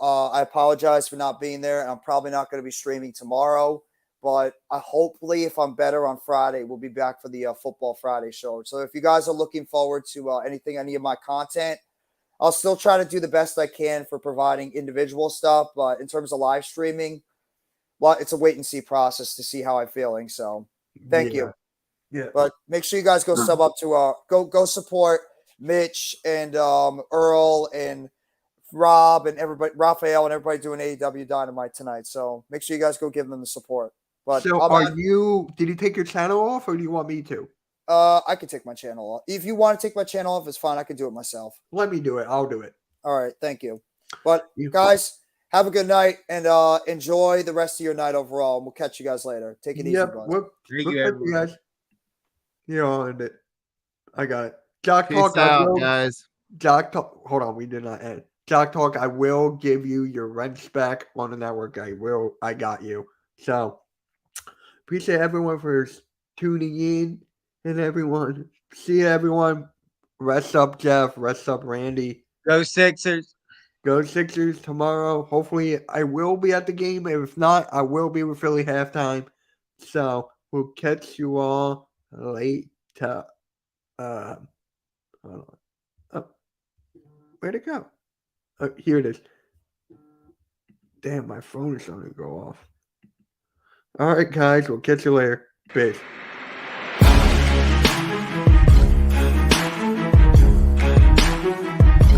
I apologize for not being there. I'm probably not going to be streaming tomorrow. But hopefully, if I'm better on Friday, we'll be back for the Football Friday show. So if you guys are looking forward to any of my content, I'll still try to do the best I can for providing individual stuff. But in terms of live streaming, well, it's a wait and see process to see how I'm feeling. So thank you. Yeah. But make sure you guys go sub up to go support Mitch and Earl and Rob and everybody, Raphael and everybody doing AEW Dynamite tonight. So make sure you guys go give them the support. But so did you take your channel off or do you want me to? I can take my channel off. If you want to take my channel off, it's fine. I can do it myself. Let me do it. I'll do it. All right. Thank you. But guys, have a good night and enjoy the rest of your night overall. And we'll catch you guys later. Take it easy, bud. Thank you, guys. You're on it. I got it. Jock Peace Talk, out, guys. Jock Talk. Hold on. We did not end. Jock Talk, I will give you your rents back on the network. I got you. So appreciate everyone for tuning in and everyone. See you, everyone. Rest up, Jeff. Rest up, Randy. Go Sixers. Go Sixers tomorrow. Hopefully, I will be at the game. If not, I will be with Philly halftime. So we'll catch you all later. Hold on. Oh, where'd it go? Here it is. Damn, my phone is starting to go off. All right, guys. We'll catch you later. Peace.